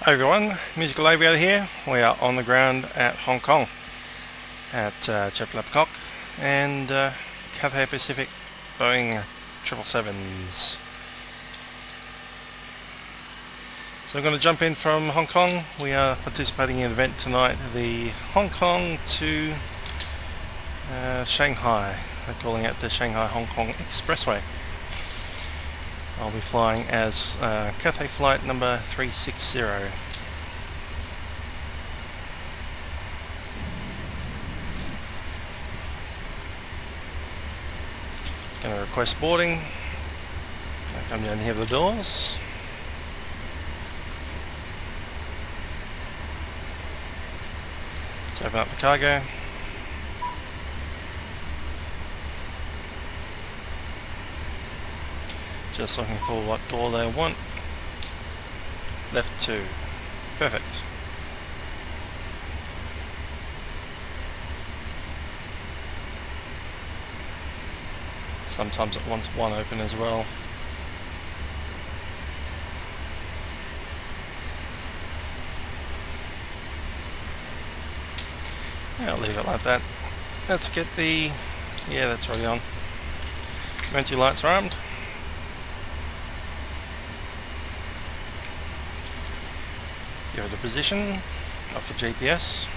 Hey everyone, Musical Aviator here. We are on the ground at Hong Kong at Chek and Cathay Pacific Boeing 777s. So I'm going to jump in from Hong Kong. We are participating in an event tonight, the Hong Kong to Shanghai. They're calling it the Shanghai Hong Kong Expressway. I'll be flying as Cathay flight number 360. Going to request boarding. I'll come down here to the doors. Let's open up the cargo. Just looking for what door they want. Left 2. Perfect. Sometimes it wants one open as well. Yeah, I'll leave it like that. Let's get the... yeah, that's already on. Emergency lights are armed. Give it a position off the GPS.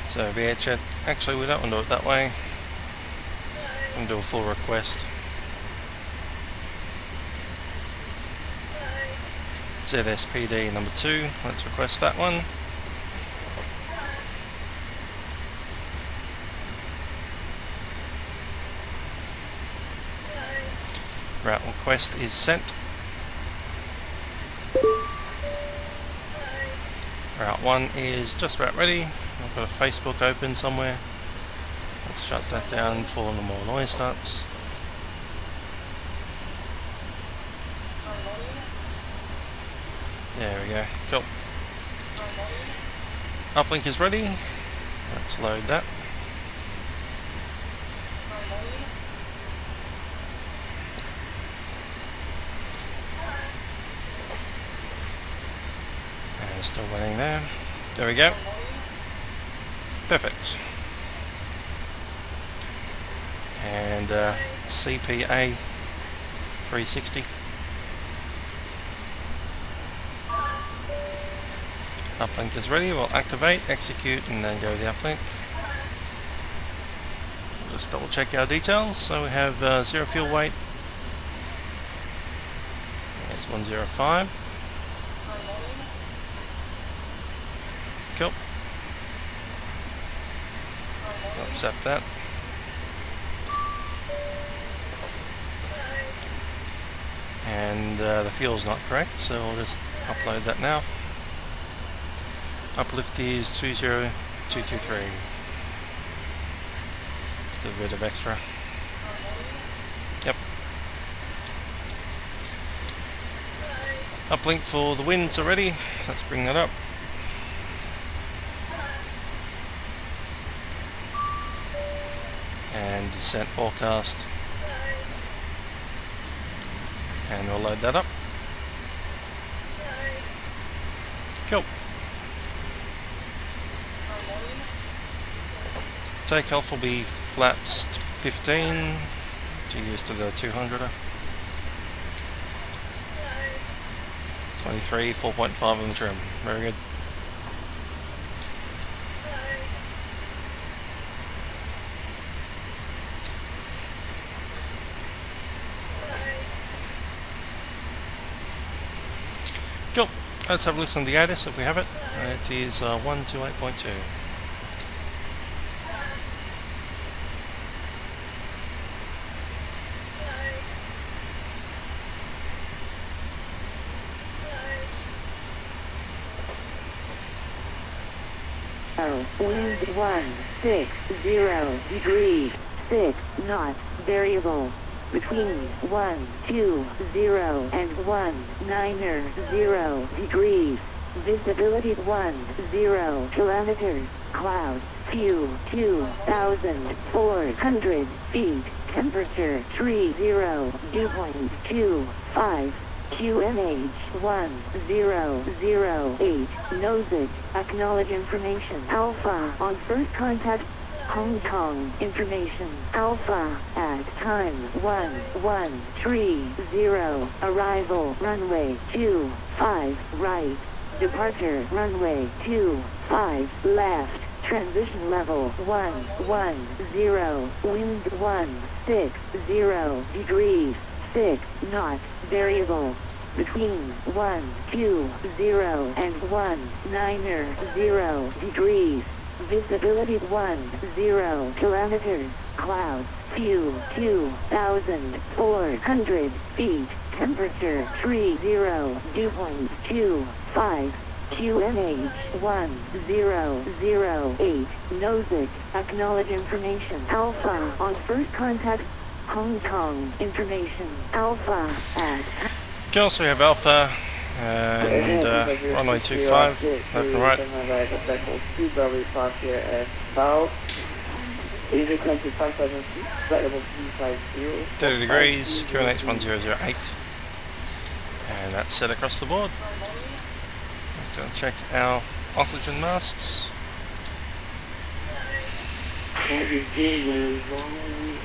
So VHHH, actually we don't want to do it that way. I'm going to do a full request. ZSPD number 2, let's request that one. Route request is sent. Route 1 is just about ready. I've got a Facebook open somewhere. Let's shut that down before the more noise starts. There we go. Cool. Uplink is ready. Let's load that. And still running there. There we go. Perfect. And CPA 360. Uplink is ready. We'll activate, execute, and then go to the uplink. Just double check our details. So we have 0 fuel weight. That's 105. Cool. I'll accept that. And the fuel's not correct, so we'll just upload that now. Uplift is 20223. Let's do a bit of extra. Yep. Uplink for the winds already. Let's bring that up. And descent forecast. And we'll load that up. Cool. Takeoff will be flaps 15 to use to the 200er. 23, 4.5 on the trim. Very good. Cool. Let's have a listen to the ATIS if we have it. It is 128.2. Wind 160 degrees, 6 knots, variable, between 120 and 190 degrees, Visibility 10 kilometers. Clouds. View 2,400 feet. Temperature 30. Dew point 25. QNH 1008. Nose. Acknowledge information. Alpha on first contact. Hong Kong information. Alpha at time 1130. Arrival runway 25 right. Departure runway 25 left. Transition level 110. Wind 160 degrees. 6 knots. Variable between 120 and 190 degrees. Visibility 10 kilometers. Clouds. View 2,400 feet. Temperature 30. Dew point 25. QNH 1008. Nose. Acknowledge information. Alpha on first contact. Hong Kong information. Alpha at. Okay, also we have Alpha and runway 25, left and right. 30 degrees, QNH 1008, and that's set across the board. Let's go and check our oxygen masks.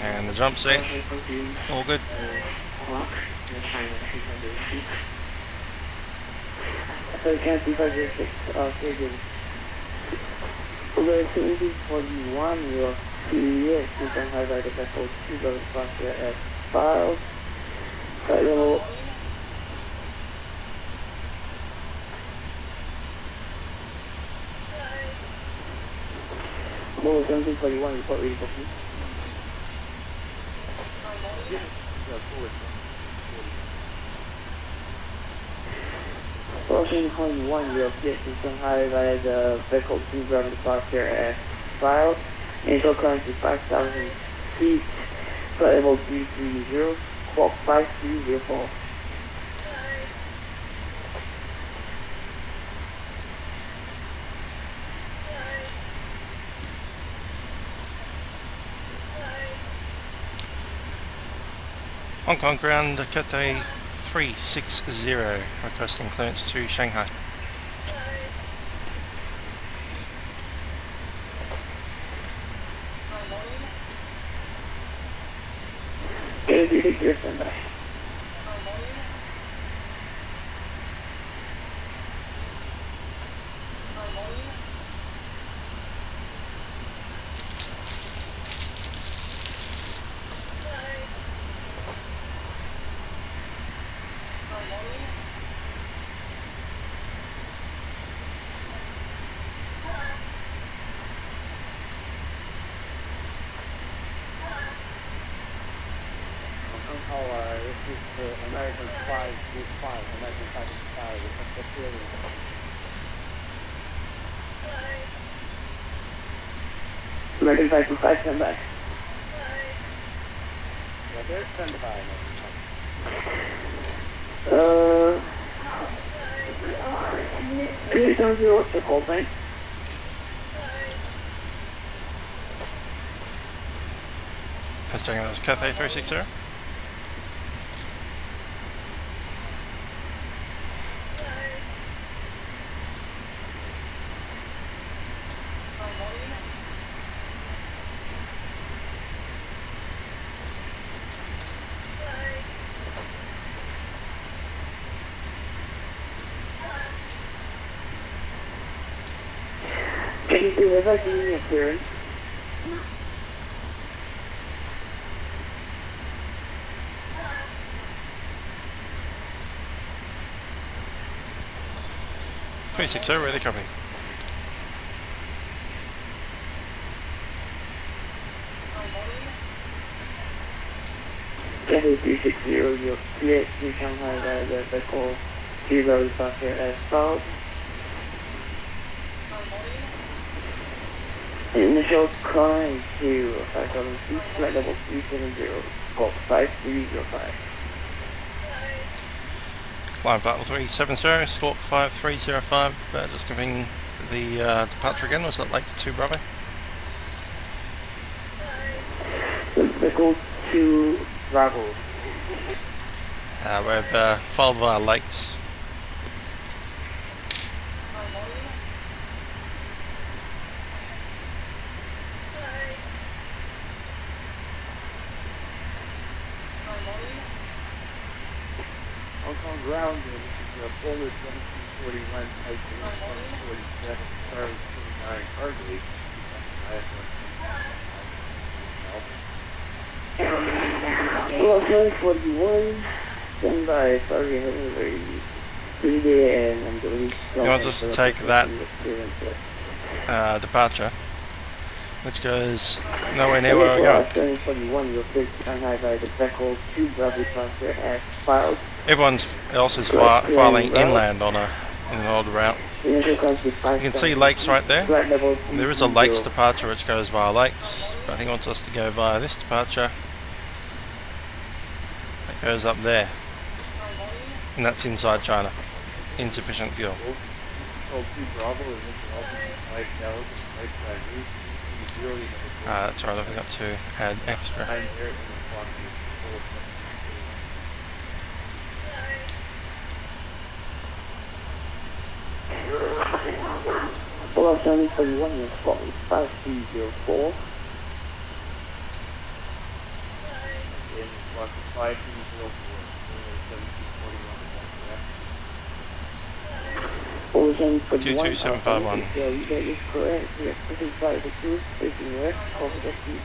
And the jump seat, all good. Over 41, you're 2 years, you can highlight the vessel 2 goes back here at files. Flight level. Over 1741, report ready for me. 14.1, you appear to Shanghai via the vehicle 2 ground departure at files. Initial clearance is 5,000 feet. Flight level 330, squawk 5304. Hong Kong ground, Cathay 360, requesting clearance to Shanghai. This is American 525, American 525, it's a clearing. American 525, stand by. Yeah, there's stand by. Please don't do what's the call thing. Let's check out this Cathay 360. Can you do it like you clearance? Ready, copy. Cathay 360, you're clear to Shanghai via the vehicle 2 road departure as south. Initial climb to 5,000 feet, flight level 370, squawk 5305. Line Vital 370, Squawk 5305, just giving the departure again. Was it Lake 2 Bravo? Echo 2 Bravo. We've filed via Lakes. Hong Kong ground, this is a Polar 1741, Type 147, Charlie 29, Hardly. Well, 741, stand by, sorry, very 3 day, and I'm going to... You want us to take that departure, which goes nowhere near where we're going. 741, you'll take Shanghai by the Beckle 2 Bravo departure as filed. Everyone else is filing inland on an old route. You can see Lakes right there. There is a Lakes departure which goes via Lakes, but he wants us to go via this departure that goes up there, and that's inside China. Insufficient fuel. That's right, I forgot to add extra. Below 741, you're spotting 5304. In block 5304, 22751. Yeah, you got this correct. Yes, this is by the truth, facing west, cover the sea.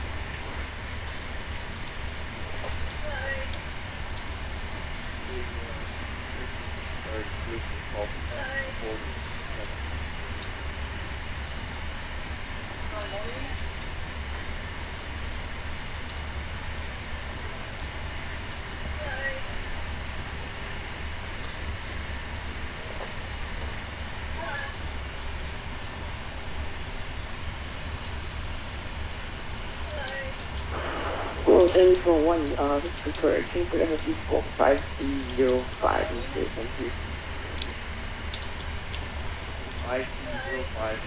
Well, 741, this is correct. Change for MSC score 5305 instead, thank you. 5305.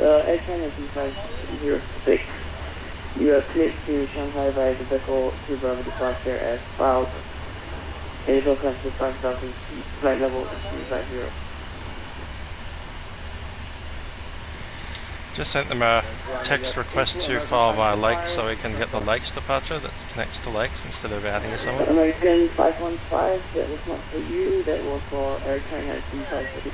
X-China D506. You are cleared to Shanghai by the Beckle 2 Bravo departure as filed. Airfield class to 5,000 feet, flight level 350. Just sent them a text request to file via Lakes so we can get the Lakes departure that connects to Lakes instead of adding a somewhere. American 515, that was not for you, that was for Air China D506.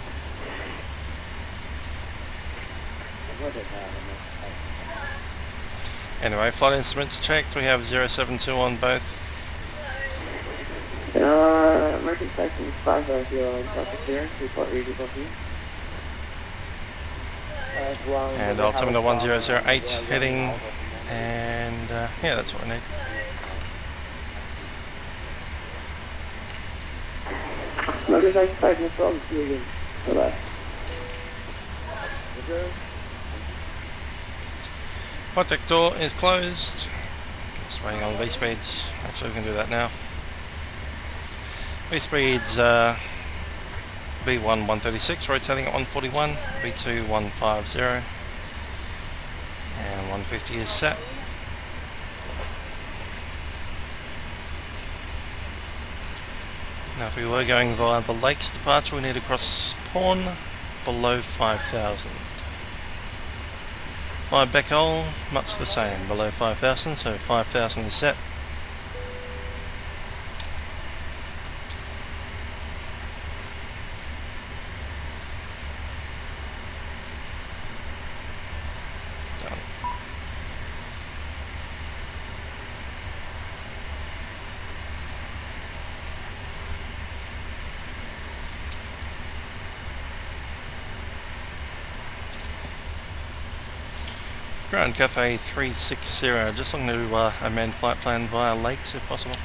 Anyway, flight instruments checked. We have 072 on both. American 550, Dr. Clearance, report ready to you. And altimeter 1008 heading, and yeah, that's what we need. American 555, no problem, see you again. Bye-bye. Flight deck door is closed. Just waiting on V speeds. Actually, we can do that now. V speeds V1 136, rotating at 141, V2 150, and 150 is set. Now, if we were going via the Lakes departure, we need to cross Pawn below 5,000. Via Beckle, much the same, below 5,000, so 5,000 is set. Done. Ground Cafe 360, just looking to amend flight plan via lakes if possible.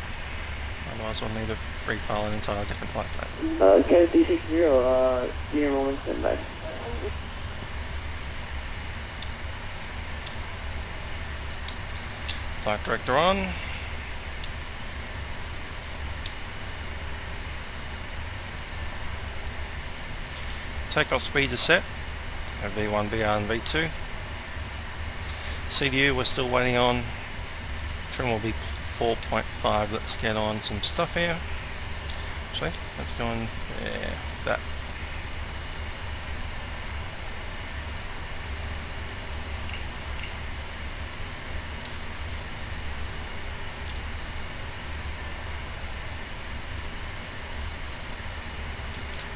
Otherwise we'll need to refile an entire different flight plan. Okay, 360, senior moment standby. Flight director on. Takeoff speed is set. V1, VR and V2. CDU we're still waiting on. Trim will be 4.5. Let's get on some stuff here. Actually, let's go on there. That.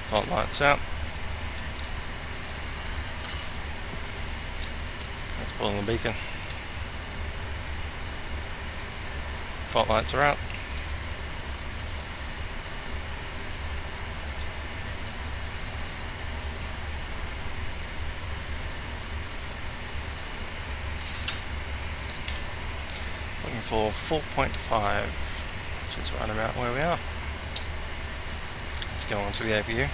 Fault lights out. Let's pull on the beacon. Fault lights are out. Looking for 4.5, which is right about where we are. Let's go on to the APU.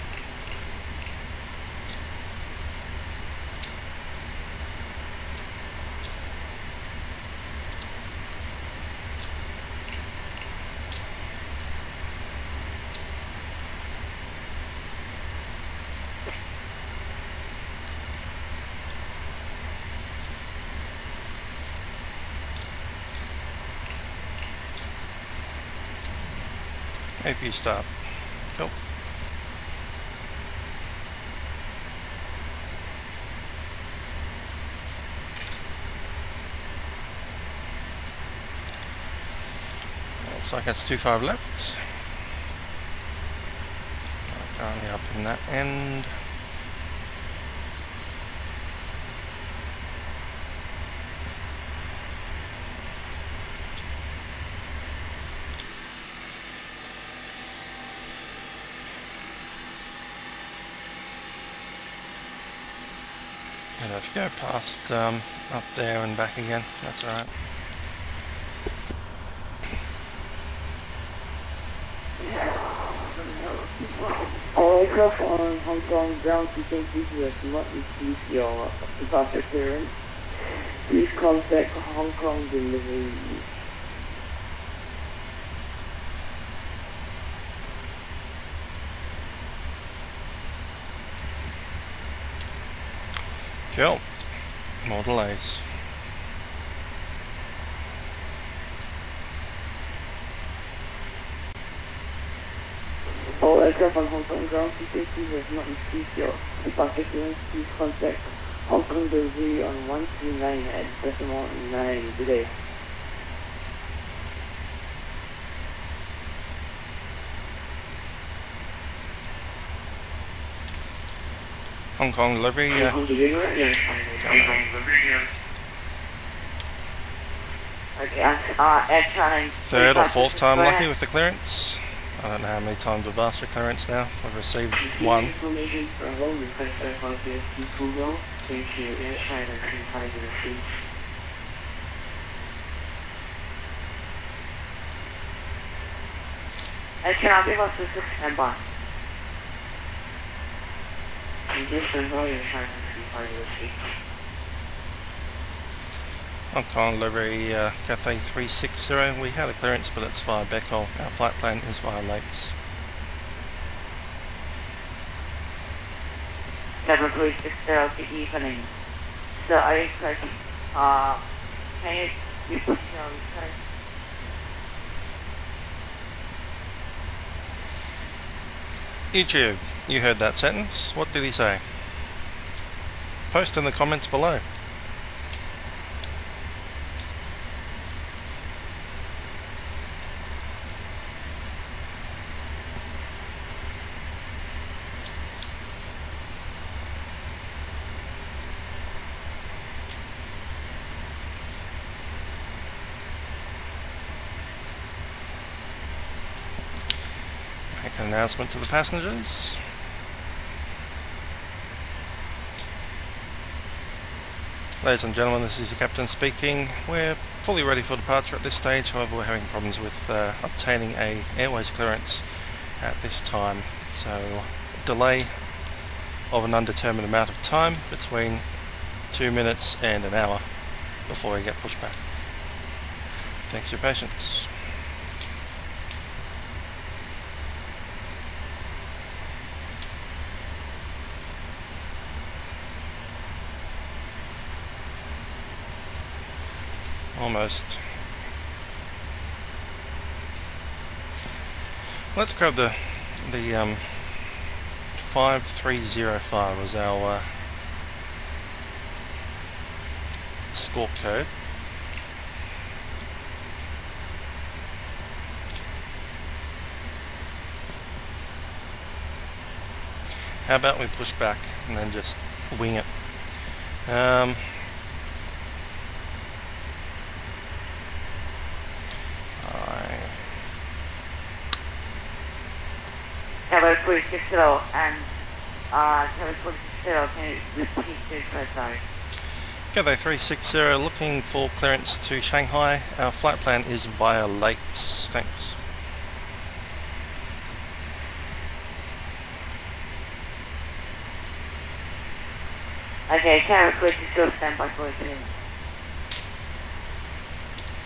APU stop. Cool. Looks like it's 25 left. Currently up in that end. And if you go past up there and back again, that's alright. All aircraft on Hong Kong ground frequencies that do not receive your departure clearance. Please contact Hong Kong delivery. Cool. More delays. All aircraft on Hong Kong ground frequencies that do not receive your departure clearance. Please contact Hong Kong delivery on 139 at decimal 9 today. Hong Kong delivery, Hong Kong delivery, yes. Hong Kong delivery, okay, third or fourth time lucky with the clearance. I don't know how many times we've asked for clearance now. We've received one. Information from home requested from ZSPD Pudong. Thank you, Air China 3503. Cannot give us the 6 standby. Condition Air China 3503. Hong Kong delivery, Cathay 360. We had a clearance, but it's via Basepack. Our flight plan is via lakes. 7360, good evening. So are you correct? Can you put your request? YouTube, you heard that sentence. What did he say? Post in the comments below. Make an announcement to the passengers. Ladies and gentlemen, this is the captain speaking. We're fully ready for departure at this stage, however we're having problems with obtaining a airways clearance at this time. So delay of an undetermined amount of time between 2 minutes and an hour before we get pushed back. Thanks for your patience. Almost. Let's grab the 5305 was our score code. How about we push back and then just wing it? Tower 360 and Tower 360, can you repeat this first time? Cathay 360, looking for clearance to Shanghai. Our flight plan is via lakes. Thanks. Okay, Tower 360, stand by for a minute.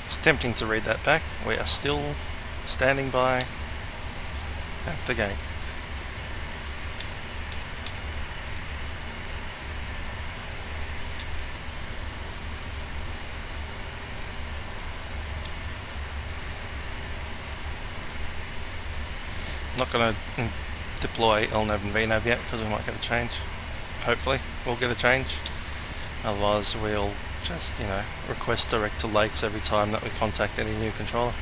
It's tempting to read that back. We are still standing by at the gate. Not going to deploy LNAV and VNAV yet because we might get a change. Hopefully we'll get a change. Otherwise we'll just, request direct to lakes every time that we contact any new controller.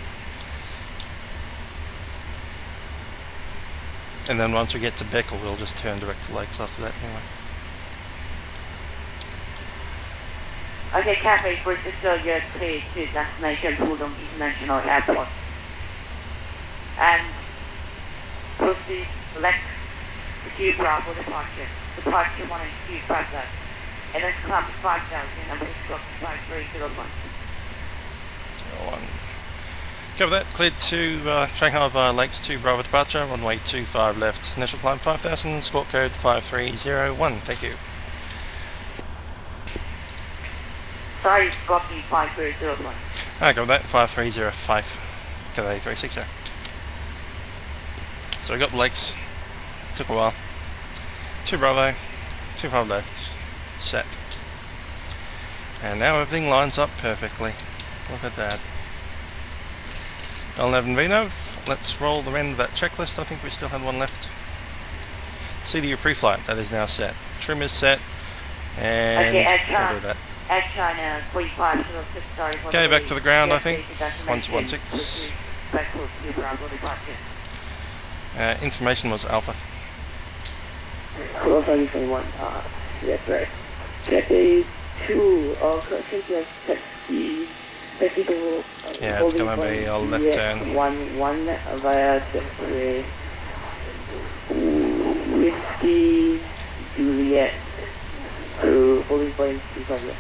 And then once we get to Beckel, we'll just turn direct to lakes after that anyway. Okay, Cathay 360, you're clear to destination Pudong International Airport. And proceed select the Q Bravo departure. Departure 1 and 2 Pushback. And then climb 5000 and please go 5301. 01. Cover that. Cleared to Shanghai via Lakes 2 Bravo departure. Runway 25 left. Initial climb 5000. Squawk code 5301. Thank you. Sorry, Scorpion 5301. Cover that. 5305. Cathay 360. So we got the lakes. Took a while. 2 Bravo. 25 left. Set. And now everything lines up perfectly. Look at that. L11 VNAV, let's roll the end of that checklist. I think we still had one left. CDU pre-flight, that is now set. Trim is set, and okay, we'll do that. China 3506, sorry for Okay, the back to the ground, I think. destination. 116. Information was Alpha. Hello, 521, that's right. Cathay 2, correction to taxi. Yeah, it's going to be a left turn. 11 via Taxi Whiskey Juliet to holding point 25.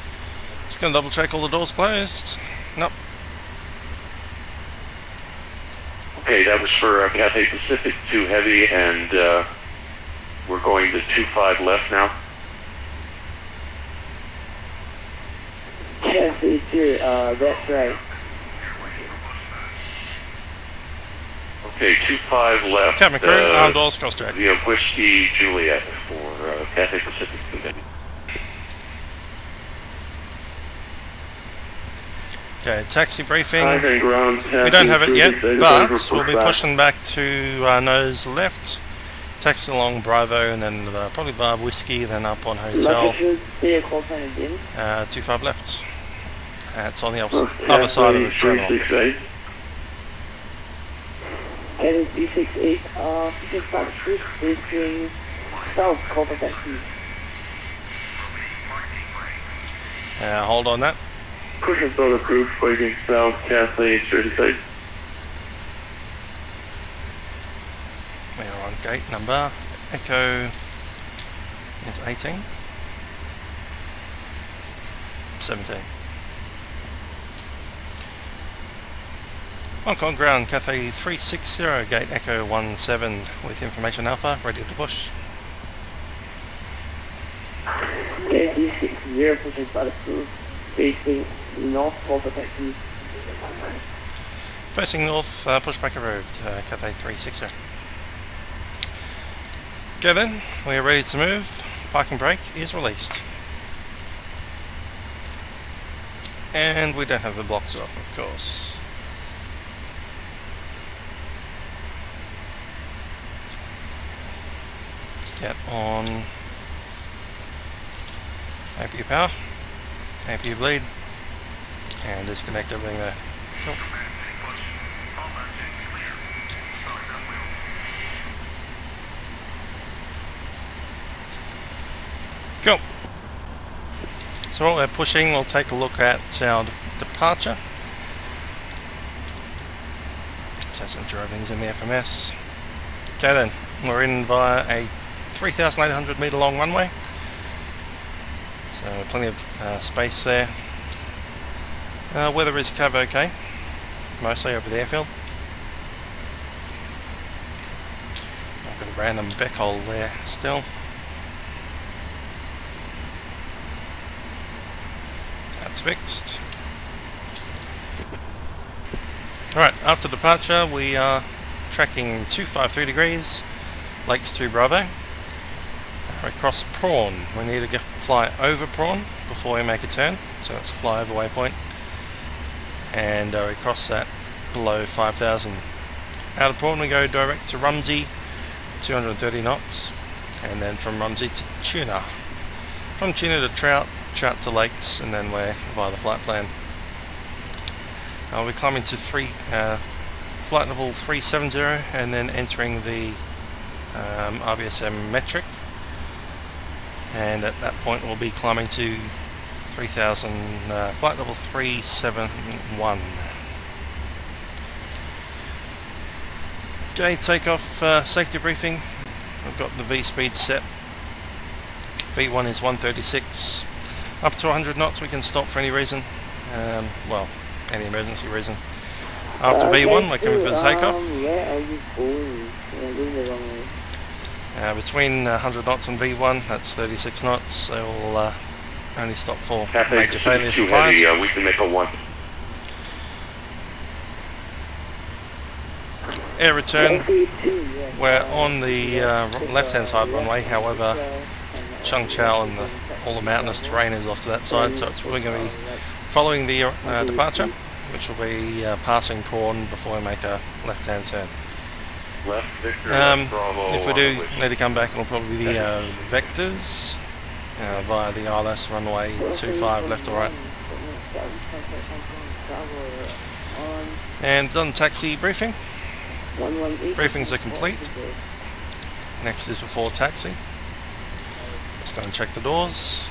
Just going to double check all the doors closed. Nope. Okay, that was for Cathay Pacific 2 Heavy, and we're going to 25 left now. Cathay 2, that's right. Okay, 25 left. Cabin crew, armed doors, cross track. Via Whiskey Juliet for Cathay Pacific 2 Heavy. Okay, taxi briefing. Ground, we don't have it yet, but we'll be pushing back to nose left. Taxi along Bravo, and then probably bar Whiskey, then up on Hotel. 25 left. It's on the other side of the terminal. 368. Cathay 368, Peter Park Street, facing south, Cobra Taxi. Hold on that. Push and build approved, waiting south, Cathay 36. We are on gate number Echo is 18. 17. Hong Kong ground, Cathay 360, gate Echo 17 with information Alpha, ready to push. Gate 360, pushing by approved, facing north, Alpha taxi. Facing north, pushback arrived, Cathay 360. Okay then, we are ready to move. Parking brake is released. And we don't have the blocks off, of course. Get on APU power, APU bleed, and disconnect everything there. Cool. Cool. So while we're pushing, we'll take a look at our departure. Just ensure everything's in the FMS. Okay then, we're in via a 3,800 metre long runway, so plenty of space there. Weather is kind of okay, mostly over the airfield. I've got a random beck hole there still. That's fixed. Alright, after departure we are tracking 253 degrees, Lakes 2 Bravo. Across Prawn, we need to fly over Prawn before we make a turn, so that's a flyover waypoint, and we cross that below 5,000. Out of Prawn we go direct to Rumsey, 230 knots, and then from Rumsey to Tuna. From Tuna to Trout, Trout to Lakes, and then we're via the flight plan. We're climbing to flight level 370 and then entering the RBSM metric. And at that point we'll be climbing to 3,000, flight level 371. Okay, takeoff safety briefing. We've got the V speed set. V1 is 136. Up to 100 knots we can stop for any reason. Well, any emergency reason. After V1 we're coming for the takeoff. Where are you going? You're going the wrong way. Between 100 knots and V1, that's 36 knots, so we'll only stop for Cathay major failures too and fires. heavy, we can make a 1. Air return, we're on the left hand side runway, however Changchao and all the mountainous terrain is off to that side, so it's probably going to be following the departure, which will be passing Prawn before we make a left hand turn. Left, Victor, Bravo, if we do need to come back, it'll probably be vectors via the ILS runway 25 left or right. And done taxi briefing. Briefings are complete. Next is before taxi. Let's go and check the doors.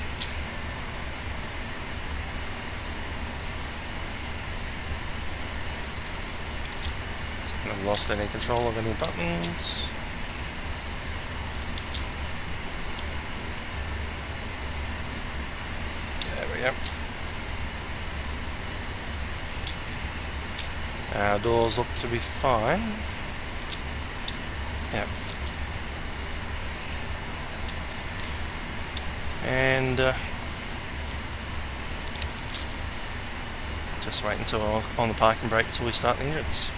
I've lost any control of any buttons. There we go. Our doors look to be fine. Yep. And just wait until on the parking brake till we start the engines.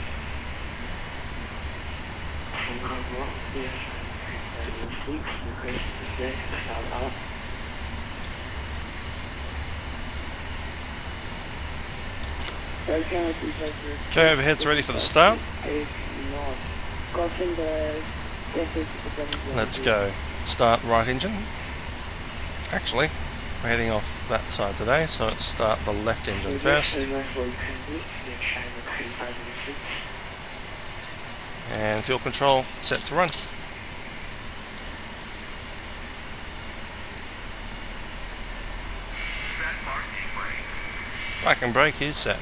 Okay, overhead's ready for the start. Let's go. Start right engine. Actually, we're heading off that side today, so let's start the left engine first. And fuel control set to run. Parking brake is set.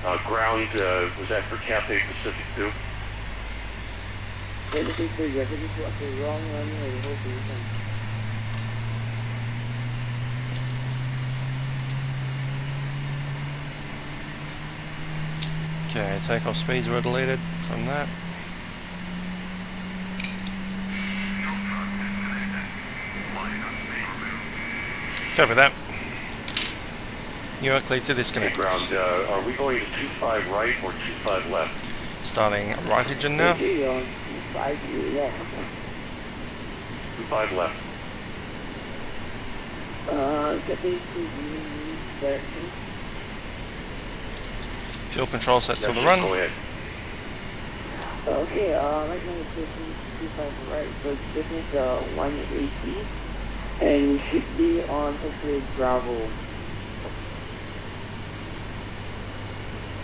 Ground, was that for Cathay Pacific 2? Wrong runway, hold position. Okay, takeoff speeds were deleted from that. Copy that. You are clear to disconnect. Okay, ground, are we going to 25 right or 25 left? Starting right engine now. 25 left. 25 left. Cathay to direction. Fuel control set to Yes, the sir, run. go ahead. Okay, right now it's pushing 25 right, so it's pushing 180. And we should be on hopefully Bravo.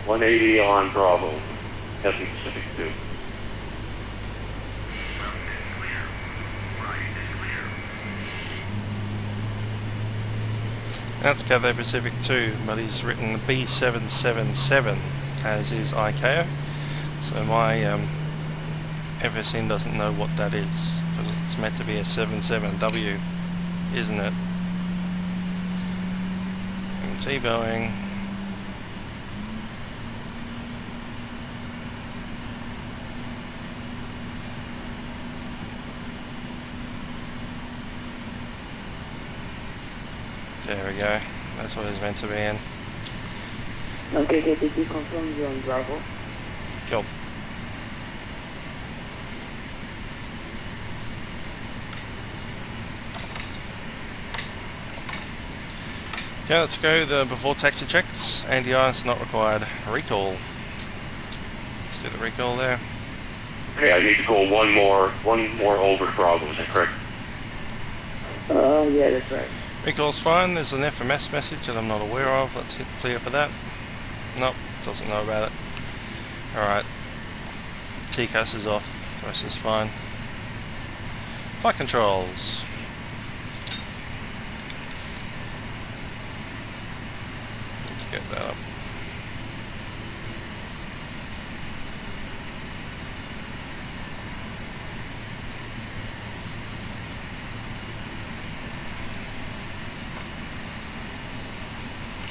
180 on Bravo, Cathay Pacific 2. That's Cathay Pacific 2, but he's written B777 as is ICAO. So my FSN doesn't know what that is, because it's meant to be a 77W, isn't it? And see Boeing. There we go. That's what it's meant to be in. Okay, did you confirm you're on Bravo? Cool. Okay, let's go the before taxi checks. Anti-ice not required. Recall. Let's do the recall there. Okay, I need to go one more over Bravo, is that correct? Yeah, that's right. Recall's fine. There's an FMS message that I'm not aware of. Let's hit clear for that. Nope, doesn't know about it. Alright. TCAS is off. The rest is fine. Flight controls. Let's get that up.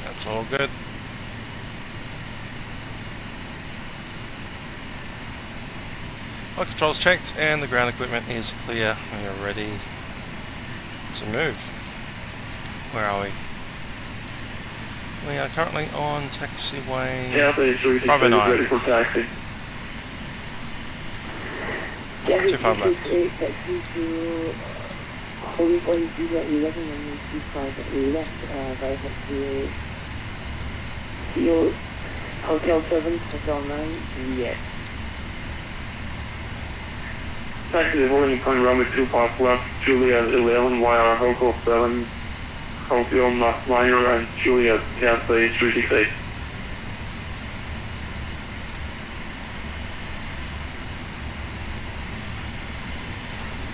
That's all good. All controls checked and the ground equipment is clear. We are ready to move. Where are we? We are currently on taxiway. Yeah, Bravo 9. ready for taxi. 25 left. Taxi to holding point 11 and 25 left, via taxi Hotel 7, Hotel 9, Juliet. Taxi is holding point runway 25 left, Juliet 11, YR Hotel 7, Hotel Minor and Juliet Cathay 368.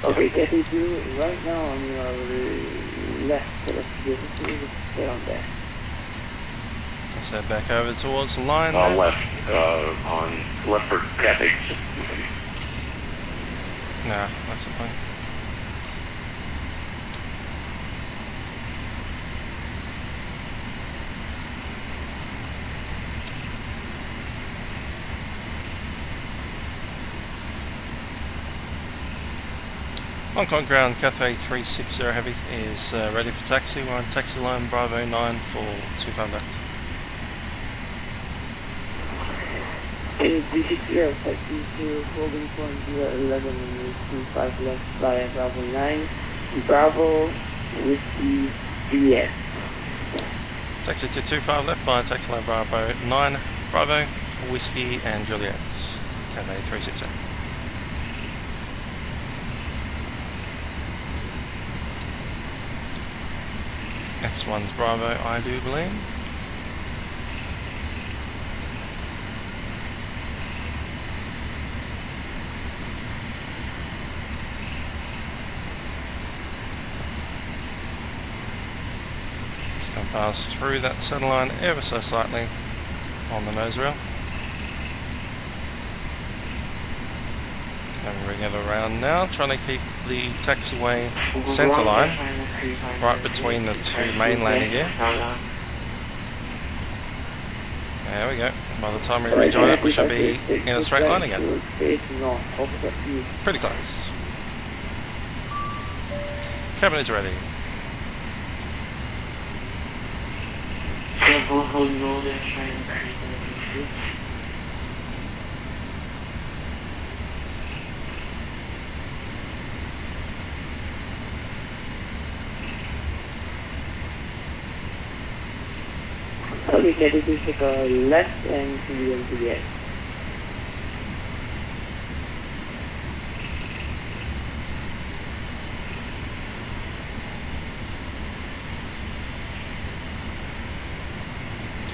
Okay, Cathay 2, right now on your left, so let's get on there. Let's head back over towards the line. Left, on left for Cathay. Nah, that's the point. Hong Kong ground, Cathay 360 Heavy is ready for taxi. We're on taxi line Bravo 9 for 25 left. In 360 taxi to holding point 11 and 25 left via Bravo 9, Bravo Whiskey Juliet. Taxi to 25 left via taxi line Bravo 9, Bravo, Whiskey and Juliet, Cathay 360. Next one's Bravo, I do believe. Just going to pass through that center line ever so slightly on the nose rail. And bring it around now, trying to keep the taxiway centre line right between the two main landing gear. There we go. By the time we rejoin it, we should be in a straight line again. Pretty close. Cabin is ready. Okay, ready to take a left and PMDG.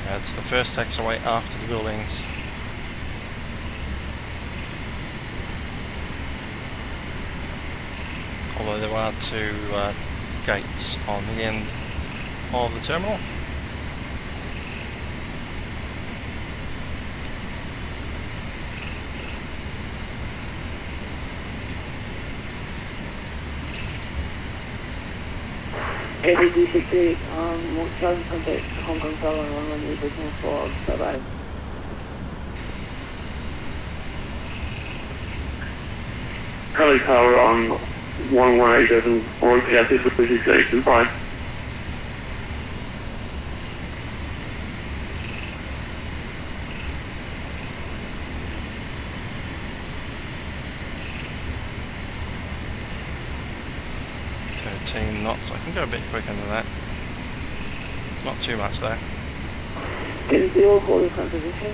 It's the first taxiway after the buildings. Although there are two gates on the end of the terminal. ABD 68, travel contact Hong Kong Tower 118.4, bye-bye. Charlie Tower on 118.4, Cassie for 66, goodbye. Knots. I can go a bit quicker than that. Not too much though. Can you all hold your front position?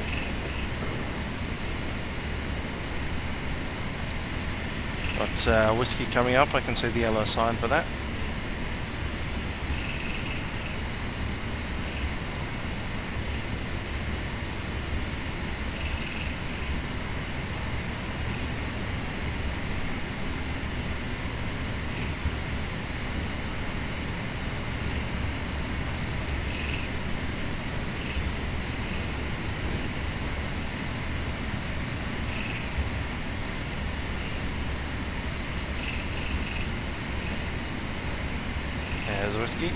Got whiskey coming up. I can see the yellow sign for that. There's whiskey.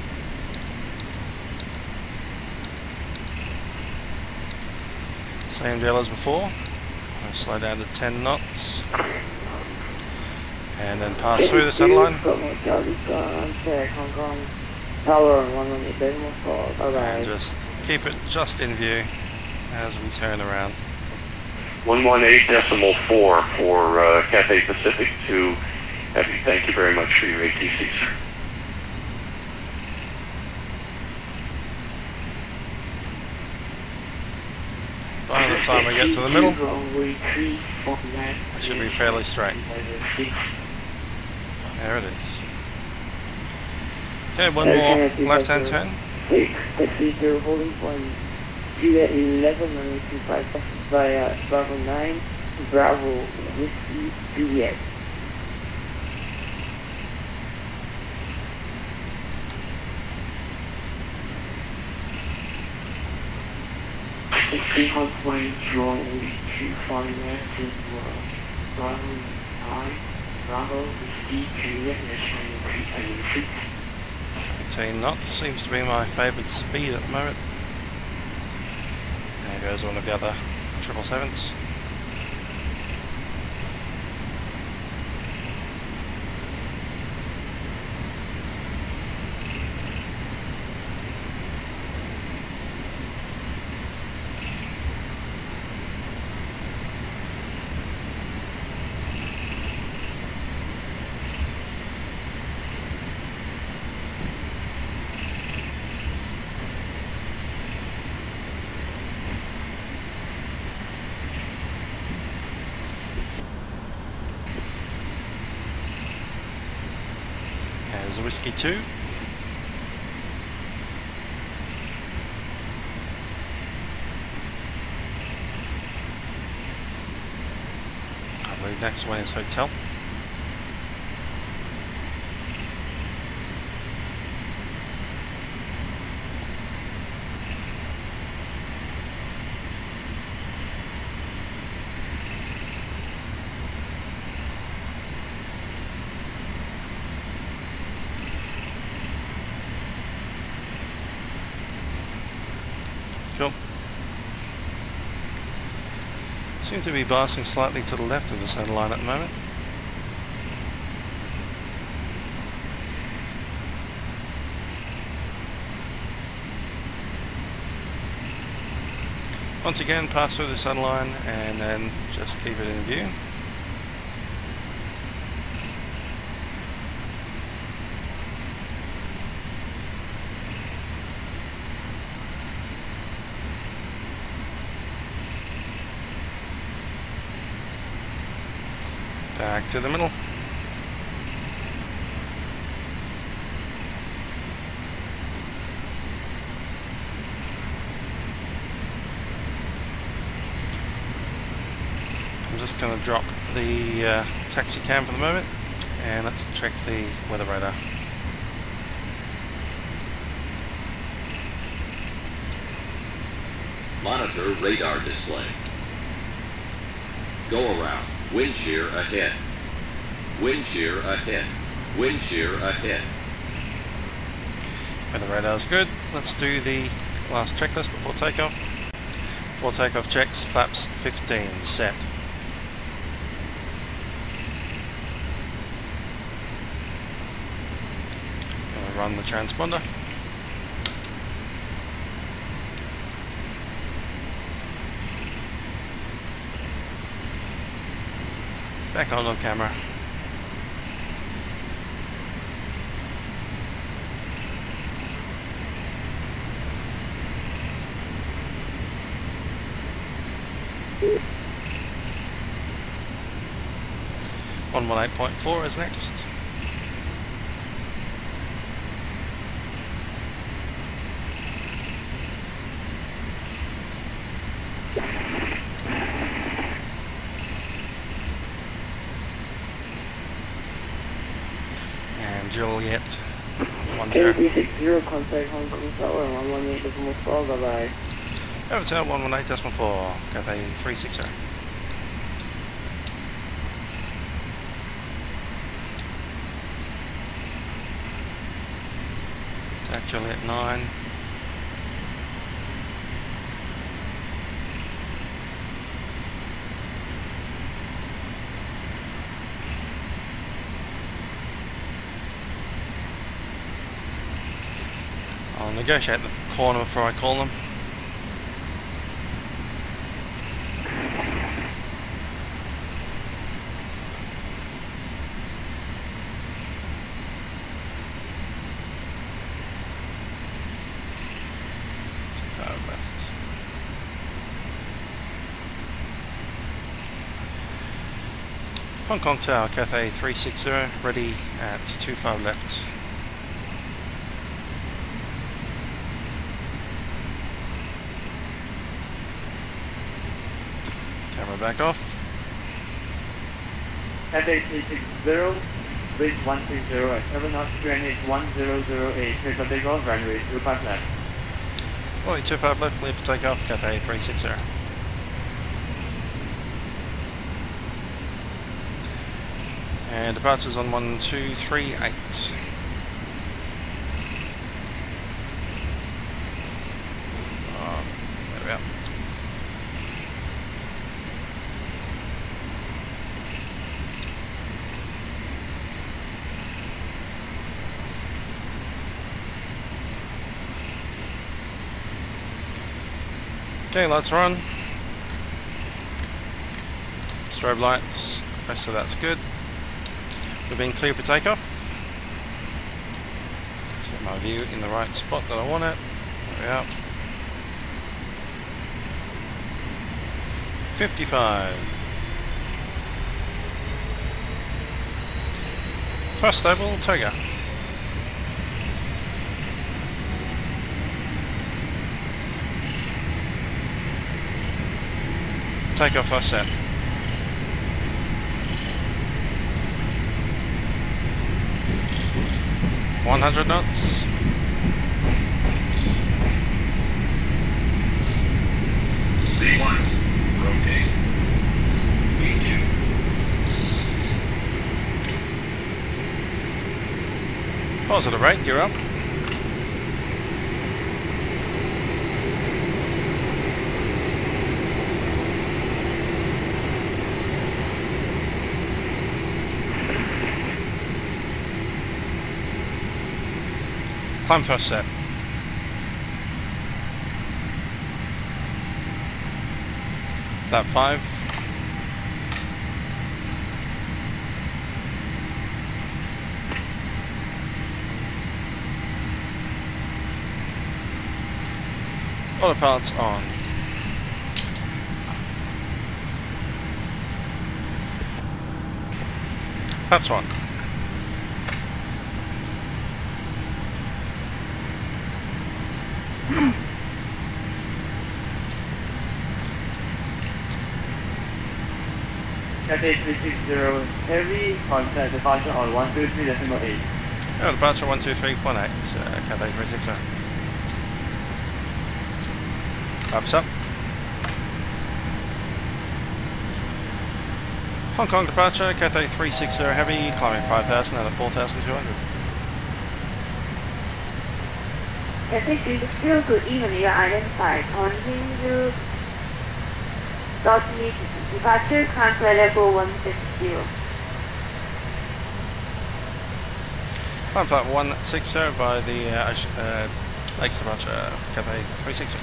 Same deal as before. I'll slow down to 10 knots. And then pass through the centerline. And just keep it just in view as we turn around. 118.4 for Cathay Pacific to Heavy. Thank you very much for your ATCs. By the time I get to the middle, it should be fairly straight. There it is. Okay, one more left-hand turn. Taxi holding point Juliet 11 runway 25 via Bravo 9, Bravo Whiskey Juliet. Taxi halfway runway 25 to Bravo 9, Bravo Whiskey Juliet, national 386. 18 knots seems to be my favourite speed at the moment. There goes one of the other 777s. There's a whiskey 2. I believe next one is hotel. Cool. Seems to be biasing slightly to the left of the center line at the moment. Once again, pass through the center line and then just keep it in view. Back to the middle. I'm just going to drop the taxi cam for the moment, and let's check the weather radar. Monitor radar display. Go around. Wind shear ahead. Wind shear ahead. Wind shear ahead. Weather radar's good. Let's do the last checklist before takeoff. Before takeoff checks, flaps 15 set. Gonna run the transponder. Back on the camera. On 118.4 is next. Juliet 10. 8360, contact Hong Kong Tower 118.4, bye bye. Hotel 118.4, Cathay 360. Attack Juliet 9. I'll negotiate the corner before I call them. Too far left. Hong Kong Tower, Cathay 360, ready at 25 left. Camera back off. Cathay 360, bridge 130 at 7 knots, Greenwich 1008, clear for takeoff, runway 25 left. Only 25 left, clear for takeoff, Cathay 360. And departures on 1238. Oh, there we are. Okay, lights are on. Strobe lights, rest of that's good. We've been clear for takeoff. Let's get my view in the right spot that I want it. There we are. 55. First stable, Toga. Takeoff first set. $100 knots. V1, rotate. V2. Positive rate, you're up. Climb thrust set. Flap 5. Autopilot's on. Flaps 1. Cathay 360 heavy, contact departure on 123.8. Oh, departure 123.8, Cathay 360. Flaps up. Hong Kong departure, Cathay 360 heavy, climbing 5,000 out of 4,200. Cathay 360, good evening, you are identified. Continue dot meet departure, transfer level 160. Climb flight 160 via the Lakes departure, Cathay 360.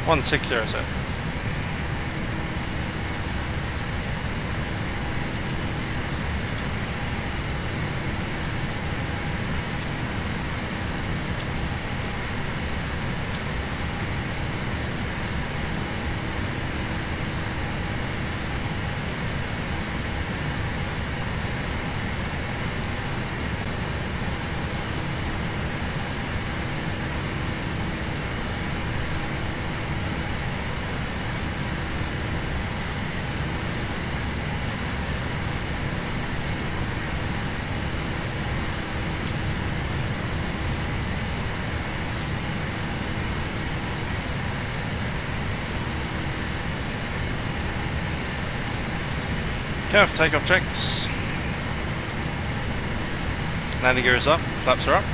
One 60 set. Takeoff checks. Landing gear is up, flaps are up.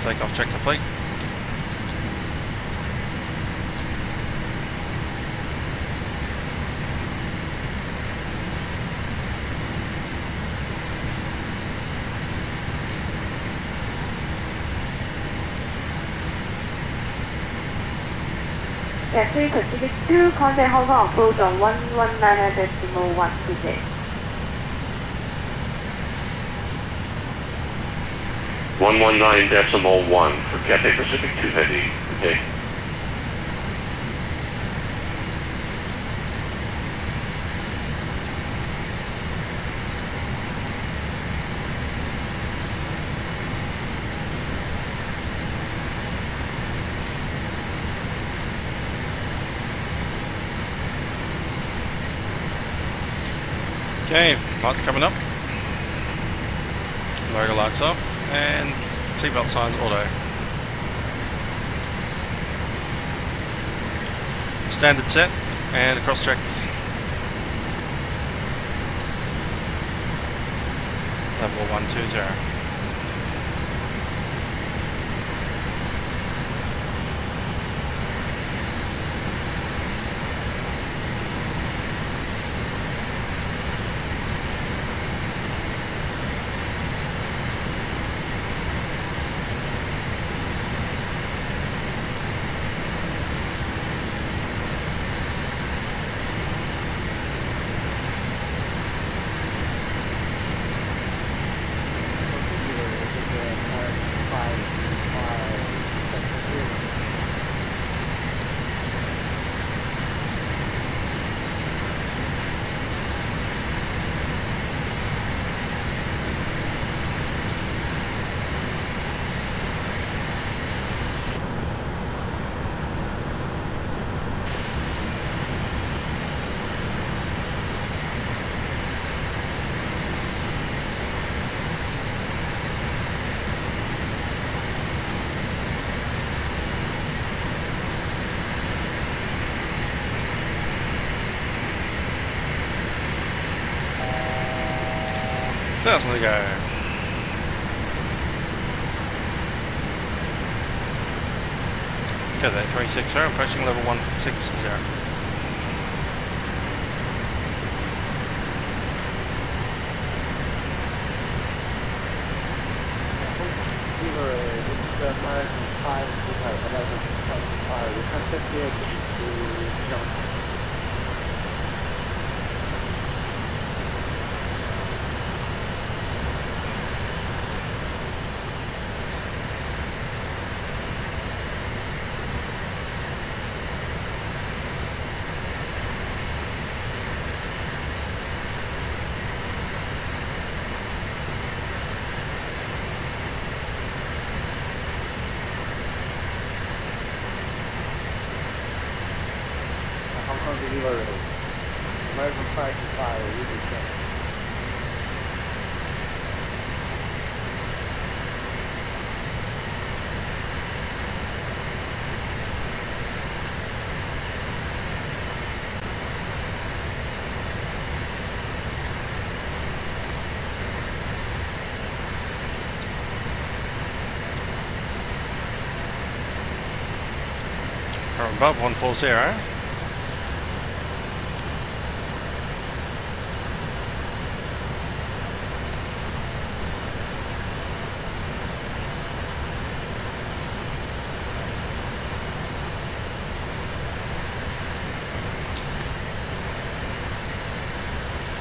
Takeoff check complete. Cathay Pacific 2, contact Hong Kong approach on 119.1 today. 119.1 for Cathay Pacific 2 heavy. Okay. Okay, lights coming up. Logo lights off, and seatbelt signs auto. Standard set, and a cross check. Level 120. First one to go. Cathay 360, approaching level 160. American 525, really check. We're above 140.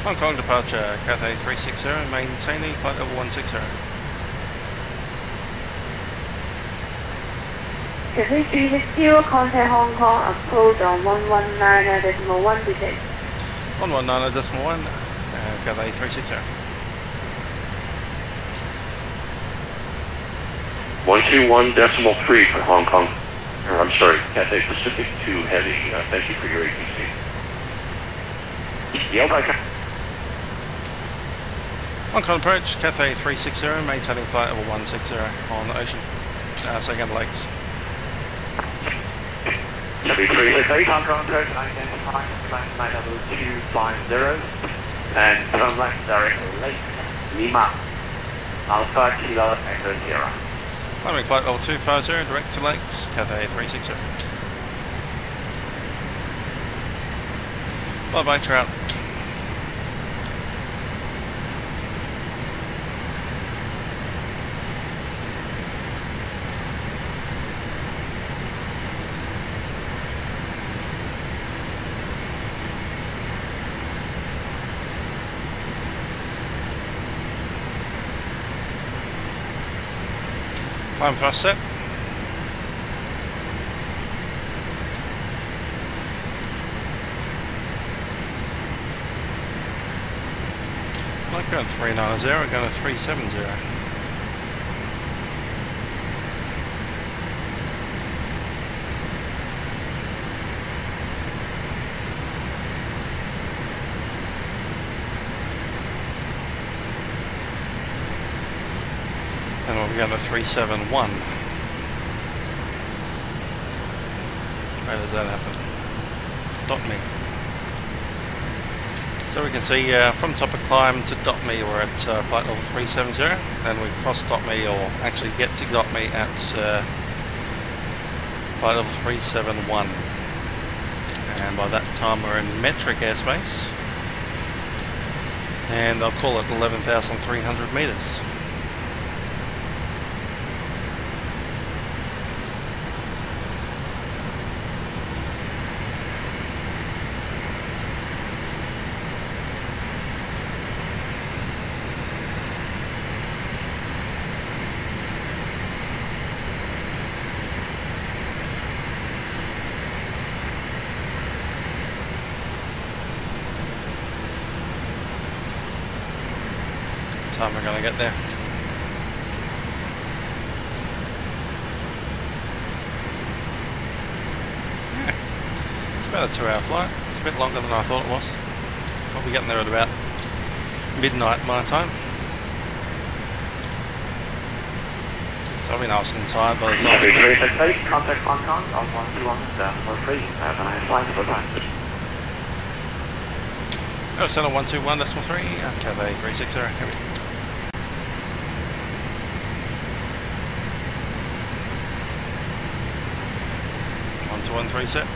Hong Kong departure, Cathay 360, maintaining flight level 160. Cathay 360, contact Hong Kong, approach on 119.126. 119.1, Cathay 360. 121.3 for Hong Kong. I'm sorry, Cathay Pacific 2 heavy. Thank you for your agency. Bye. Hong Kong approach, Cathay 360, maintaining flight level 160 on ocean, Second Lakes. Hong Kong approach, identifying flight level 250, and turn left direct Lake Lima, Alpha Kilo Echo Sierra. Climbing flight level 250, direct to Lakes, Cathay 360. Bye bye, Trout. Climb thrust set. Not going 390, we're going to 370. And we'll be going to 371. Where does that happen? Dot me. So we can see from top of climb to dot me we're at flight level 370. Then we cross dot me, or actually get to dot me at flight level 371. And by that time we're in metric airspace. And I'll call it 11,300 meters. Time we're going to get there. Yeah. It's about a 2-hour flight. It's a bit longer than I thought it was. I'll be getting there at about midnight my time. So I'll be nice and tired by the time. Contact Hong Kong on 121.3. Have a nice flight for time. Oh, center 121.3, Cathay 360, heavy. 1 set.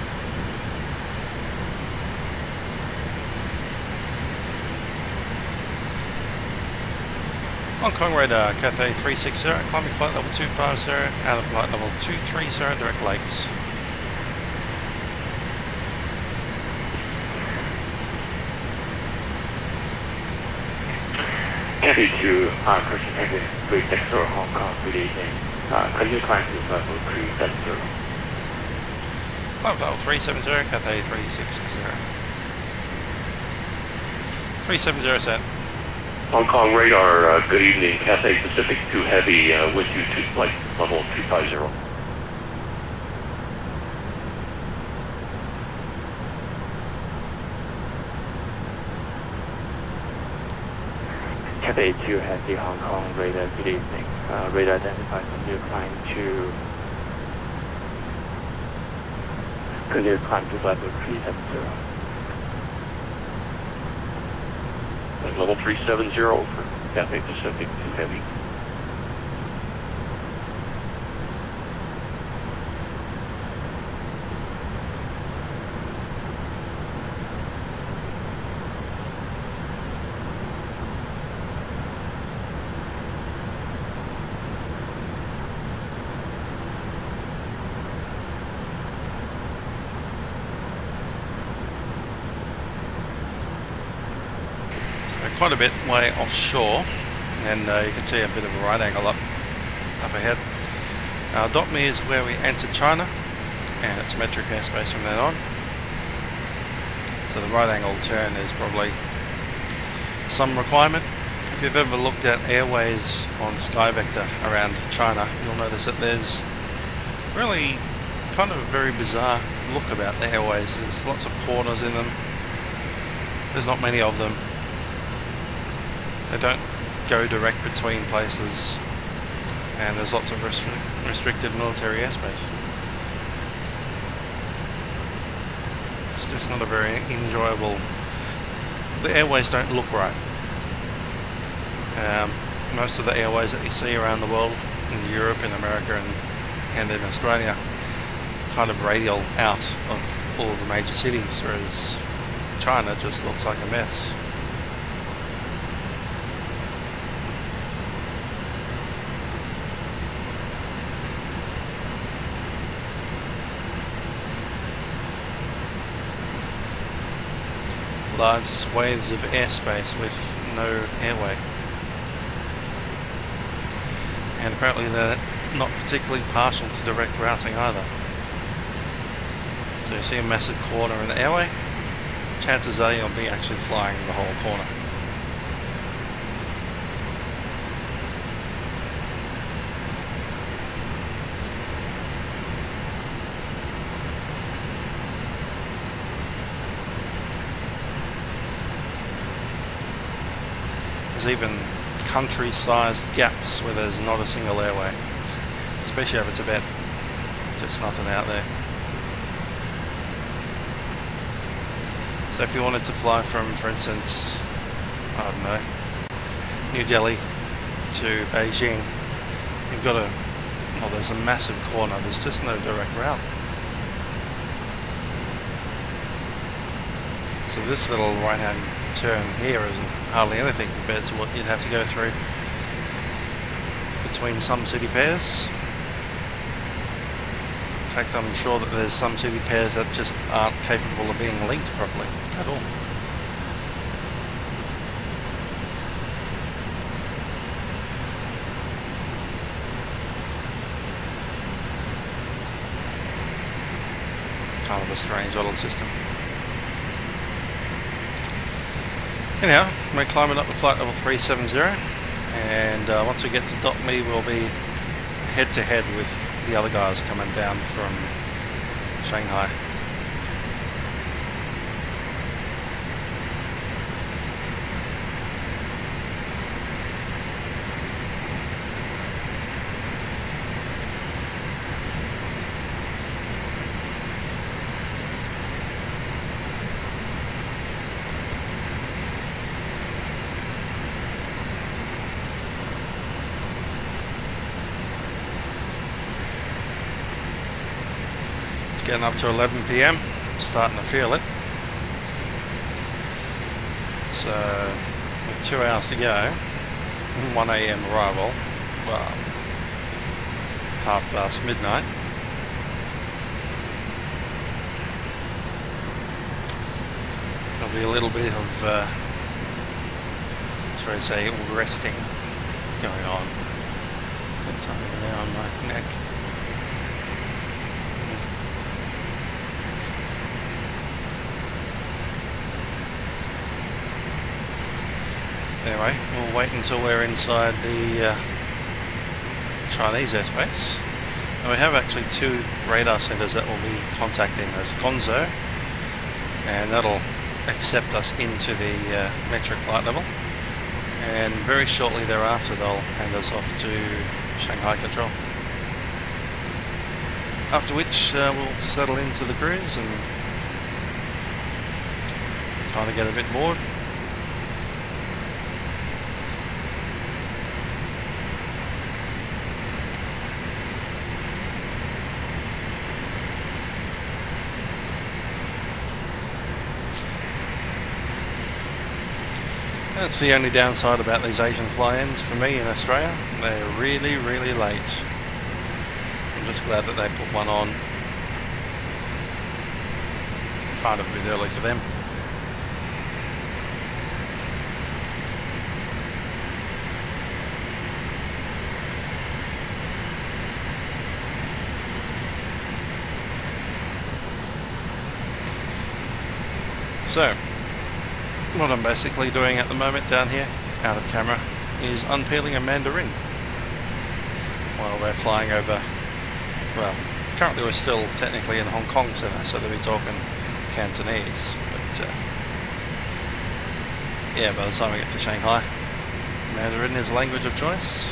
Hong Kong radar, Cathay 360, climbing flight level 250, out of flight level 230, direct lakes. Cathay 2, question again, with Dexter, Hong Kong, good evening. Can you climb to level 370? Climb level 370, Cathay 360. 370 set. Hong Kong radar, good evening. Cathay Pacific 2 Heavy, with you to flight level 250. Cathay 2 Heavy, Hong Kong radar, good evening. Radar identifies a new climb to... Clear climb to level 370. Level 370 for Cathay Pacific 2 Heavy. Quite a bit way offshore, and you can see a bit of a right angle up ahead. .me is where we entered China, and it's metric airspace from then on. So the right angle turn is probably some requirement. If you've ever looked at airways on SkyVector around China, you'll notice that there's really kind of a very bizarre look about the airways. There's lots of corners in them. There's not many of them. They don't go direct between places, and there's lots of restricted military airspace. It's just not a very enjoyable... The airways don't look right. Most of the airways that you see around the world, in Europe, in America and in Australia, kind of radial out of all of the major cities, whereas China just looks like a mess. Large swathes of airspace with no airway, and apparently they're not particularly partial to direct routing either. So you see a massive corner in the airway, chances are you'll be actually flying the whole corner. There's even country-sized gaps where there's not a single airway, especially over Tibet. There's just nothing out there. So if you wanted to fly from, for instance, I don't know, New Delhi to Beijing, you've got well, there's a massive corner, there's just no direct route. So this little right-hand turn here isn't hardly anything compared to what you'd have to go through between some city pairs. In fact, I'm sure that there's some city pairs that just aren't capable of being linked properly at all. Kind of a strange little system. Anyhow, we're climbing up to flight level 370, and once we get to .me we'll be head to head with the other guys coming down from Shanghai. Getting up to 11 PM, starting to feel it. So with 2 hours to go, 1 AM arrival, well, midnight. There'll be a little bit of, shall I say, resting going on. Got something there on my neck. Anyway, we'll wait until we're inside the Chinese airspace. And we have actually 2 radar centers that will be contacting us. Guangzhou, and that'll accept us into the metric flight level. And very shortly thereafter they'll hand us off to Shanghai Control. After which we'll settle into the cruise and kind of get a bit bored. That's the only downside about these Asian fly-ins for me in Australia. They're really, really late. I'm just glad that they put one on kind of a bit early for them. So, what I'm basically doing at the moment down here, out of camera, is unpeeling a mandarin while we're flying over, well, currently we're still technically in Hong Kong Centre, so they'll be talking Cantonese, but yeah, by the time we get to Shanghai, Mandarin is the language of choice.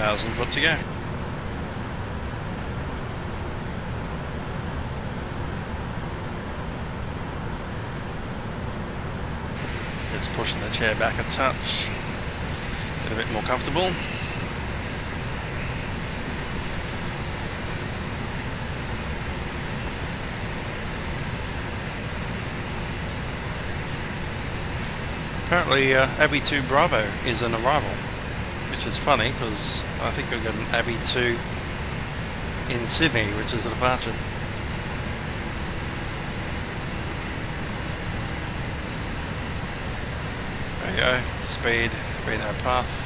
1,000 foot to go. Just pushing the chair back a touch, get a bit more comfortable. Apparently Abbey 2 Bravo is an arrival, which is funny because I think we've got an Abbey 2 in Sydney, which is a departure. There you go, speed, no path.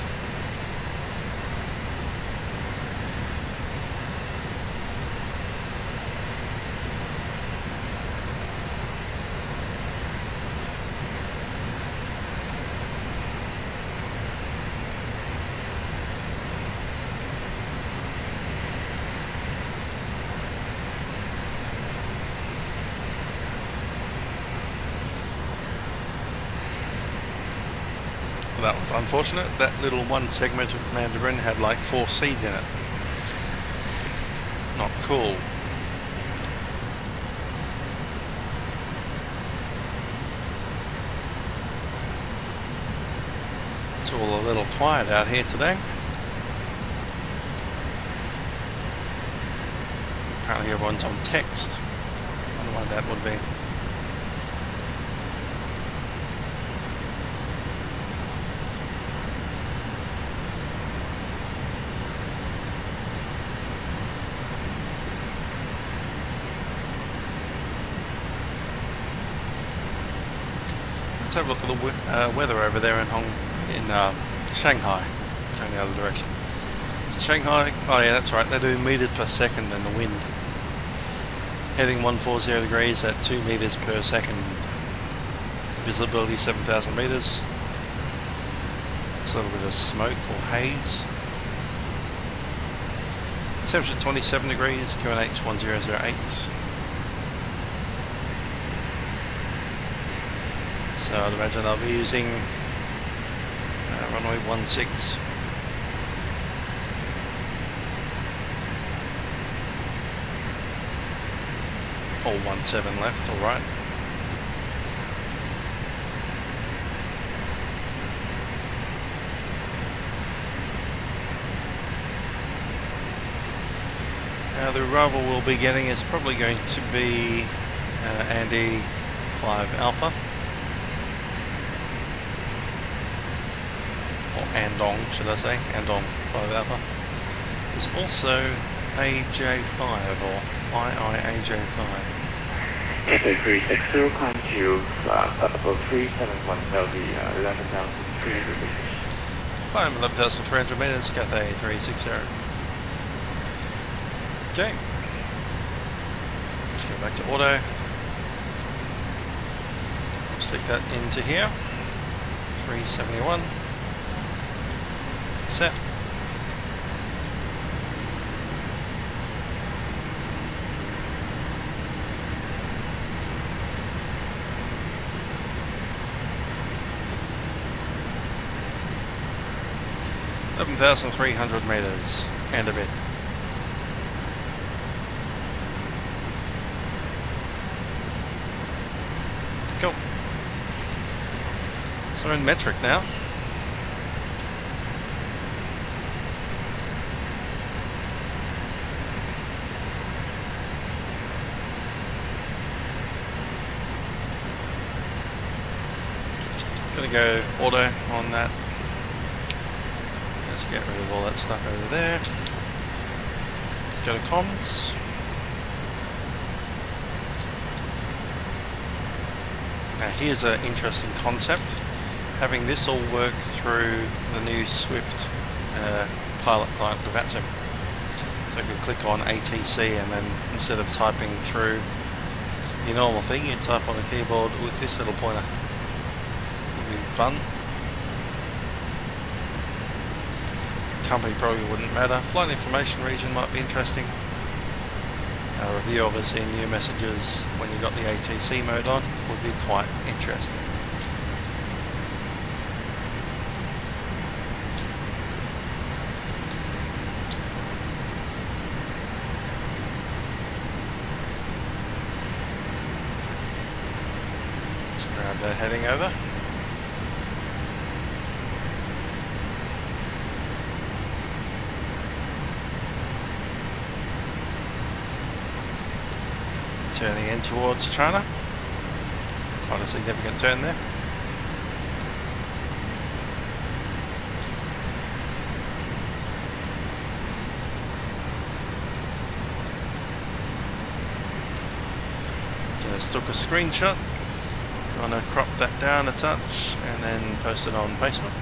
That was unfortunate. That little one segment of Mandarin had like 4 seeds in it. Not cool. It's all a little quiet out here today. Apparently everyone's on text. I don't know why that would be. Let's have a look at the weather over there in Shanghai, going the other direction. So Shanghai, oh yeah, that's right, they're doing meters per second in the wind. Heading 140 degrees at 2 meters per second. Visibility 7,000 meters. It's a little bit of smoke or haze. Temperature 27 degrees, QNH 1008. So I'd imagine I'll be using runway 16. Or 17 left, alright. Now the arrival we'll be getting is probably going to be Andy 5 Alpha. Or Andong, should I say? Andong 5 Alpha. There's also AJ5 or IIAJ5. Cathay 360, climb to level 371, that'll be 11,300 meters. Climb 11,300 meters, Cathay 360. Okay. Let's go back to auto. Stick that into here. 371. Set. $11,300 meters and a bit. Cool. So we're in metric now. Gonna go auto on that. Let's get rid of all that stuff over there. Let's go to comms. Now here's an interesting concept. Having this all work through the new Swift pilot client for Vatsim. So I could click on ATC and then instead of typing through your normal thing, you type on a keyboard with this little pointer. It'll be fun. Company probably wouldn't matter. Flight information region might be interesting. A review of us seeing new messages when you've got the ATC mode on would be quite interesting. Let's grab that heading over. Turning in towards China. Quite a significant turn there. Just took a screenshot. Gonna crop that down a touch and then post it on Facebook.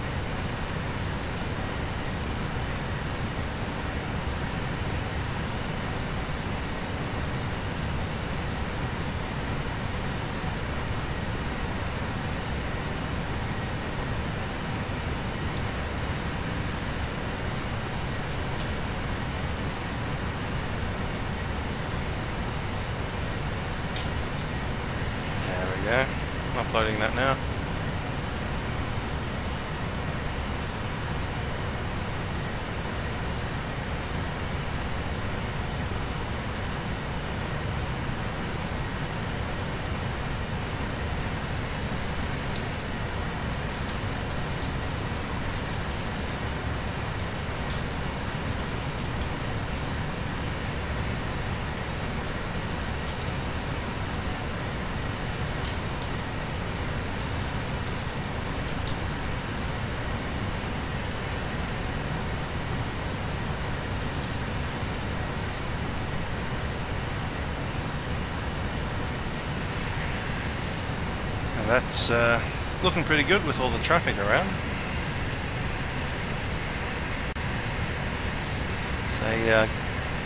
Yeah, uploading that now. That's looking pretty good with all the traffic around. It's a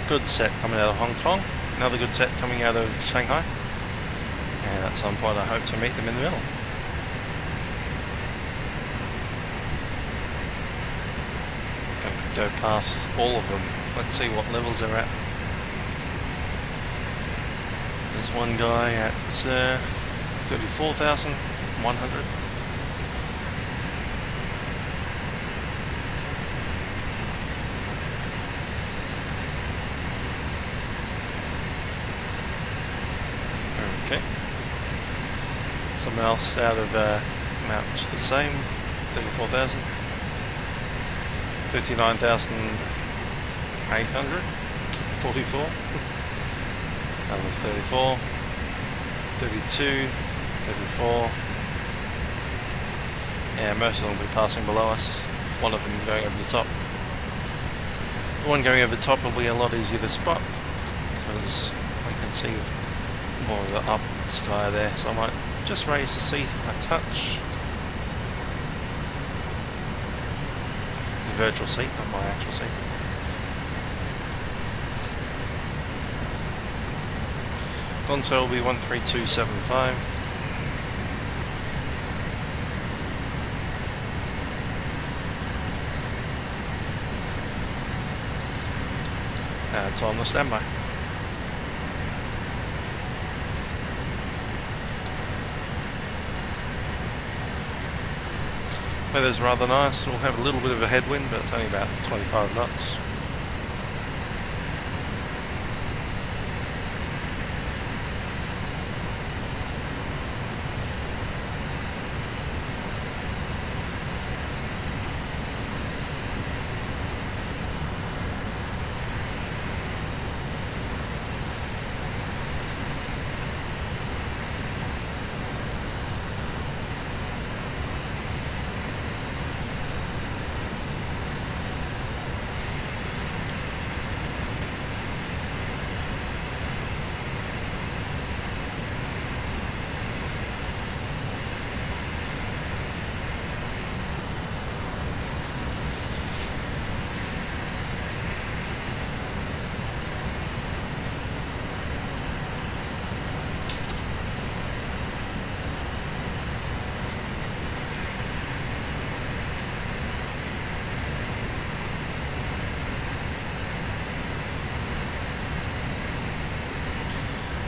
good set coming out of Hong Kong, another good set coming out of Shanghai, and at some point I hope to meet them in the middle. Going to go past all of them. Let's see what levels they're at. There's one guy at 34,000 100. Okay. Something else out of much the same, 34,000. 39,800. 44. Another 34. 32. 34. Yeah, most of them will be passing below us. One of them going over the top. The one going over the top will be a lot easier to spot because we can see more of the up sky there. So I might just raise the seat a touch. The virtual seat, not my actual seat. Console will be 13275. It's on the standby. Weather's rather nice. We'll have a little bit of a headwind, but it's only about 25 knots.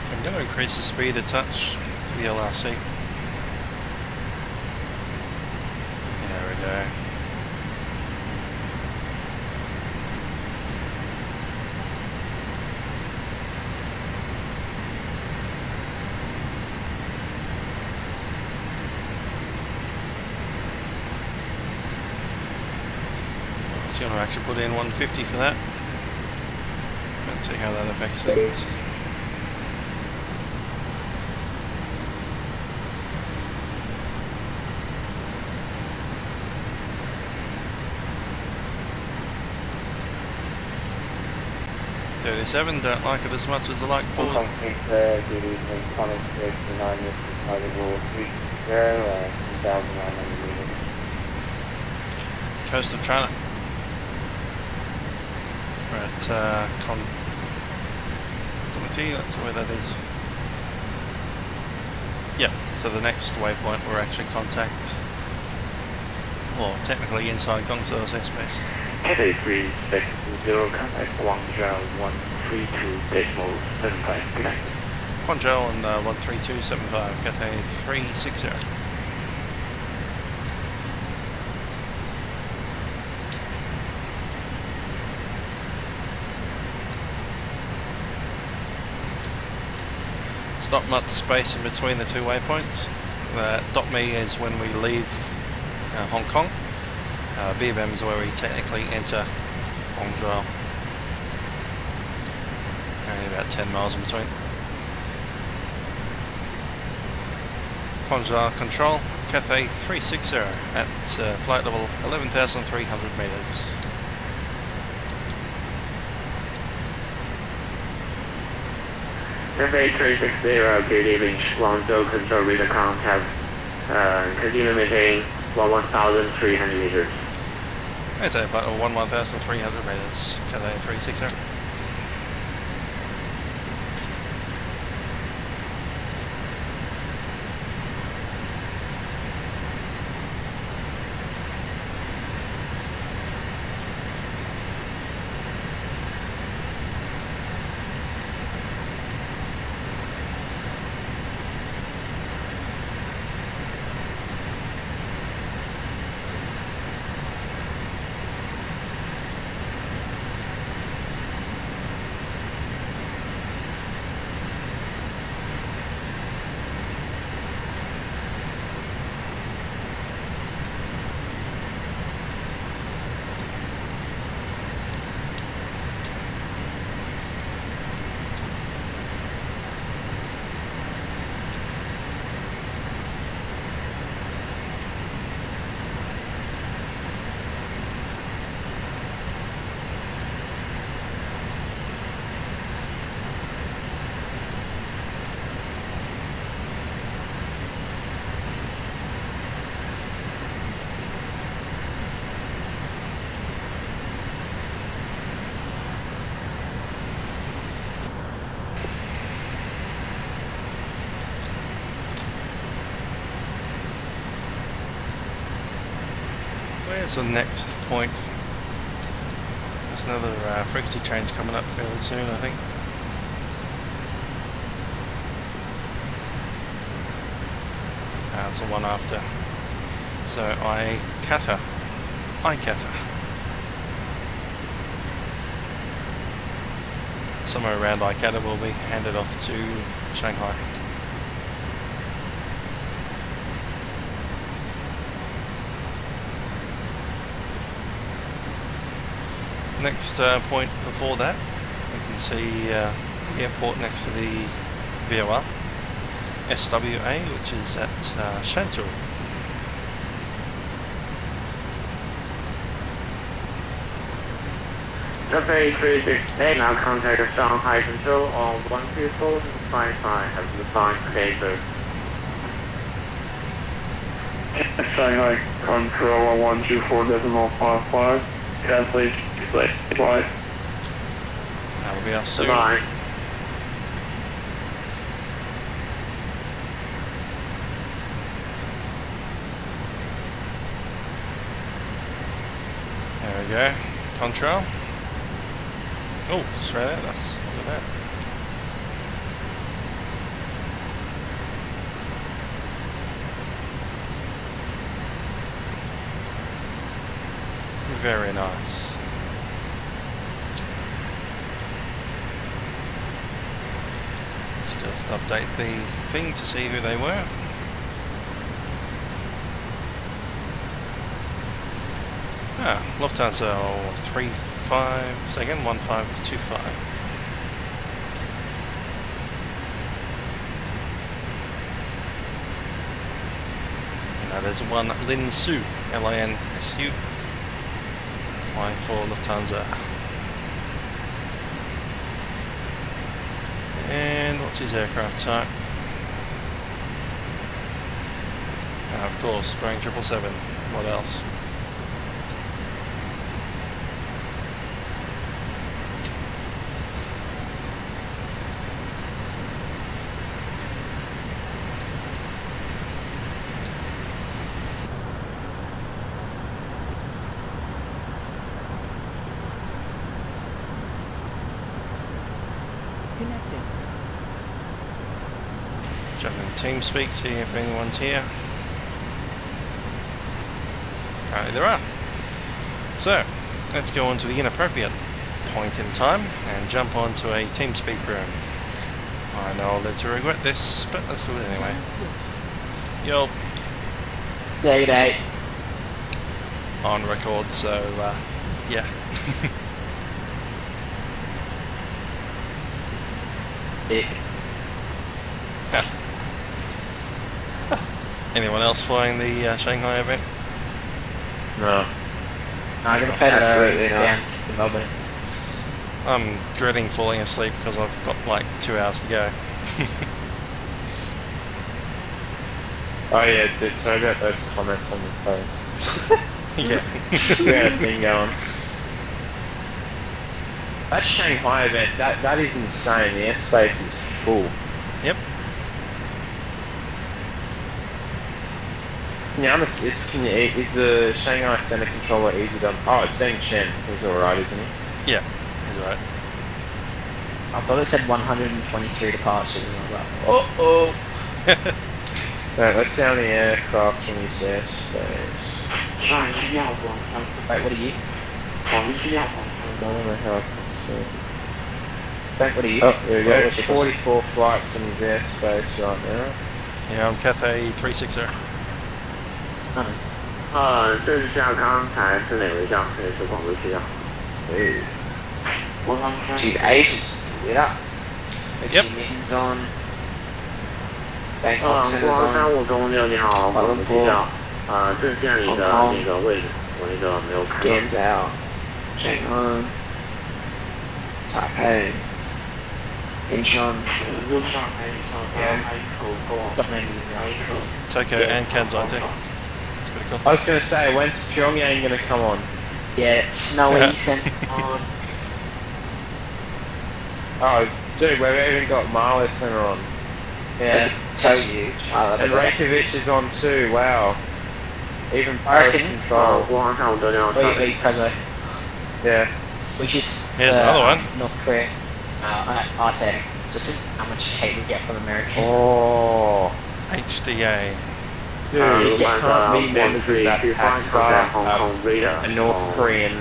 I'm going to increase the speed a touch to the LRC. There we go. It's going to actually put in 150 for that. Let's see how that affects things. .37, don't like it as much as I like forward. Good evening, Thomas 39, this is target rule 360, 2,900 meters. Coast of China. We're at that's where that is. Yep, so the next waypoint we're actually contact, well, technically inside Guangzhou's airspace. Cathay 360, contact Guangzhou 132.75. Good night. Guangzhou and 13275, Cathay 360. There's not much space in between the two waypoints. Dot me is when we leave Hong Kong. BBM is where we technically enter Guangzhou. Only about 10 miles in between. Guangzhou control, Cathay 360 at flight level 11,300 meters. Cathay 360, good evening, Guangzhou control reader contact, continue maintaining 1,300 meters. It's a flight level 1,300 meters, Cathay 360. where's the next point? There's another frequency change coming up fairly soon, I think. That's the one after. So ICATA. Somewhere around ICATA will be handed off to Shanghai. Next point before that, you can see the airport next to the VOR, SWA, which is at Shantou. Cafe 368, now contact Shanghai Control on 12455, have the sign cater. Shanghai Control on 124.55, cancellation flight. That will be us soon. Goodbye. There we go. Control. Oh, straight at us. Look at that. Very nice. Let's just update the thing to see who they were. Lufthansa 1525. And that is one Linsu, Linsu, flying for Lufthansa. And what's his aircraft type? Of course, Boeing 777. What else? Connecting. Jump in TeamSpeak, see if anyone's here. Apparently there are. So, let's go on to the inappropriate point in time and jump onto a TeamSpeak room. I know I'll live to regret this, but let's do it anyway. Yo. Day day. On record, so yeah. Dick. Anyone else flying the Shanghai event? No. I'm gonna fly Absolutely not. down to Melbourne. I'm dreading falling asleep because I've got like 2 hours to go. Oh yeah, dude, sorry about those comments on the post. Yeah. We had a thing going. That Shanghai event, that is insane. The airspace is full. Yep. Yeah, is the Shanghai Center Controller easy done? Oh, it's saying Shen. He's alright, isn't he? Yeah, he's alright. I thought it said 123 departures. I was like, oh. Right, let's sound the aircraft from his airspace. Wait, what are you? I don't know how I can see. What are you? Oh, there we go. What's your 44 flights in his airspace right now. Yeah, I'm Cathay 360. Nice. 这是下刚才是哪位将？这是广州区的。 Hey. She's Asian. Get up. Yep. Meetings on. Bangkok Center's 国航 on. 3506你好，广州机长。阵线里的那个位置，我那个没有看到。 Games out. Shanghai. Taipei. Incheon. Tokyo and Kansai too. That's pretty cool. I was going to say, when's Pyongyang going to come on? Yeah, snowy sent on. Oh, dude, we've even got Marlow Center on. Yeah, tell you. And Reykjavik is on too, wow. Even I Paris reckon. control. Wait, Prezzo. Yeah. Which is Here's another one. North Korea. Arte. Just how much hate we get from America. Oh. HDA. Dude, it can't be monitored that AXA, a North Korean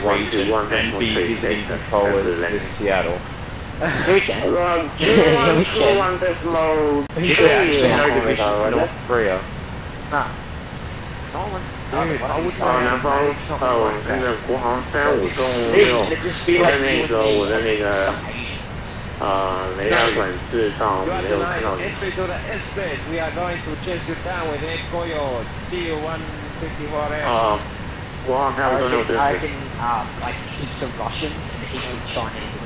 region, and be visiting controllers with Seattle. Here we can. Here we can. Is it actually no division for North Korea? Nah. No one's. Dude, I would like to say It'd just be like you and me. Entry to the airspace. We are going to chase you down with a Koyo T-154M. I reckon like heaps of Russians and heaps of Chinese.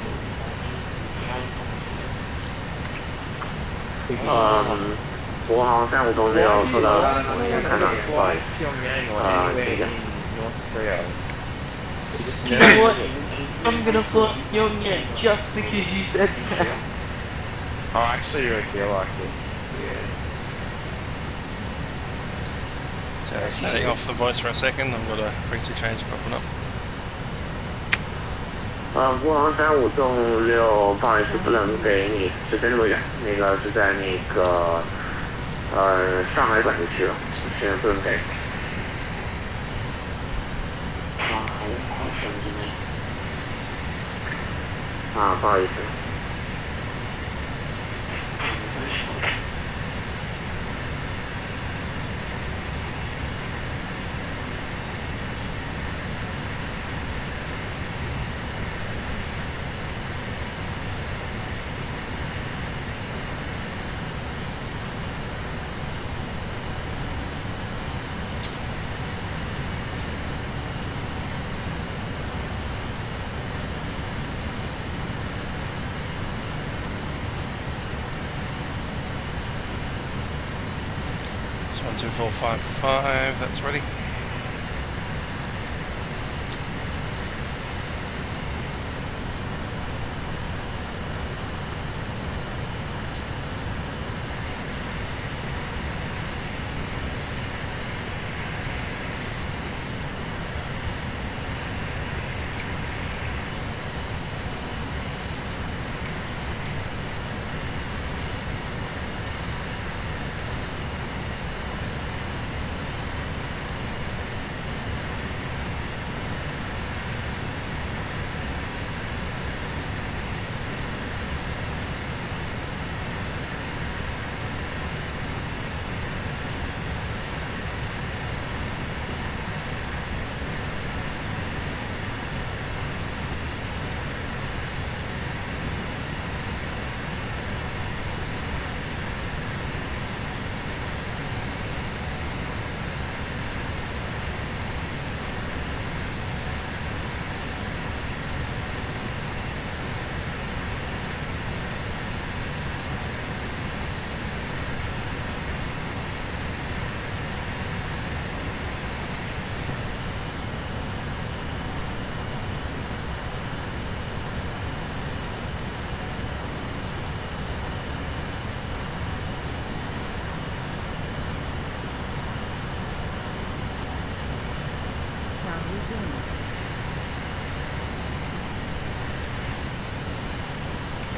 North Korea. You know what? I'm gonna fly Pyongyang just because you said that. Oh, I actually really feel like it. So just heading off the voice for a second. I've got a frequency change popping up. 国航356，不好意思，不能给你时间那么远，那个是在那个上海管制区了，时间不能给。不好意思。12455, that's ready.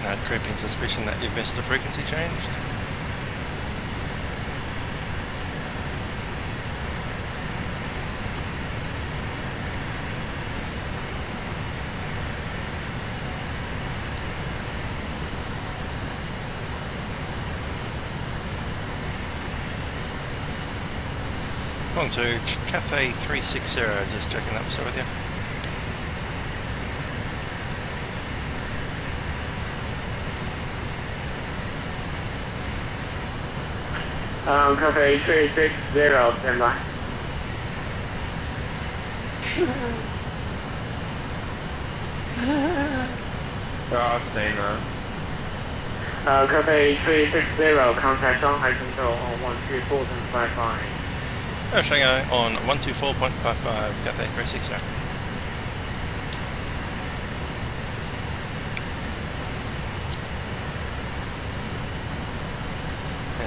I had creeping suspicion that you've missed the frequency changed. On to Cathay 360, just checking that was with you. Cathay 360, stand by. Oh, I've seen that. Cathay 360, contact Shanghai Control on 124.55. Shanghai on 124.55, Cathay 360.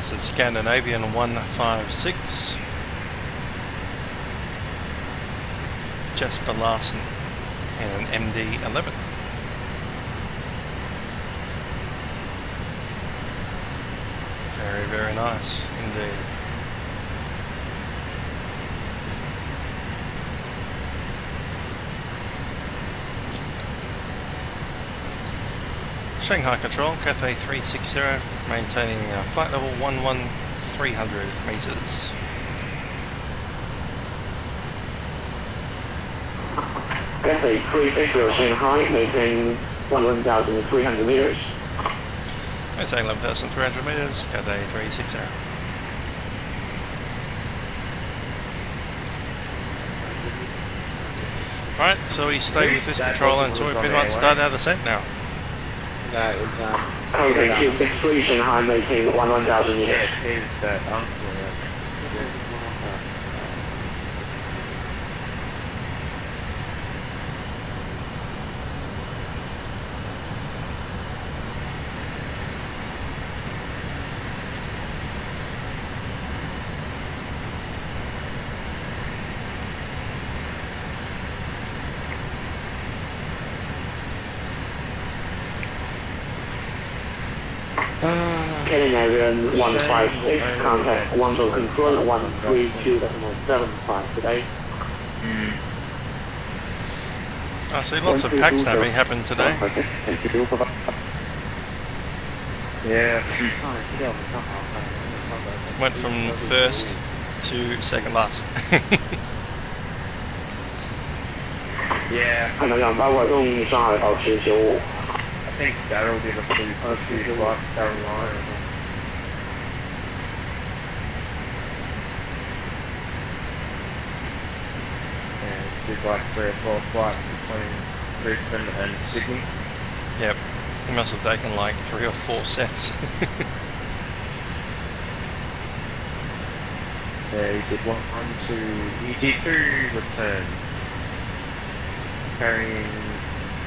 This is Scandinavian 156. Jasper Larsen and an MD-11. Very, very nice indeed. Shanghai Control, Cathay 360, maintaining flight level 300 meters. Cathay 360 Shanghai, maintaining 1,300 meters. Maintaining 11,300 meters, Cathay 360. Alright, so we stay with this controller until we pretty much start our descent now. No, it was, Okay, 3 Shanghai, maintaining 1,000 meters. yeah, here's that uncle, Scandinavian 156, contact Guangzhou Control 132.75 today. I see lots of pack snapping happen today. yeah. Went from first to second last. Yeah. 看到氧包活动上海保持95。 I think Daryl did a few flights down lines. And did like 3 or 4 flights between Brisbane and Sydney. Yep, he must have taken like 3 or 4 sets. Yeah, he did he did 2 returns. Carrying,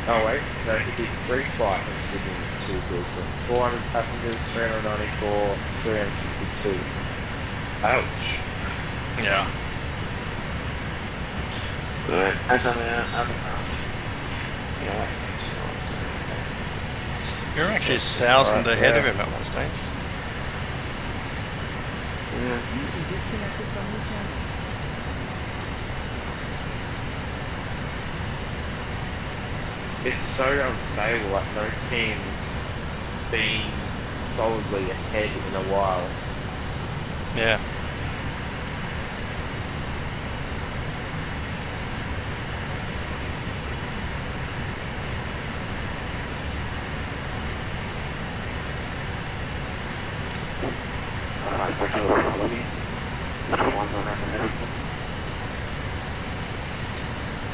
oh wait, no, he did 3 flights from Sydney to Brisbane. 400 passengers, 394, 362. Ouch. Yeah. You're actually 1,000 ahead of him at one stage. User disconnected from the channel. It's so unstable, like no team's been solidly ahead in a while. Yeah.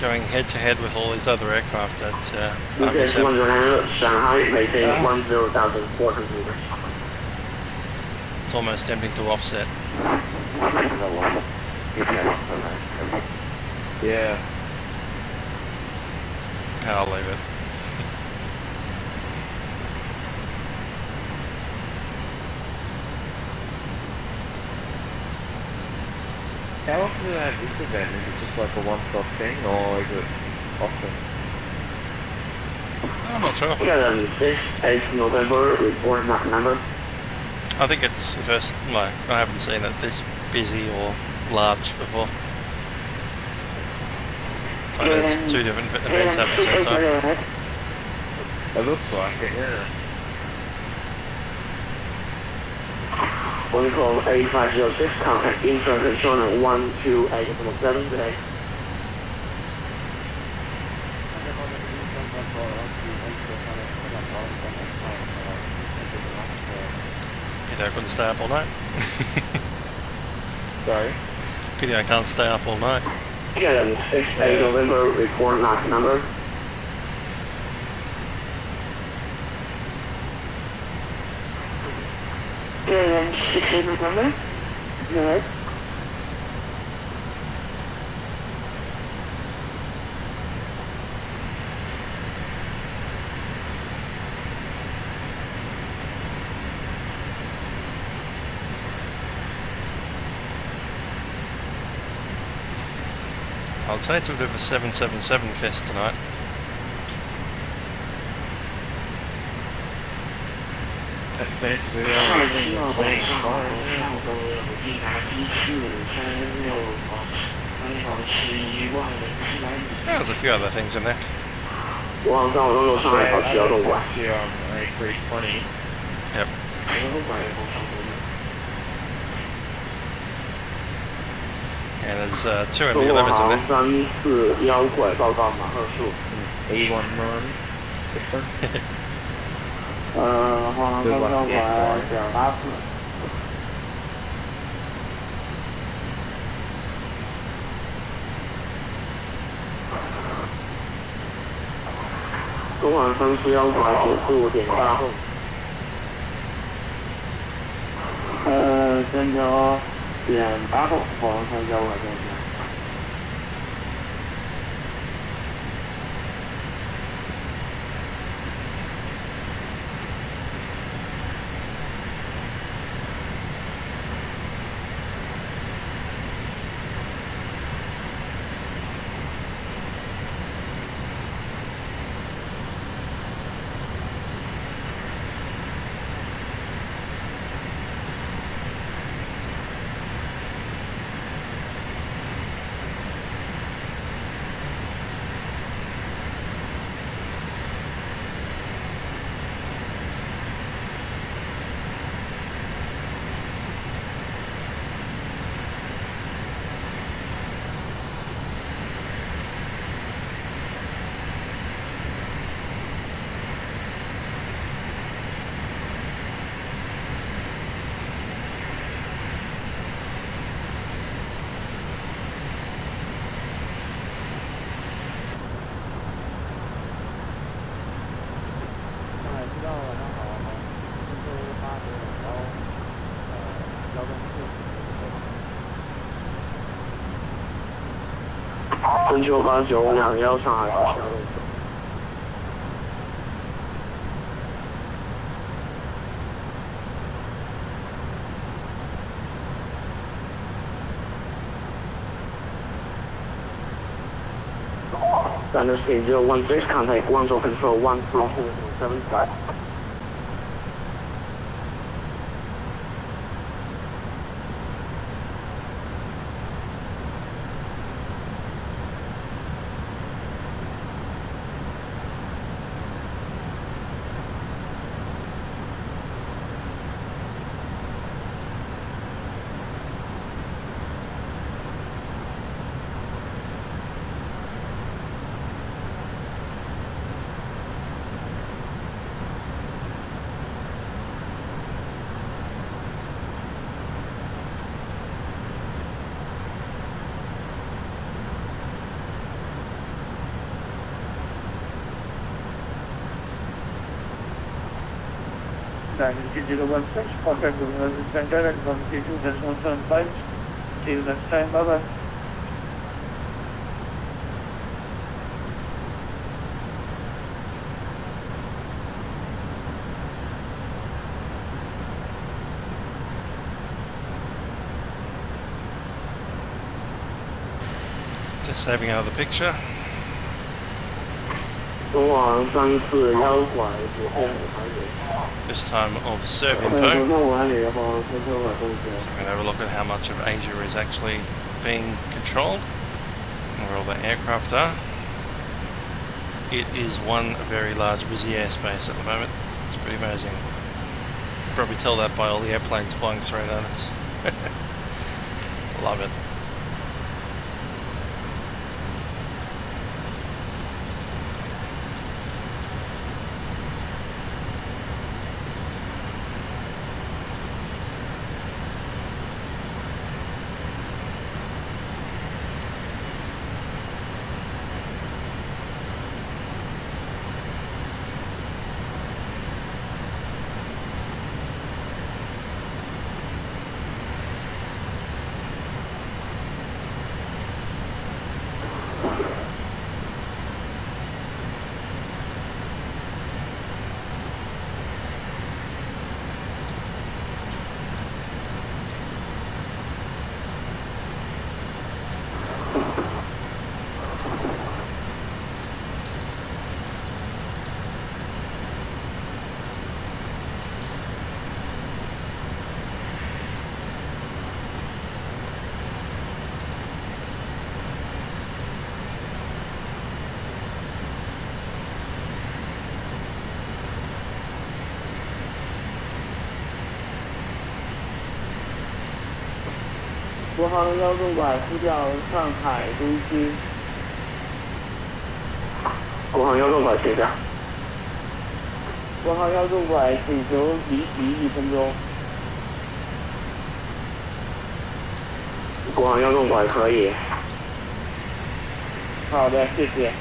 Going head to head with all these other aircraft at Shanghai, maintaining 10,400 meters. It's almost tempting to offset. Yeah. I'll leave it. How often do they have this event? Is it just like a once-off thing, or is it often? I'm not sure. 8th November, report not number. I think it's the first, like, I haven't seen it this busy or large before. So there's 2 different events happening at the same time. It looks like it, yeah. One call 8506, contact instructor shown at 128.7 today. Pity I couldn't stay up all night. Sorry? Pity I can't stay up all night. Yeah, 8th November, report not number. Yeah, 6th November. Go ahead. I'd say it's a bit of a 777 fest tonight. That seems to be the only thing that's being fired. There's a few other things in there. A320s. Yep. And there's 211s in there. E19. Different. Good luck. Yeah, 东航341拐95.8后。3条点8后，黄山交管中心。深秋8921上海发向。Standard speed 016, contact Guangzhou control 13475. PMDG 016, contact with the center at 132.175. See you next time, bye bye. Just saving another picture. 东航341拐左后This time of serve info. So I'm going to have a look at how much of Asia is actually being controlled and where all the aircraft are. It is one very large busy airspace at the moment. It's pretty amazing. You can probably tell that by all the airplanes flying straight at us. Love it. 国航幺纵拐呼叫上海中心。国航幺纵拐接下。国航幺纵拐请求离席1分钟。国航幺纵拐可以。好的，谢谢。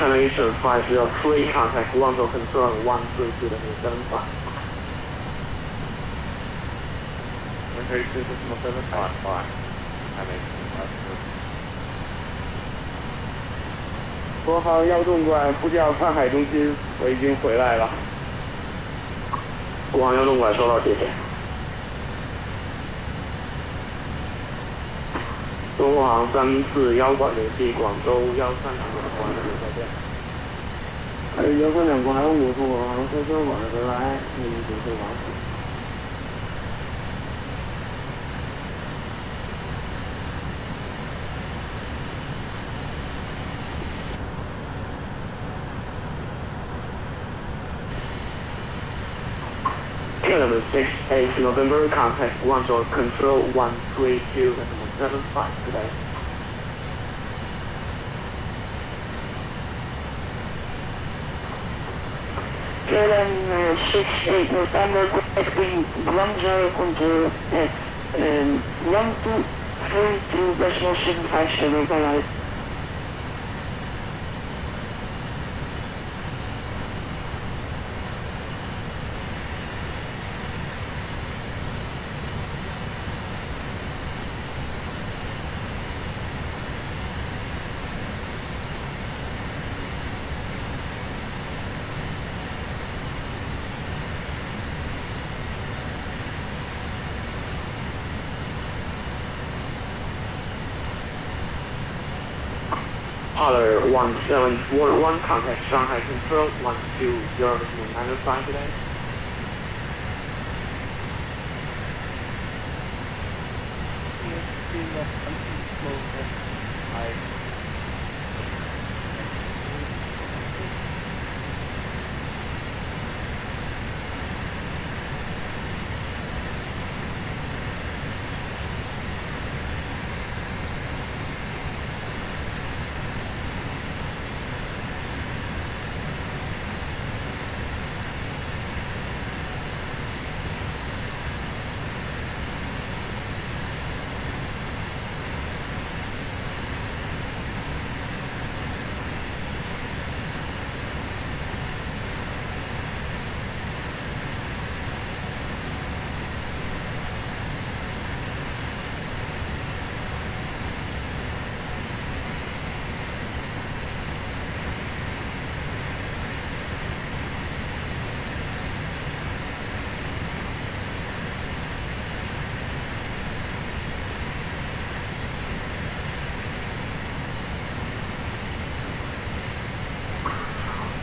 China Eastern 503, contact Guangzhou concern 132 75. 132.75. I mean, 国航幺纵拐呼叫上海中心，我已经回来了。国航幺纵拐收到，谢谢。中国航341拐联系广州139拐再见。132拐5中国航33拐回来，请您准备完毕。Element 68 November, contact Guangzhou control 132.75 today. Element 68 November, contact Guangzhou control 1232.75 today. Other 1741, contact Shanghai Control 120.95 today.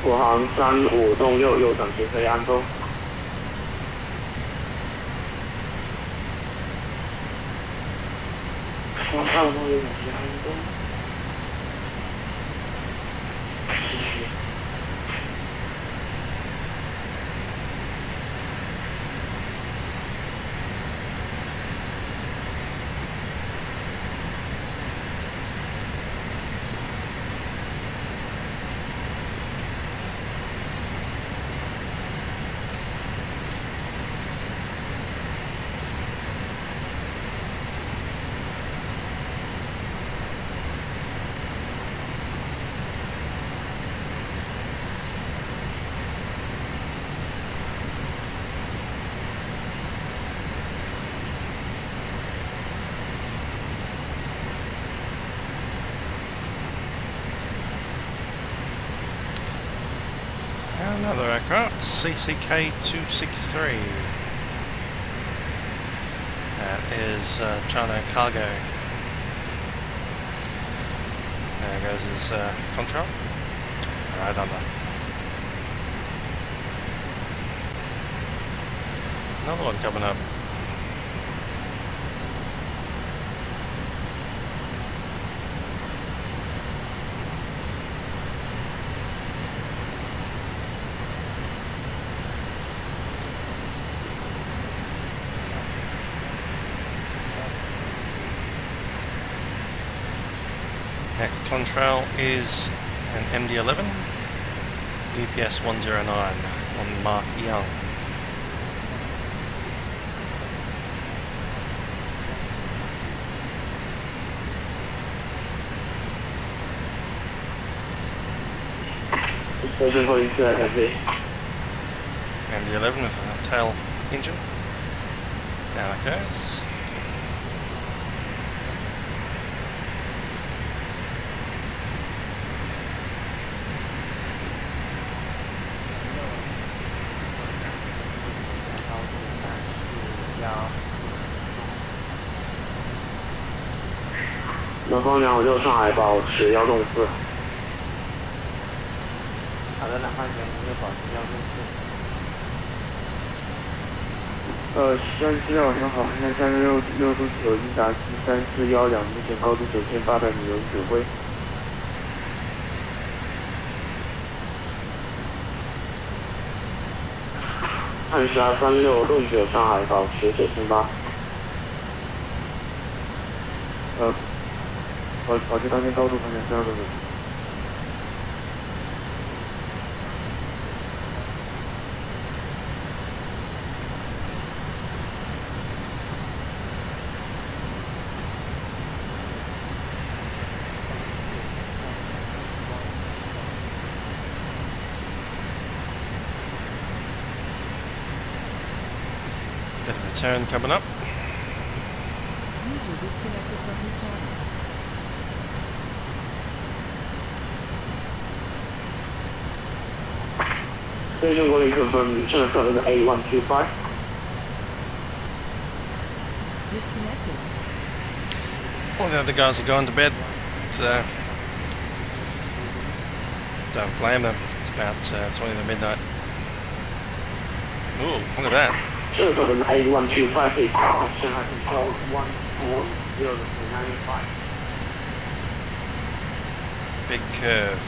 国航35栋6右转直飞安州。国航35栋右转直飞安州。继续。Another aircraft, CCK 263. That is China Cargo. There goes his control. Right under. Another one coming up. That contrail is an MD-11, UPS 109 on Mark Young. MD-11 with a tail engine. Down it goes.南方256上海保持1栋4。好的，南方256保持1栋4。山西晚上好，现在36度9，英达73412，目前高度9800米，由指挥。3236陆雪上海保持9800。保持当前高度方向32度9。Bit of a turn coming up. User disconnected from your channel. Station going confirm China A125. Disconnected. All the other guys are going to bed. Don't blame them. It's about 20 to midnight. Ooh, look at that. China A125 Shanghai control 14095. Big curve.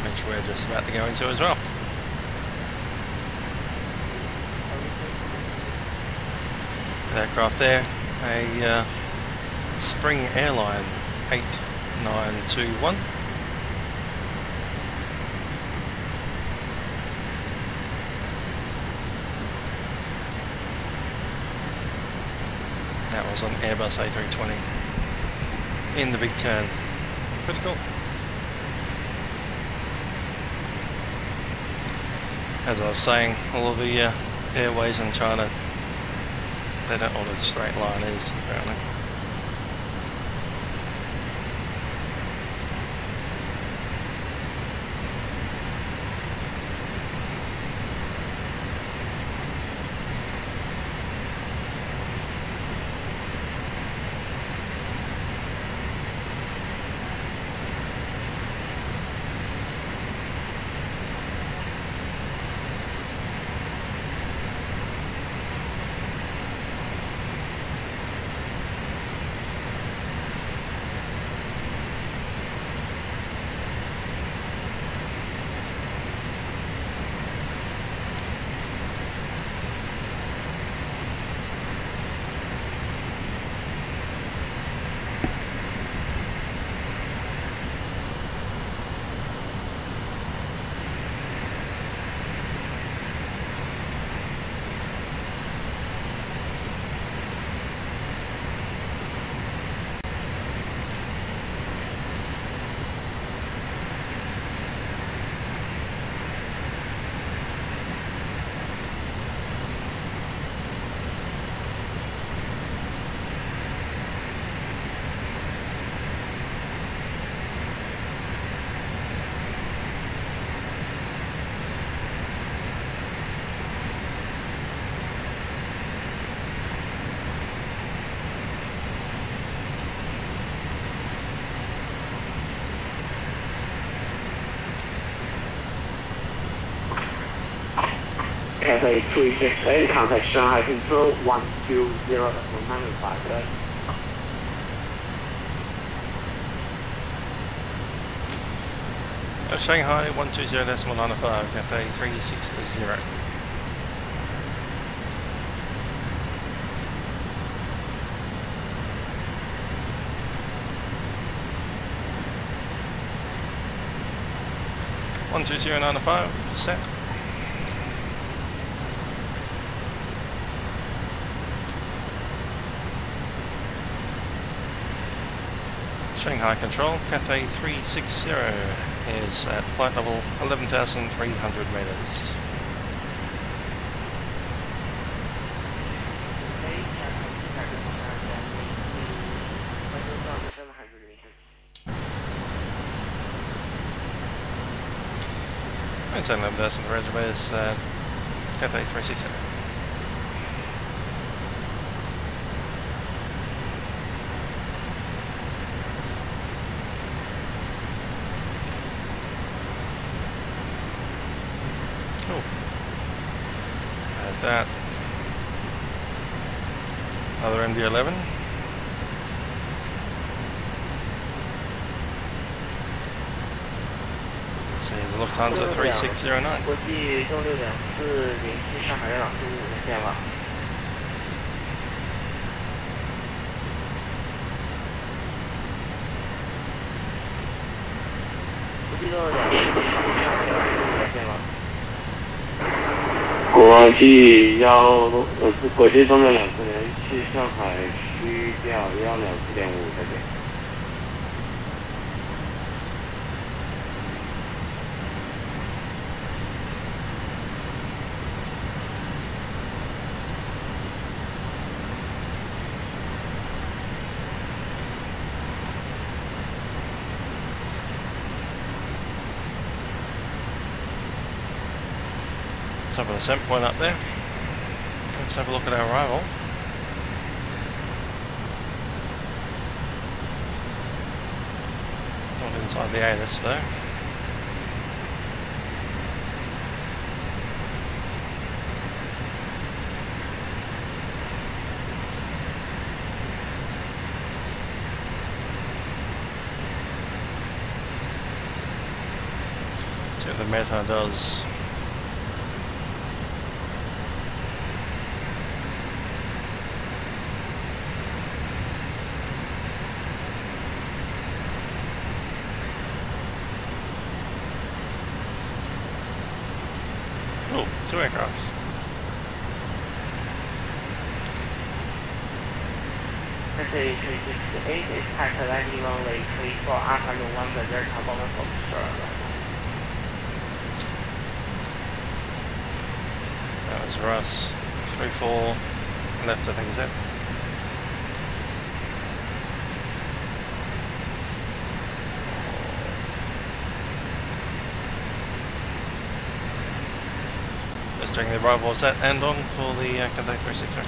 Which we're just about to go into as well. Aircraft there, a Spring Airline 8921. That was on Airbus A320 in the big turn. Pretty cool. As I was saying, all of the airways in China, they don't know what a straight line is, apparently. Cathay 368, contact Shanghai Control 120.195. Shanghai 120.95, Cathay 360. One 2095 set. Shanghai Control, Cathay 360 is at flight level 11,300 meters. Maintain 11,300 meters, Cathay 360. That other MD-11. Let's see, the Lufthansa 3609. 国际中6.4联系上海月朗15的电网。国际中6.4联系上海月朗15的电网。 国际中的2次联系上海需调124.5再见。Top of the descent point up there. Let's have a look at our arrival. Not inside the ATIS though. See what the meta does. Oh, 2 aircrafts. Cathay 368 is taxi landing runway 34 afternoon 1 the Delta Bomber Foxtrot. That was Russ. 3-4 left, I think, is it? Let's check the arrival set and on for the Cathay 360.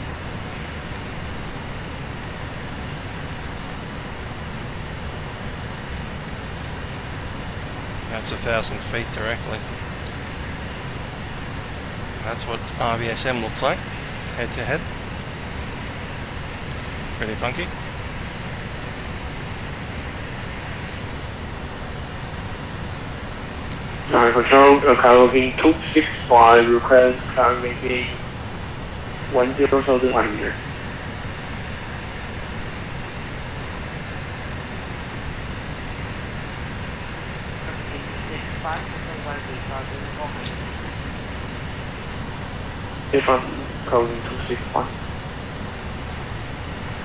That's 1,000 feet directly. That's what RVSM looks like, head to head. Pretty funky. Shanghai Control, Calvin 265, request climbing 10,100. Different, Calvin 265.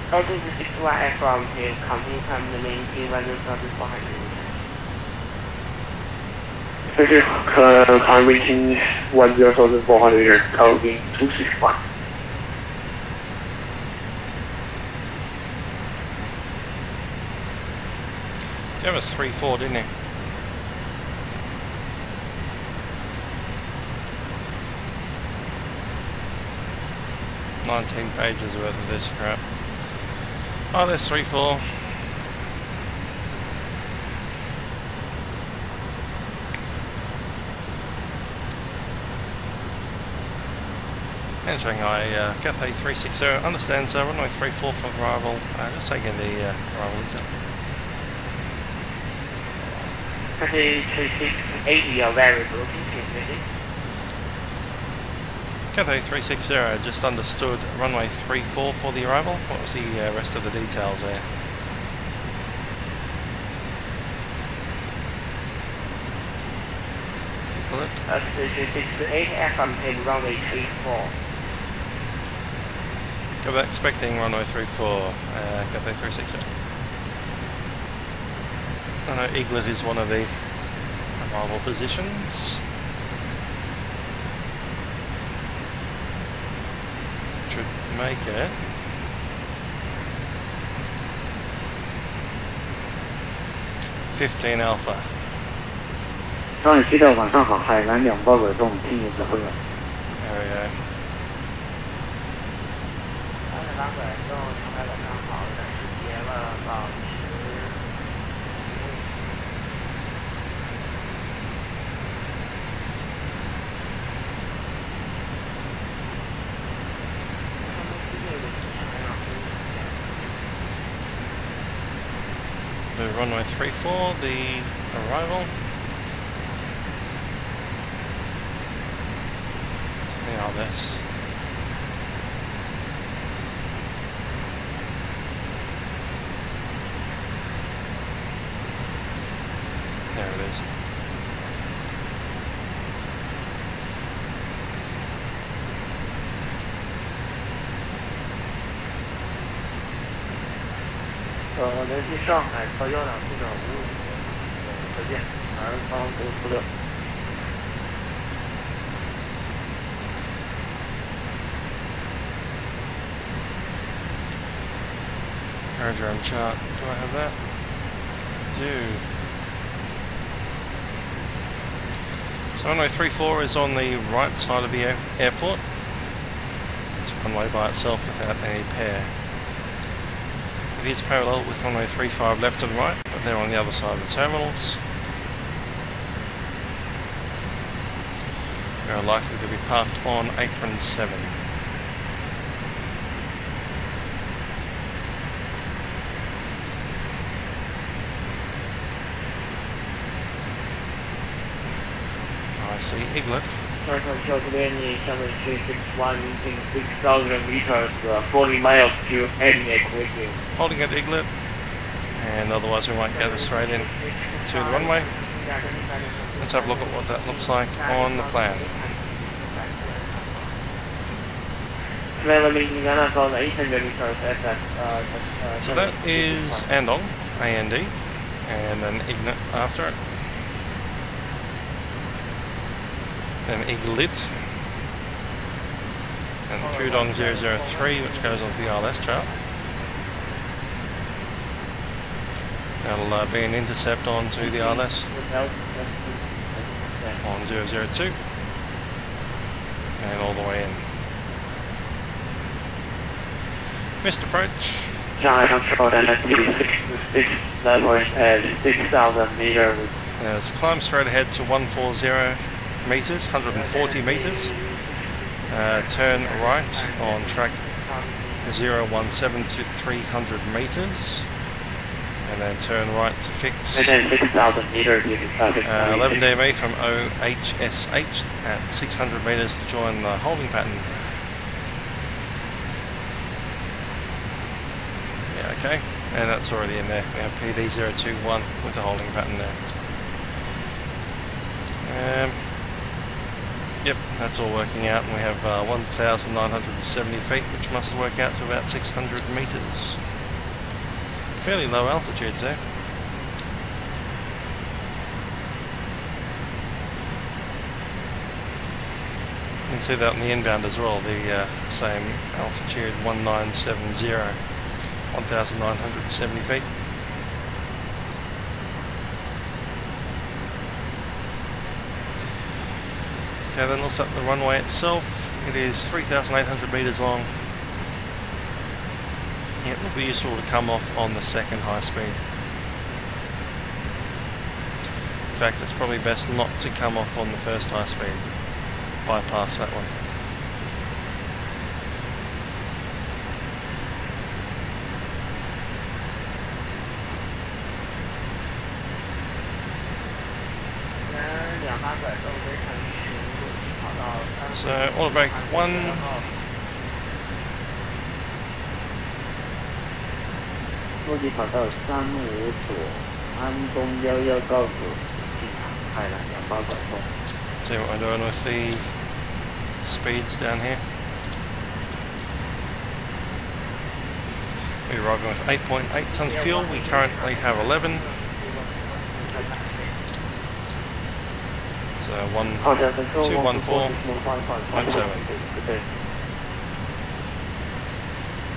Calvin 265 aircraft here, company time the main team 1,400. Climb reaching 10,400, Calvin 265. That was 3-4, didn't he? $19 pages worth of this crap. Oh, there's 3-4. And Shanghai Cathay 360, understands runway 34 for arrival, just taking the arrival detail. Cathay 360-80 variable, ready. Cathay 360, just understood runway 34 for the arrival. What was the rest of the details there? Cathay 360-80, aircraft heading runway 34. Go back, expecting runway 34, Cathay 360. I know Eaglet is one of the arrival positions. Should make it. $15 Alpha. 上海西的晚上好，海南两报轨动，听你指挥了。 There we go. 2轨动，上海晚上好，暂时接了，保持。 The runway 34, the arrival. Now this. There it is. 联系上海到124.55，再见，南方946。 Aerodrome chart, do I have that? Do. So runway 34 is on the right side of the airport. It's runway by itself without any pair. It is parallel with runway 35 left and right, but they're on the other side of the terminals. We are likely to be parked on apron 7. I see Eaglet. Shanghai 661 using 6,000 meters, 40 miles to heading equation. Holding at Eaglet, and otherwise we might gather straight in to the runway. Let's have a look at what that looks like on the plan. So that is Andong, A-N-D, and then Ignat after it. Then Eaglet, and Pudong 003, which goes onto the ILS trail. That'll be an intercept onto the ILS on 002, and all the way in. Missed approach. Shanghai control and activity 6 level at 6,000 meters. Let's climb straight ahead to 140 meters, 140 meters. Turn right on track 017 to 300 meters. And then turn right to fix 6,000 meters 11 DME from OHSH at 600 meters to join the holding pattern. Yeah, okay, and that's already in there. We have PD021 with the holding pattern there. Yep, that's all working out, and we have 1,970 feet, which must work out to about 600 meters. Fairly low altitudes there. You can see that on the inbound as well, the same altitude, 1970, 1,970 feet. Okay, then looks at the runway itself. It is 3,800 meters long. It will be useful to come off on the second high speed. In fact, it's probably best not to come off on the first high speed. Bypass that one. So auto brake 1.落地跑道355左，安东11高速，进海南28拐洞。 See what we're doing with the speeds down here. We're arriving with 8.8 tonnes of fuel. We currently have 11. So 214.7.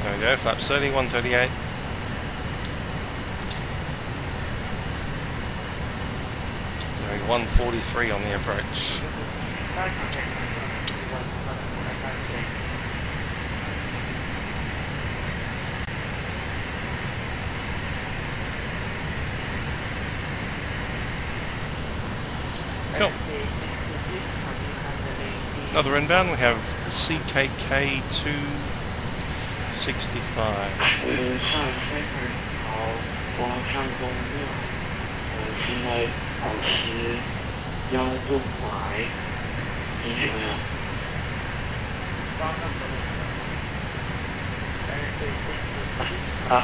There we go, flaps 30, 138. Doing 143 on the approach. Cool. Another inbound, we have CKK 265.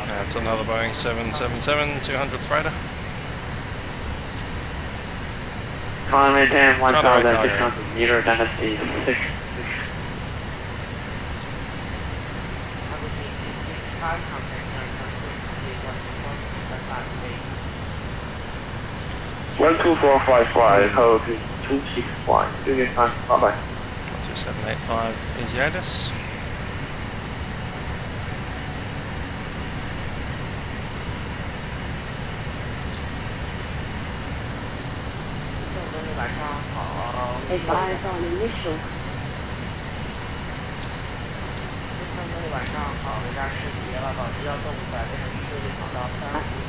That's another Boeing 777-300 freighter. Climb maintain 1,600 meter density 6. One 2455, hold 261. Do your time. Bye bye. 2785 is Yadis. Advise on initial.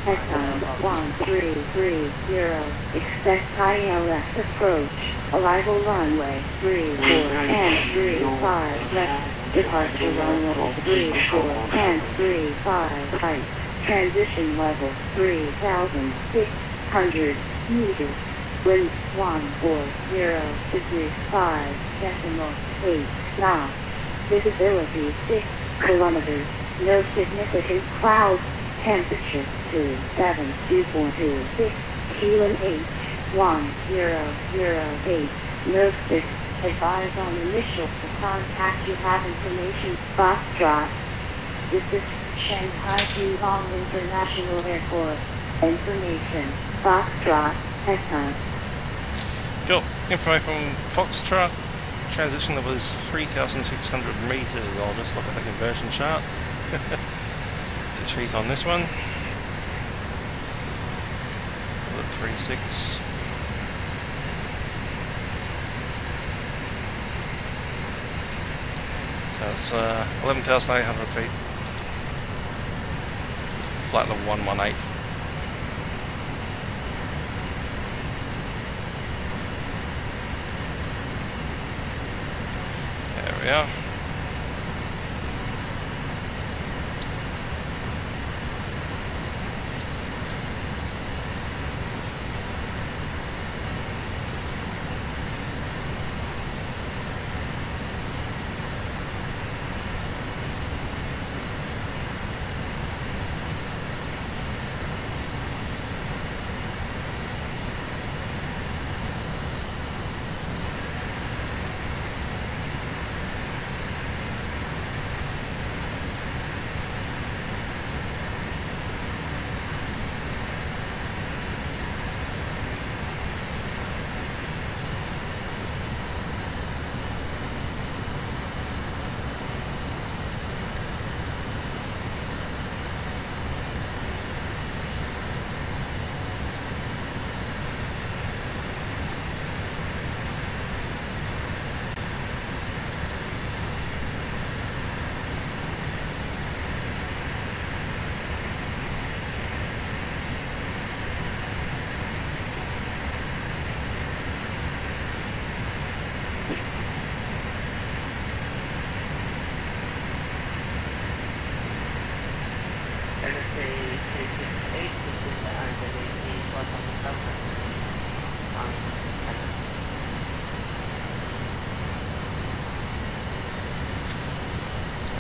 Headcount 1330. Expect ILS approach. Arrival runway 34 and 35 left. Departure runway 34 and 35 right. Transition level 3,600 meters. Wind 140.5 knots. Visibility 6 kilometers. No significant clouds. Temperature 272.26. QNH 1008. No 6. Advise on initial to contact. You have information. Foxtrot. This is Shanghai Pudong International Airport. Information. Foxtrot. Headcount. Cool. Info from Foxtrot. Transition level is 3,600 meters. I'll just look at the conversion chart to cheat on this one. The 36. So it's 11,800 feet. Flight level 118. There we are.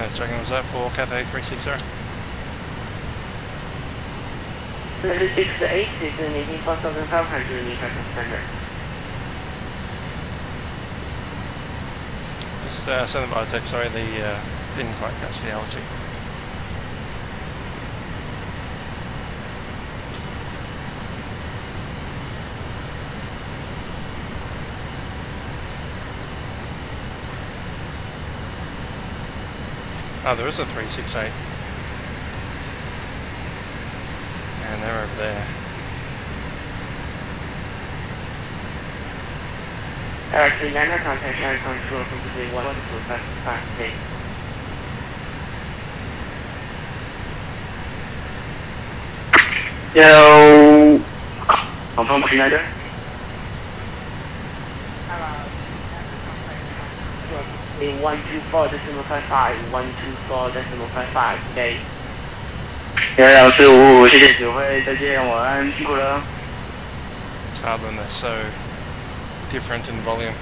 Checking, was that for Cathay 360? 368 is an 84,500 meters of standard. Just send them by text, sorry, they didn't quite catch the altitude. Oh, there is a 368. And they're over there. Actually, landing contact air control completely 1 to 5 feet. Yo, confirm Schneider. Hello. 124.55, 124.55 today. 125，谢谢指挥，再见，晚安，辛苦了。 It's hard when they're so different in volume.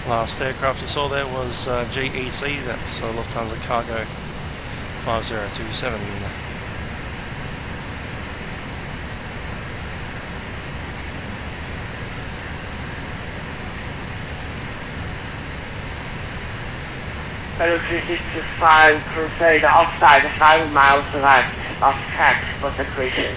Last aircraft you saw there was GEC, that's Lufthansa Cargo 5027. Better 365 proceed outside 5 miles left of Chek for separation.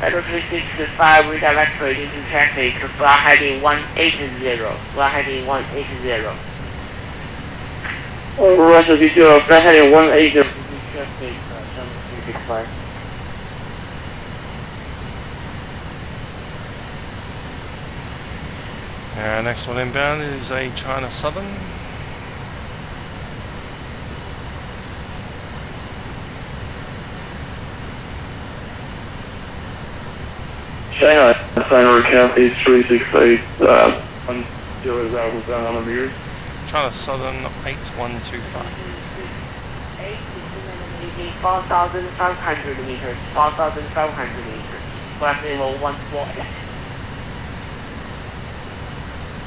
Better 365 redirect into traffic, fly heading 180, fly heading 180. Russia Visual, fly heading 180. Traffic, 365. Next one inbound is a China Southern. Shanghai Final Cathay 368, 10,000 on the mirror. China Southern 8125. 4,500 meters, 4,500 meters, flight level 148.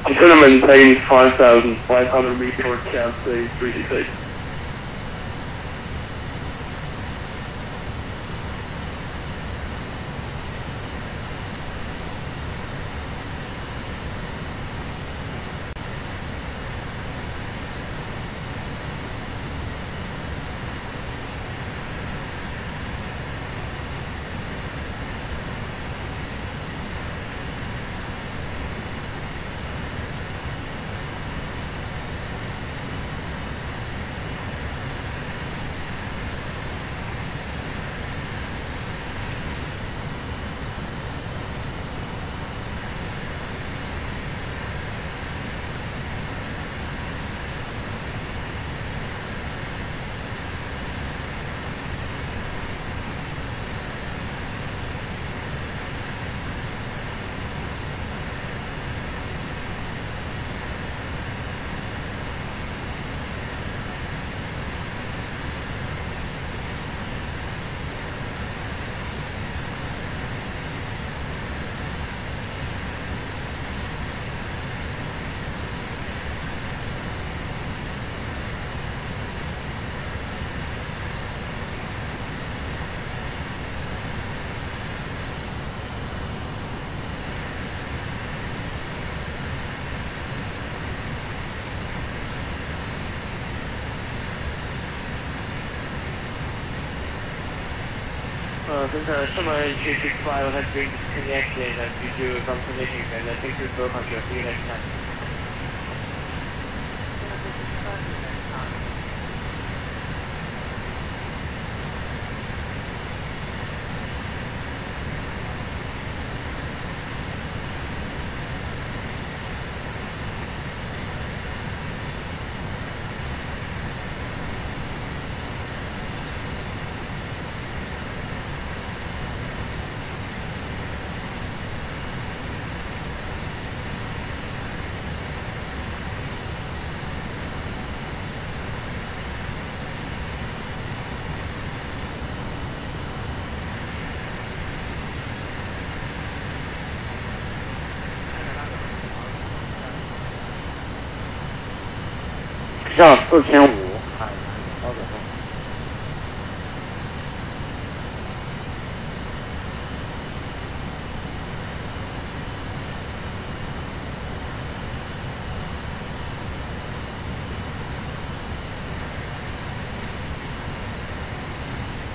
I'm going to maintain 5,500 meters Cathay 368. Since someone in 365 has been disconnected due to some conditions, and thank you for control. See you next time. 上4500。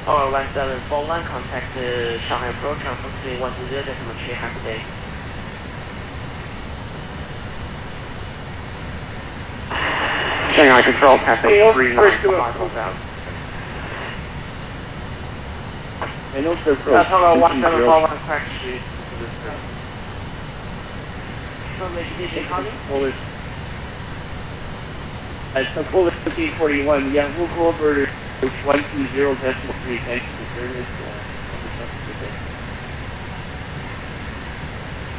Oh, 1741, contact Shanghai Approach, frequency 120.3, happy day. Shanghai Control, Cafe 3950. And also That's all 1741, correct street. From HDC calling? It's a full 1541, yeah, we'll go over 120.3, thanks for service.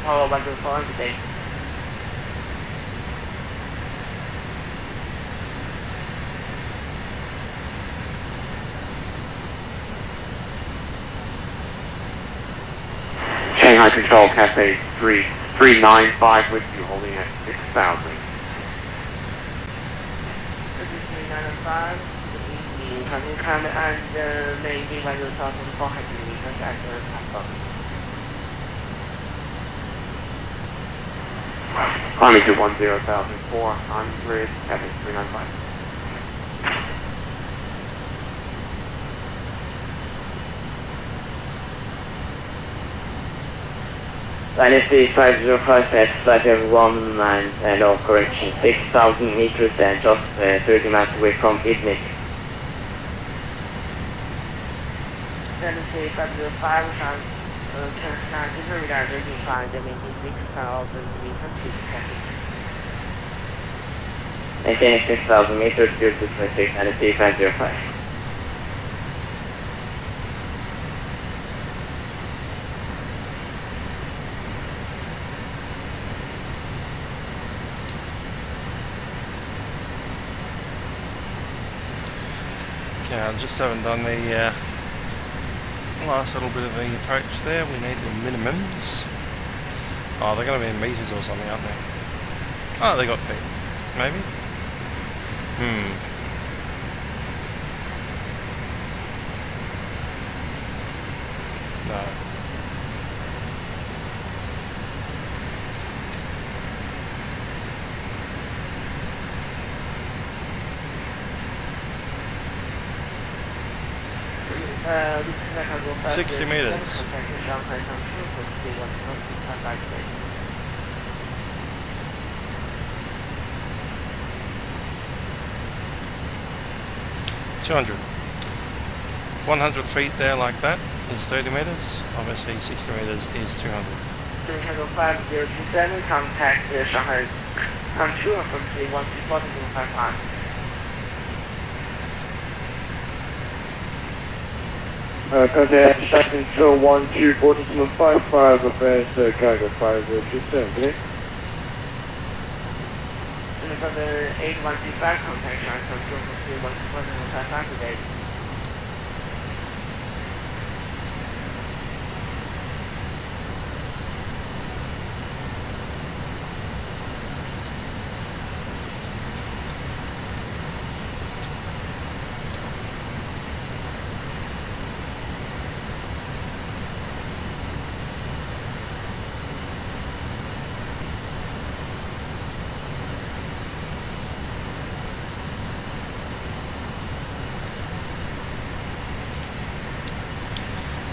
Hello, 124, good day. Shanghai Control, Cafe 395 with you, holding at 6,000. 395, good evening. Can you come and maybe when you're talking for having me contact your platform? Climbing to 10,400, Cafe 395. Dynasty 505 at flight level 1 and all correction 6,000 meters and just 30 miles away from Idnik. Dynasty 505 上上机车radar 35 dimension 6,000 meters. Maintaining 6,000 meters, 0226, Dynasty 505. Okay, I just haven't done the last little bit of the approach there. We need the minimums. Oh, they're going to be in meters or something, aren't they? Oh, they got feet. Maybe? No. This is 60 meters. Shanghai 200. 100 feet there like that is 30 meters. Obviously 60 meters is 200. 5027, contact Shanghai Control from 3124-55. Contact Shanghai Control 124755, advance cargo 5027, okay? For the 8125, contact Shanghai Control from 3124-55 today.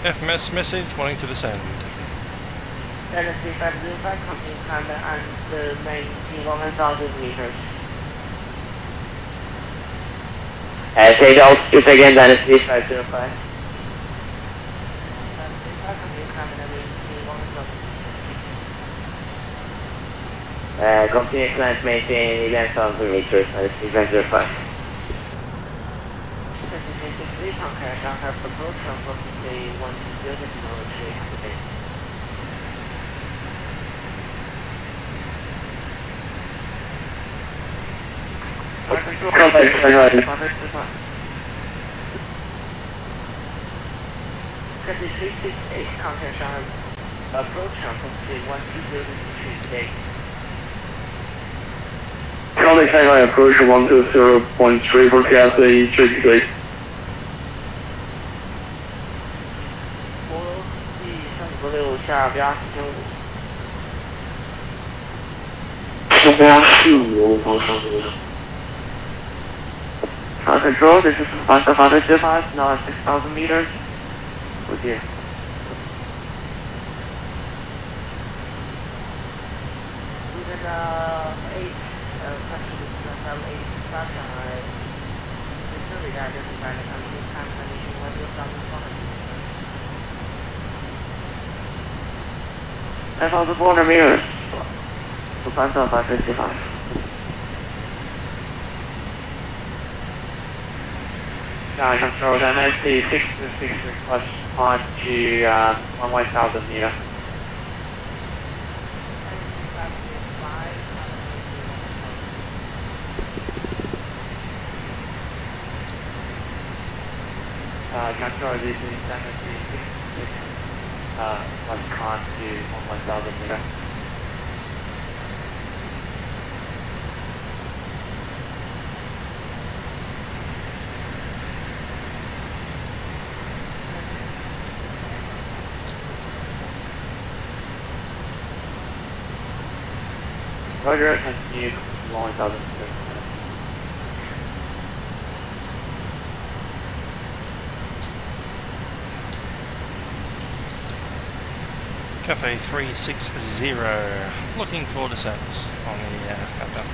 FMS message wanting to descend. Dynasty 505, company climb and the main 1,000 meters. Take altitude again, Dynasty 505. Dynasty 5, company climb and the main 1,000 meters. Continue climb, maintain 11,000 meters, Dynasty 505. Contact Shanghai Pudong from 120 technology today. Contact Shanghai. 3368, contact Shanghai approach from 120 today. Contact Shanghai approach 120.3 for Cathay 33. 396下标control, this is Pasta 525, now at 6,000 meters. Oh dear. Even 8 passengers have 8 Shanghai. It's really that doesn't kind of come to time condition when you're coming from it. I found the 400 meters. So Pasta 555. Control, MSC 626 request on to 1,000 meter. Control, this is MSC 626 request on to 1,000 meter. Roger, continue 1,000 meters. Cafe 360, looking for descent on the countdown.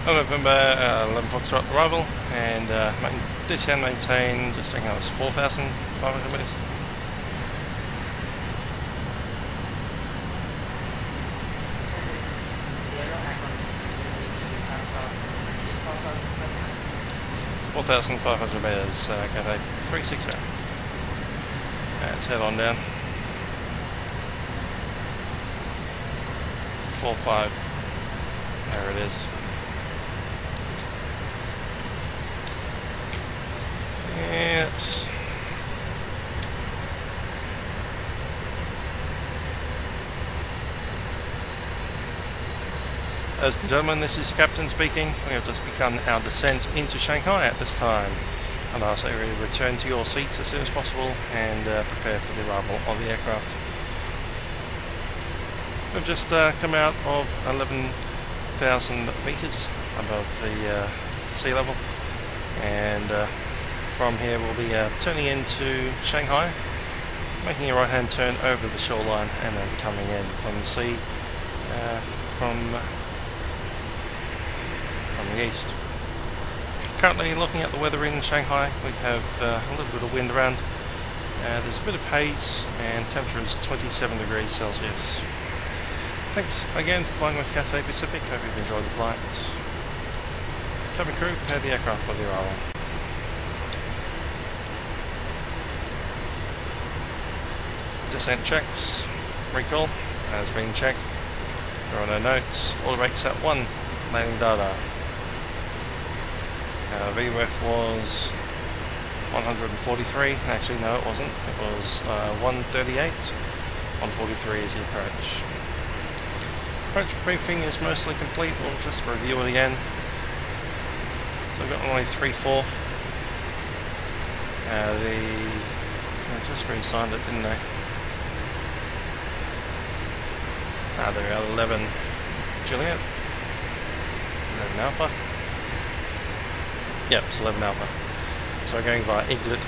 November 11 Foxtrot arrival, and descend maintain, just thinking that was 4,500 meters. $4,500 meters, Cathay 360. Let's head on down. 45. There it is. Ladies and gentlemen, this is Captain speaking. We have just begun our descent into Shanghai at this time, and I say we return to your seats as soon as possible and prepare for the arrival of the aircraft. We've just come out of 11,000 meters above the sea level, and from here we'll be turning into Shanghai, making a right hand turn over the shoreline and then coming in from the sea from the east. Currently looking at the weather in Shanghai, we have a little bit of wind around, there's a bit of haze, and temperature is 27 degrees Celsius. Thanks again for flying with Cathay Pacific, hope you've enjoyed the flight. Cabin crew, prepare the aircraft for the arrival. Descent checks, recall has been checked, there are no notes, order rates at 1, landing data. VREF was 143, actually no it wasn't, it was 138, 143 is the approach. Approach briefing is mostly complete, we'll just review it again. So we've got runway 34, I just re-signed it didn't I? There we are, 11 Juliet, 11 Alpha. Yep, it's 11 Alpha. So we're going via Iglet.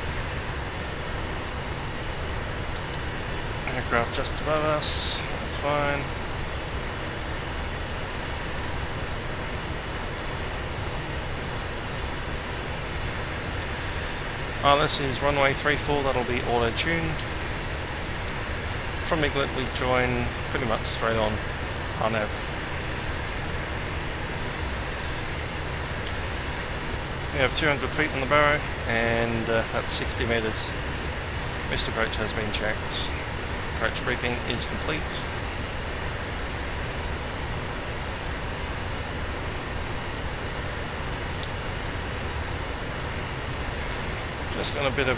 Aircraft just above us, that's fine. This is runway 34, that'll be auto-tuned. From Iglet we join pretty much straight on RNAV. We have 200 feet on the barrow, and that's 60 meters. Missed approach has been checked. Approach briefing is complete. Just got a bit of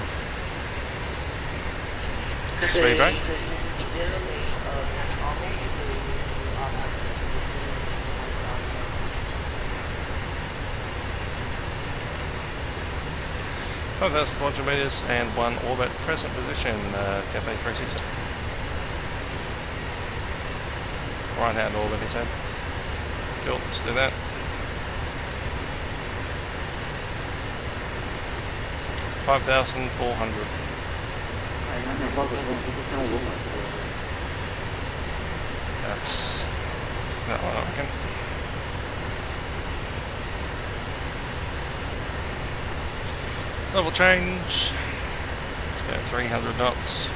speed brake. Five 5,400 meters and 1 orbit. Present position, Cafe 360. Right hand orbit, he said. Cool, let's do that. 5,400. That's that one, I reckon. Level change. Let's go 300 knots.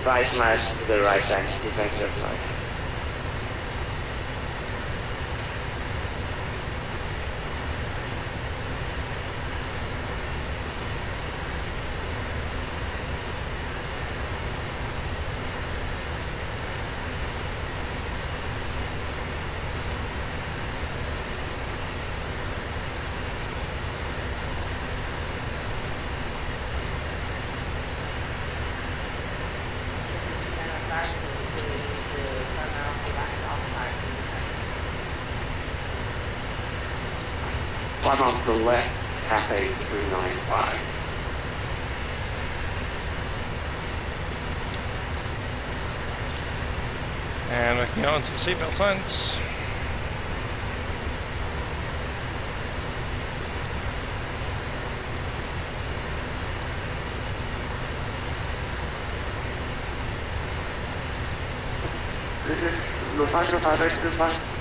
Right smash to the right side, defend your flight. One on the left, Cafe 395. And we can go into the seatbelt signs. This is Lufthansa 5825.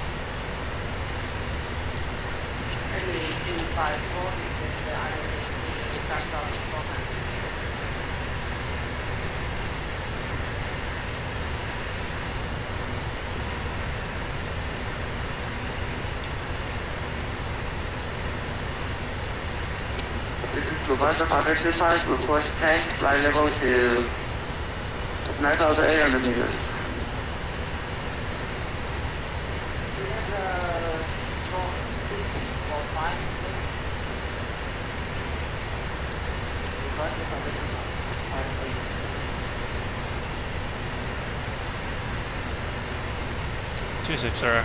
Lufthansa 5825, request tank, flight level to 9,800 meters. Two 6 0.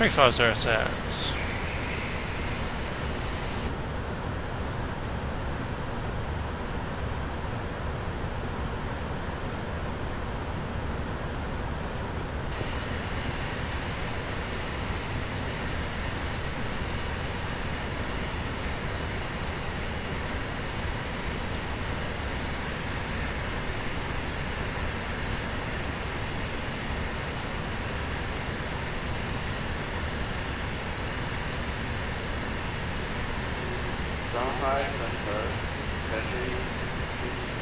Three 5 0 set. Shanghai Center, Taxi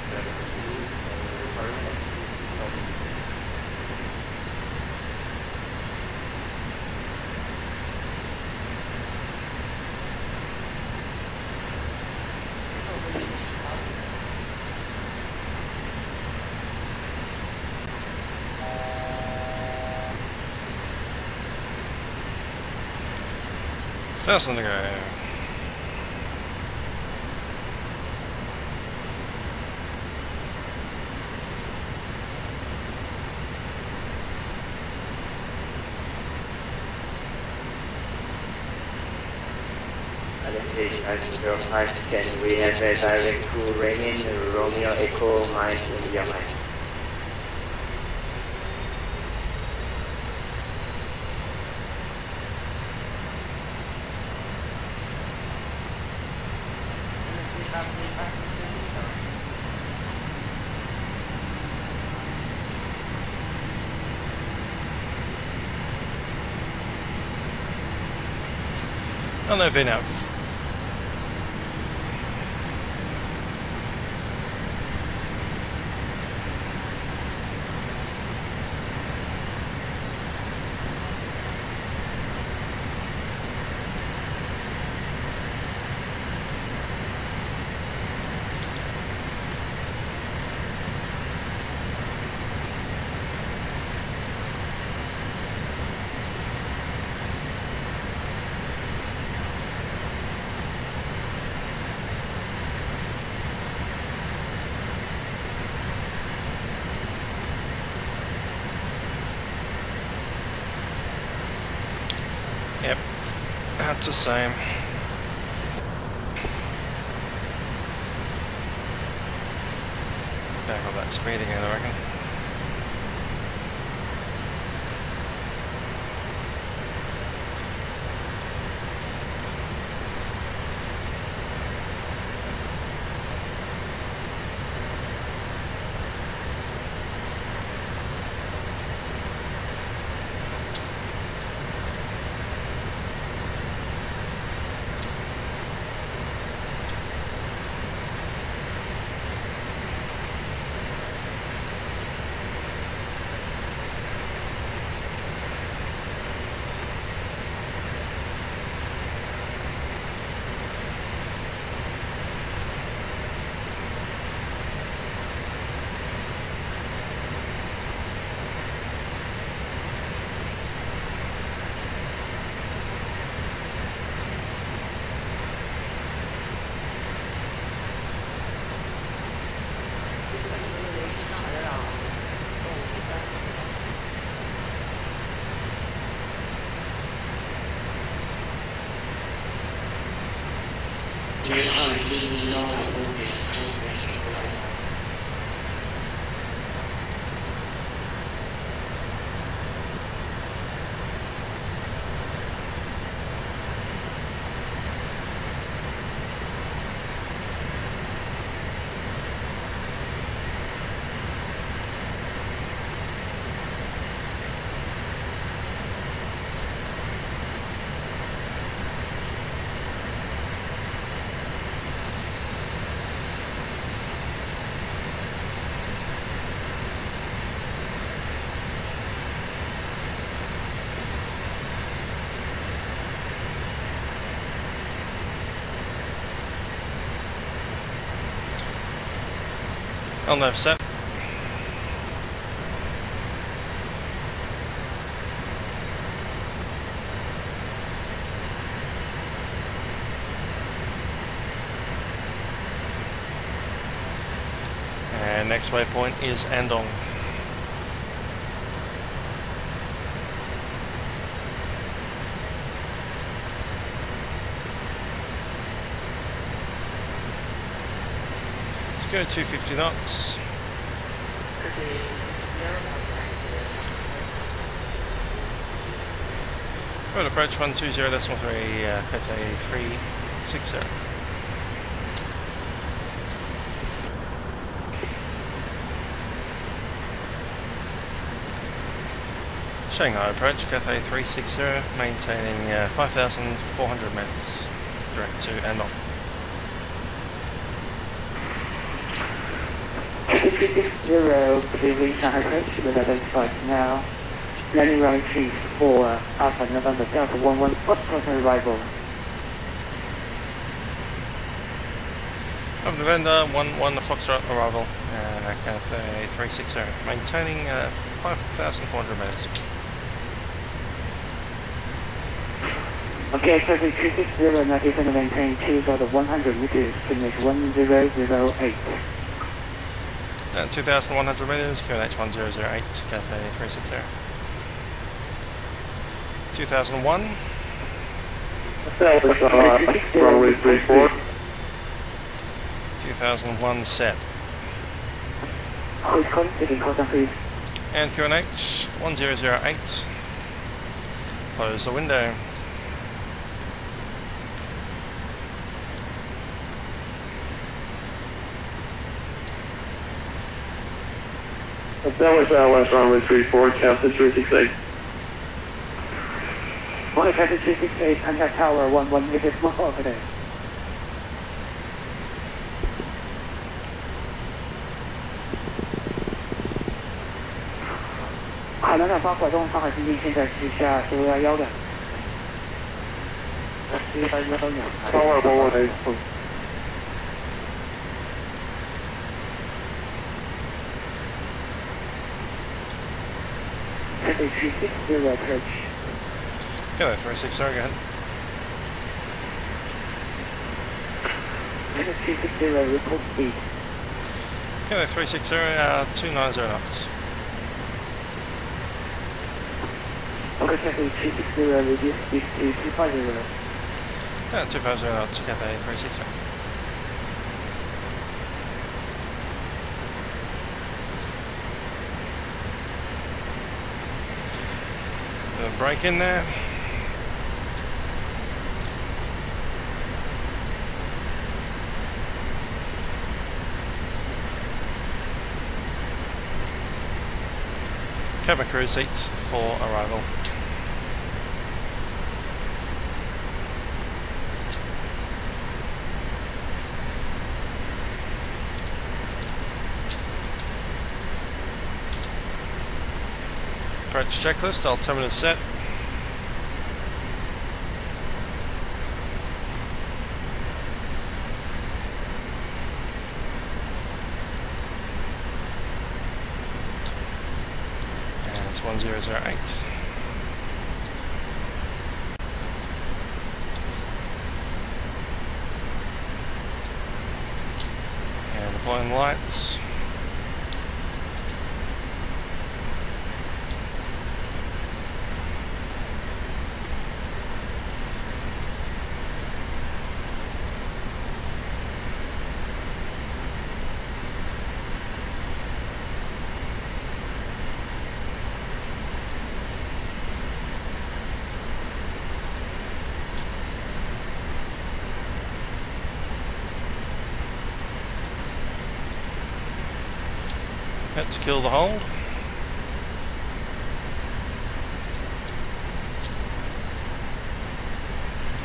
272, Thousand to go. Can we have a direct to Rain Romeo Echo Mike India Mike? Oh no, been out. Yep, that's the same. Back on that speed again, I reckon. On the set. And next waypoint is Andong. Let's go 250 knots. Road approach 120.3, Cathay 360. Shanghai approach, Cathay 360, maintaining 5,400 meters, direct to Andong. 2360, clearing Shanghai approach with identified now. Landing runway 34, Alpha November Delta 11, what's person arrival? Of November 11 Foxtrot arrival, Cathay 360, maintaining 5,400 meters. Okay, Cathay 360, now is going to maintain 2,100 meters, finish 1008. 2,100 meters, QNH 1008, Cathay 360. 2001. Runway 34. 2001 set. And QNH 1008. Close the window. That was West Runway 34, Captain 368. One Captain 368, contact tower 11 meters more over there.海南岛八拐洞，上海经济现在是下911的。Tower 118. Cathay 360 approach. Cathay 360, go ahead. Cathay 360, report speed. Cathay 360, 290 knots. Okay, Cathay 360, reduce speed to 250. 250 knots, Cathay 360. Break in there. Cabin crew seats for arrival. Approach checklist, altimeter set. And it's 1008. And deploying the lights. To kill the hold.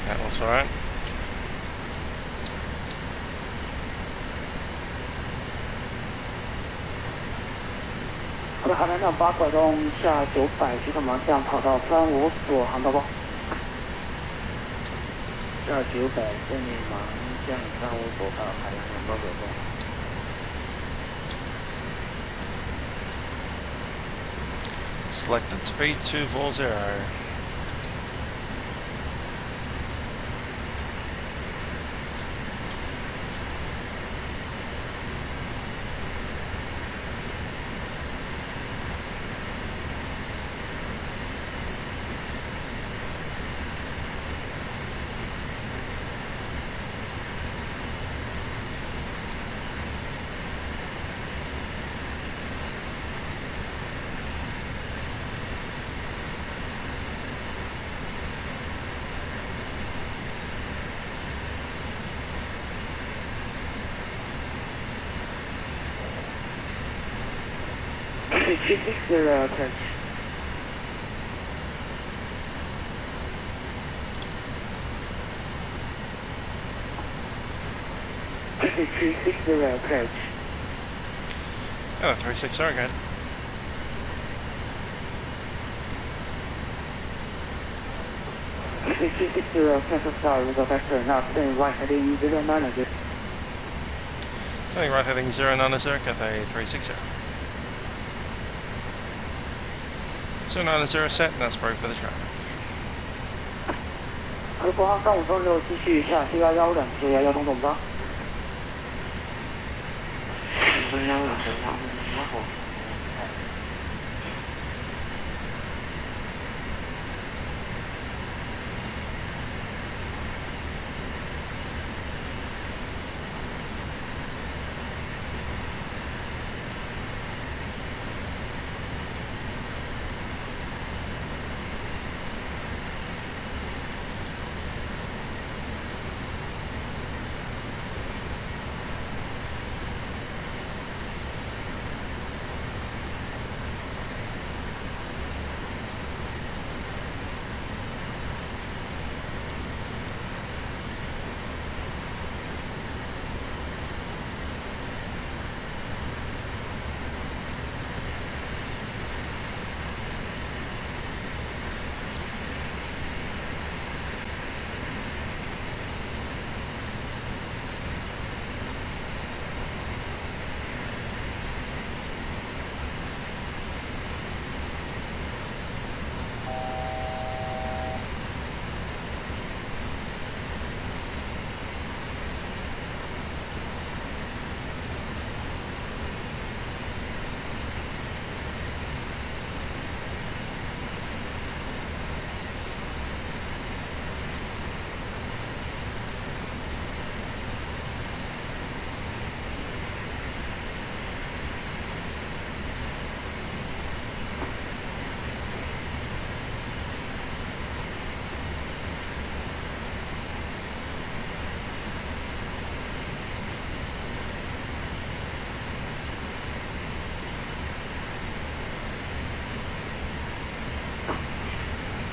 That looks alright.海南岛八拐洞下900，机场盲向跑道35左航道报。下900，正面盲向35左到海南岛八拐洞。Selected speed 240. Cathay 360 approach. Cathay 360 approach. Oh, 360 again. Turning right heading 090, Cathay 360. 090 set, and that's broke for the traffic. 国航356继续下711东东吧。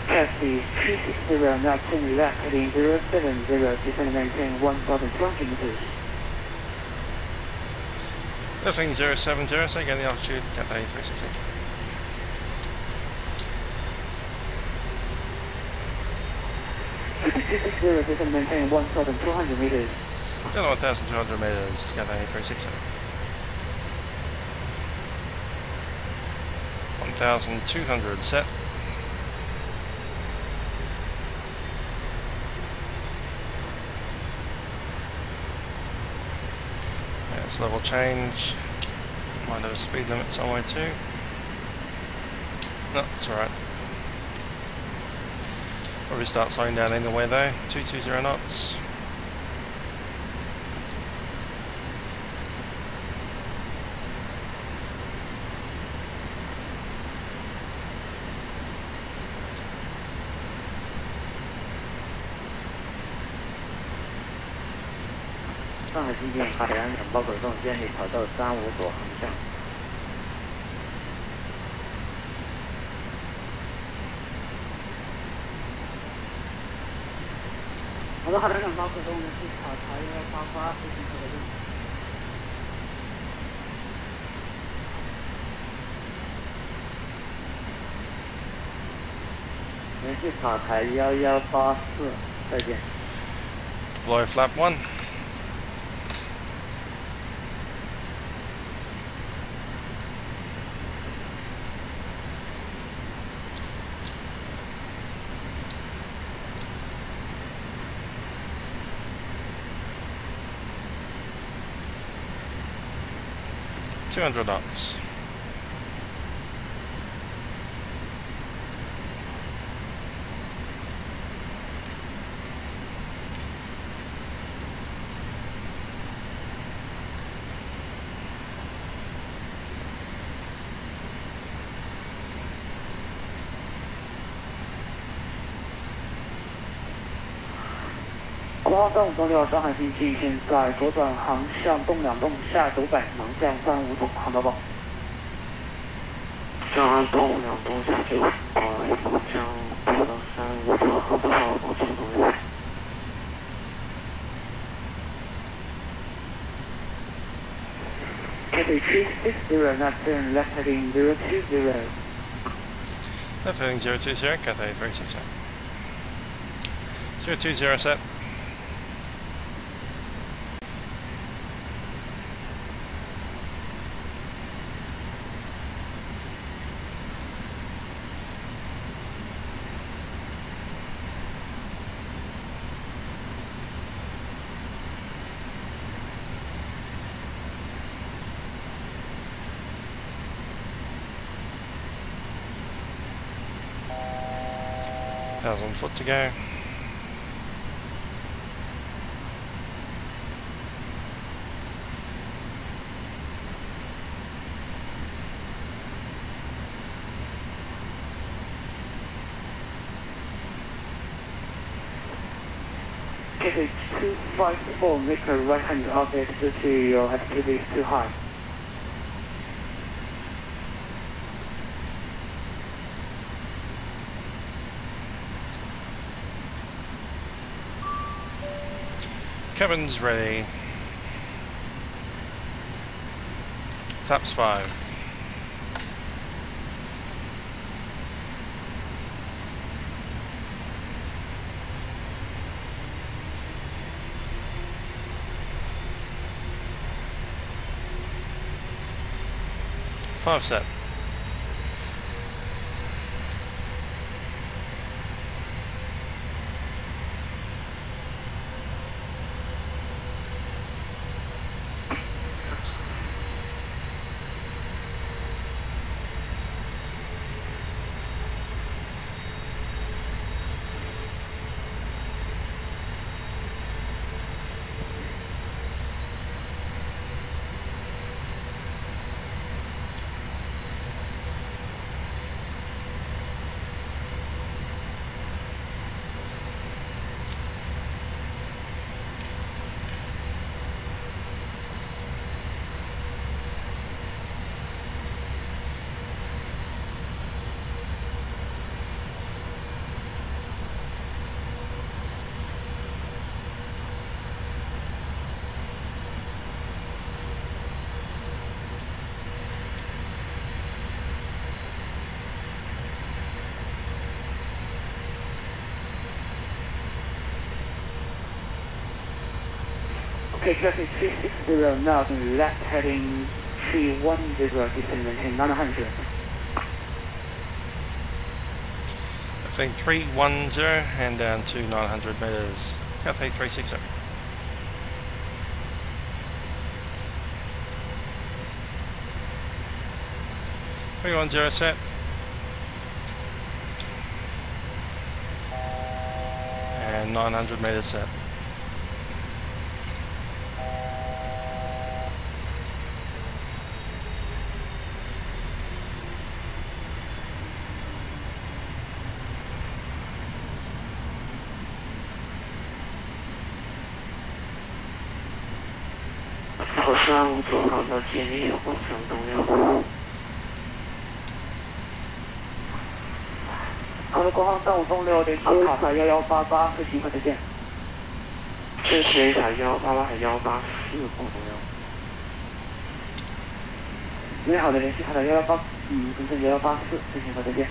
Taxi 360 now turn left heading 070, descend maintain 1,200 meters. Lifting 070, so again the altitude, Cathay 360. Descend maintain 1,200 meters. Down 1,200 meters, Cathay 360. 1,200 set. It's level change. Might have a speed limit somewhere too. No, it's alright. Probably start slowing down anyway though. 220 knots.上海机电海洋两包口洞建立跑道35左航向。好的，海洋两包口洞呢是跑台188飞行口的路。连续跑台1184，再见。Deploy flap 1. $200 knots.国航356上海经济现在左转航向东两栋下900，盲向35度，航道报。上海东两栋下900，盲向北到35度，航道报，保持动力。Cathay 360, not turn left heading 020. Left heading 020, Cathay 360. 020 set. Power's on foot to go. Cathay 254, make a right hand outlet to your activity is too high. Cabin's ready. Flaps 5. Five set. Okay, Cathay 360 now to left heading 310, descending 900. Thing 310 and down to 900 meters. Cathay 360. Set. And 900 meters set.好的，国航3506点7卡塔1188，飞行快再见。这是一台188和184不同样。你好的，联系卡塔118，跟正184，飞行快再见。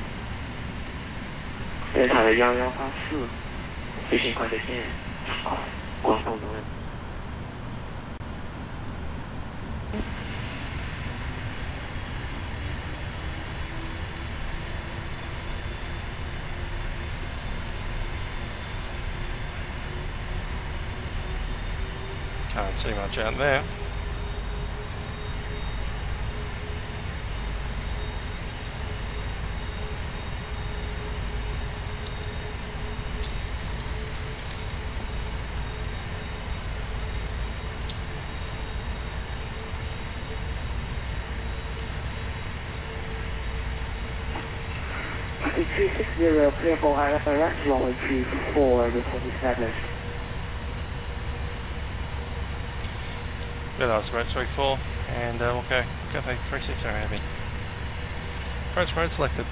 这台的1184，飞行快再见。好，广东东岸。Can't see much out there. Cathay 360, clear for IFRS, runway 24, report established. Good, that's about 34, and we'll go Cathay 360 heavy. Approach mode selected.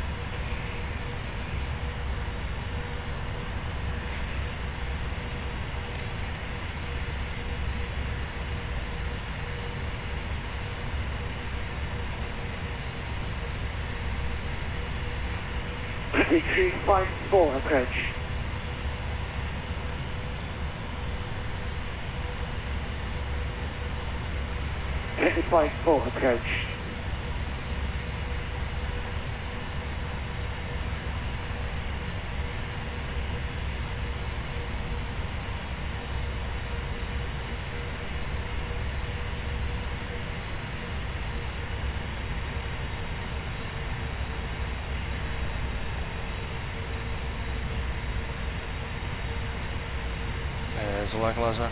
Taxi 354 approach. Taxi 54 approach. There's a localizer.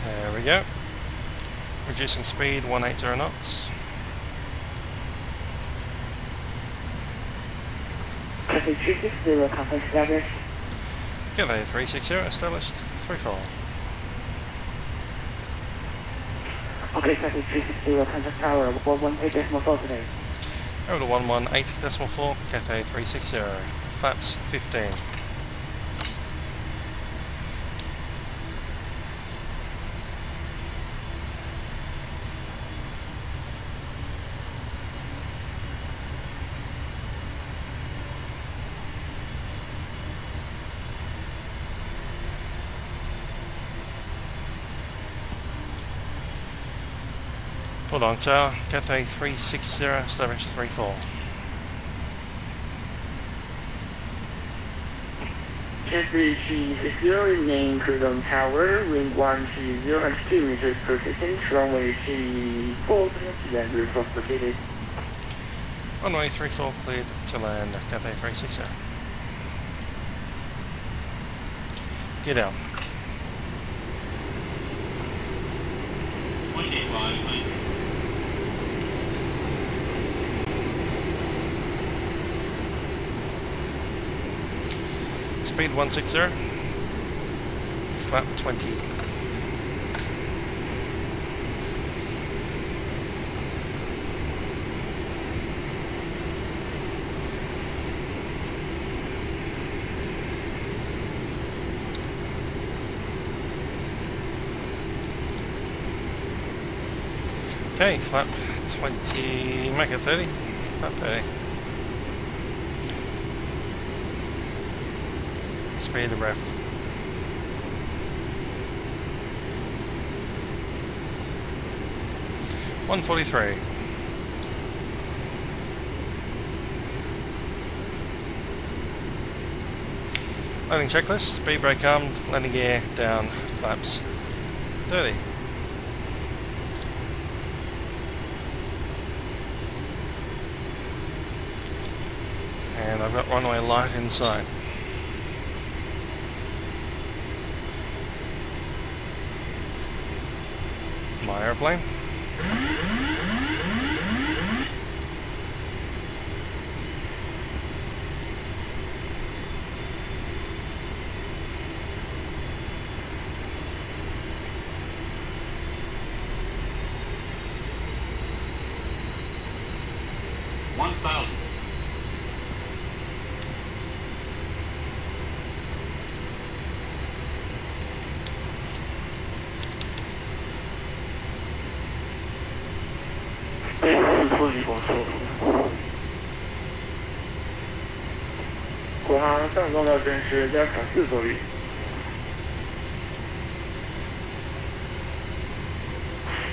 There we go. Reducing speed 180 knots. Taxi 360, contact established. G'day 360, established 34. Okay, Taxi 360, contact tower 118.4 today. Over to 1180.4, Cathay 360, flaps 15. Pudong Tower, Cathay 360, established 34. Cathay 360, name Pudong Tower, wind 130 and 2 meters per second, runway 34, and report located. Runway 34 cleared to land, Cathay 360. Get out. Speed 160, flap 20. Okay, flap 20, make it 30, flap 30. Speed of ref. $143. Landing checklist, speed brake armed, landing gear down, flaps 30. And I've got runway light in sight. My airplane.国航上重要真实加卡4座位。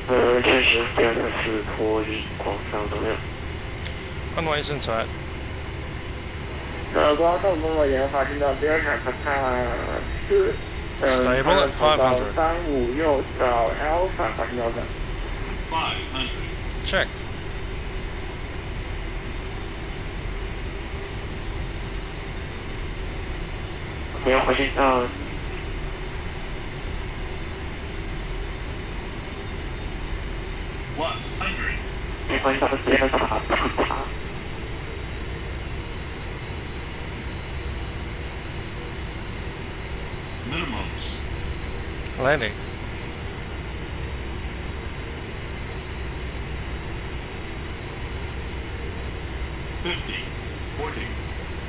确实，第二个是脱离广上怎么样？ Runway's inside. 光受公路研发进到第二场可看是Stable at 500. 356到 Alpha 发进到的。 500. Check. 没有回信到。 100. 没回信到第二场。 Minimums. Landing. $50, $40,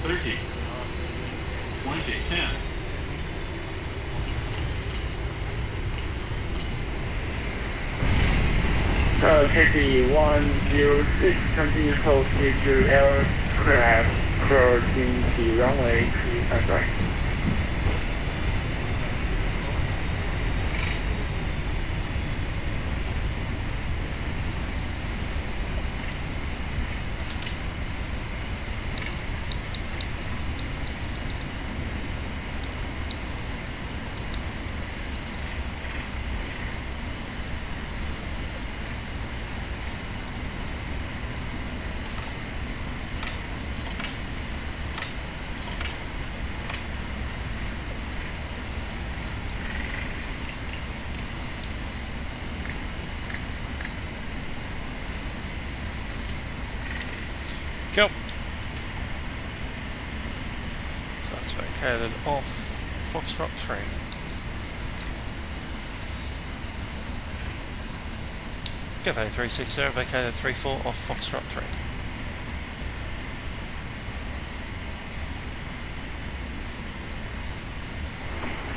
$30, $20, $10. Taxi 106 continue closely to aircraft crossing the runway 3 right. Go. So that's vacated off Foxtrot 3. Cathay 360 vacated 34 off Foxtrot 3.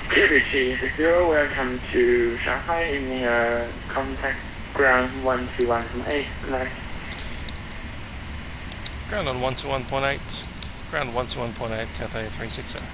PMDG 0, welcome to Shanghai in contact ground 121.8, connect. Ground on 121.8, ground 121.8, Cathay 360.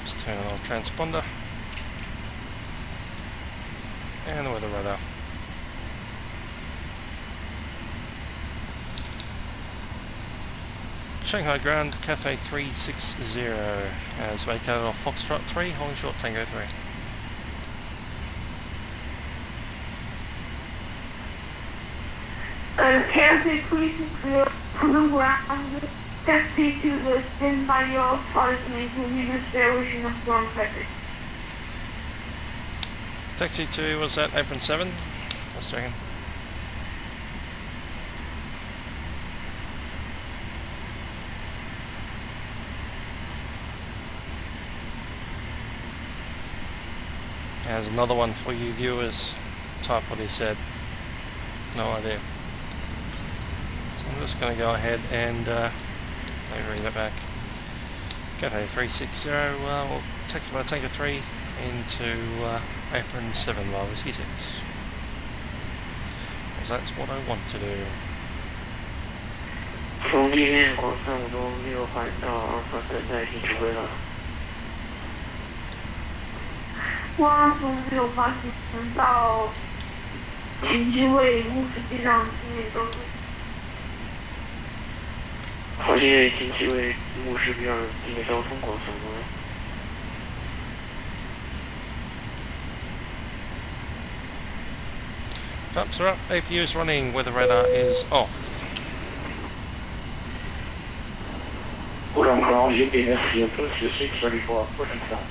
Let's turn on our transponder and the weather radar. Shanghai ground, Cathay 360 has vacated off Foxtrot 3, holding short Tango 3. Cathay 360, Pudong ground, taxi to the standby yard, flight including the station of storm traffic. Taxi 2 was at apron 7, just checking. There's another one for you viewers. Type what he said. No idea. So I'm just going to go ahead and maybe read that back. Cathay 360. We'll taxi by Tango 3 into apron 7 while Whiskey 6. Because that's what I want to do. 从地面广356环到Alpha 3在停指挥了。 光从6发行到停机位50机上内都是。好，现在停机位50比较近的交通广场了。 Flaps are up, APU is running, weather radar is off. Pudong ground, UPS 634, Pudong ground.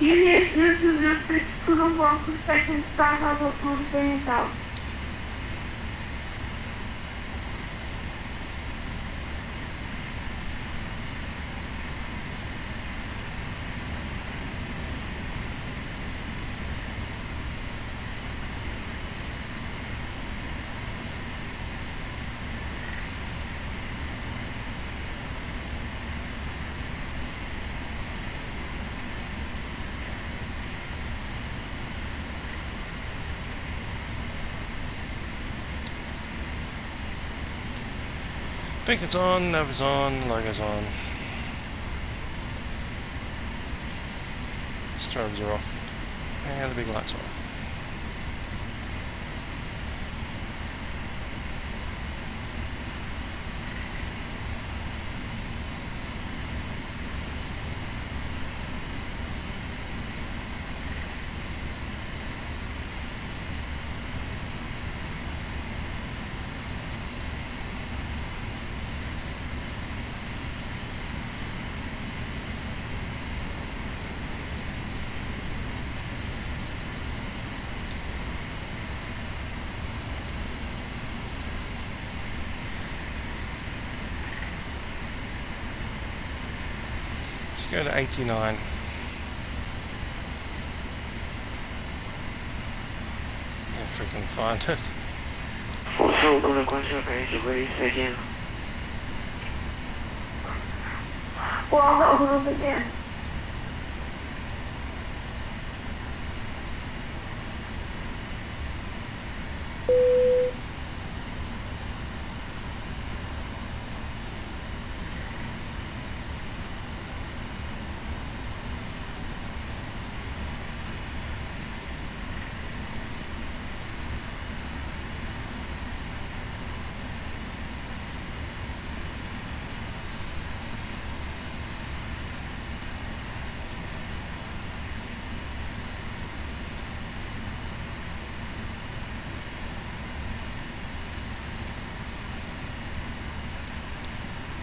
Unit 0206, Pudong ground, Pushback and start out of Pushback south. Beacon's on, nav is on, logo's on. Strobes are off. And the big lights are off. Let's go to 89. Yeah, freaking find it. 45度的观测可以指挥再见。我再见。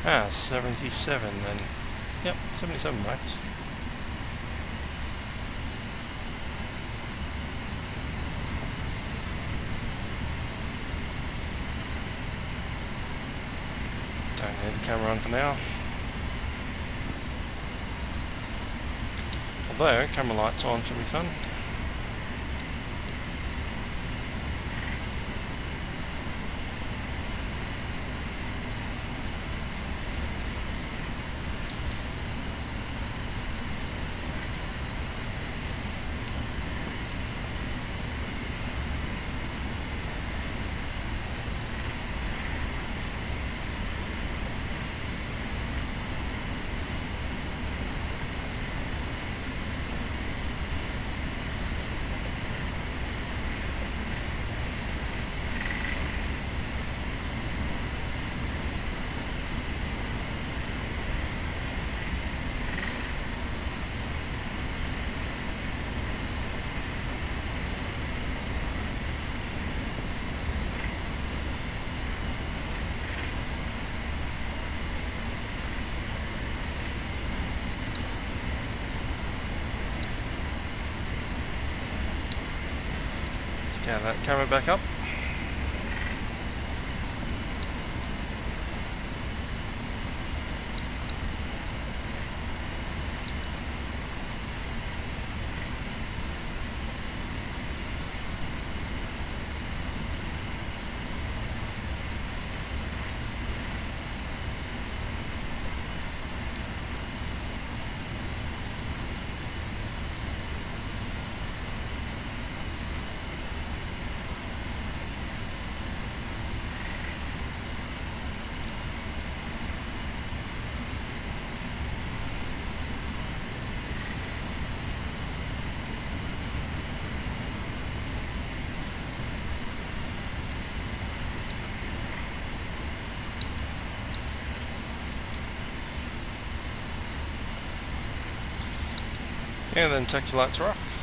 Ah, 77 then. Yep, 77 max. Don't need the camera on for now. Although, camera lights on should be fun. Scan that camera back up. And then taxi lights are off.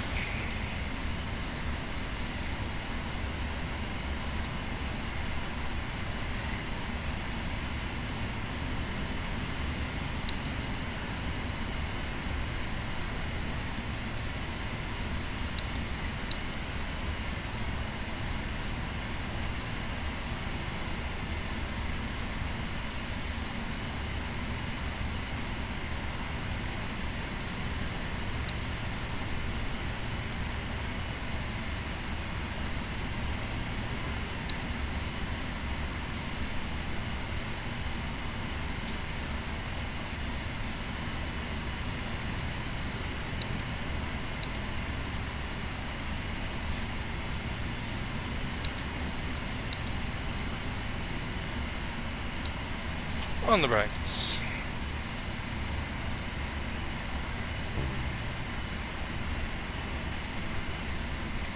On the brakes.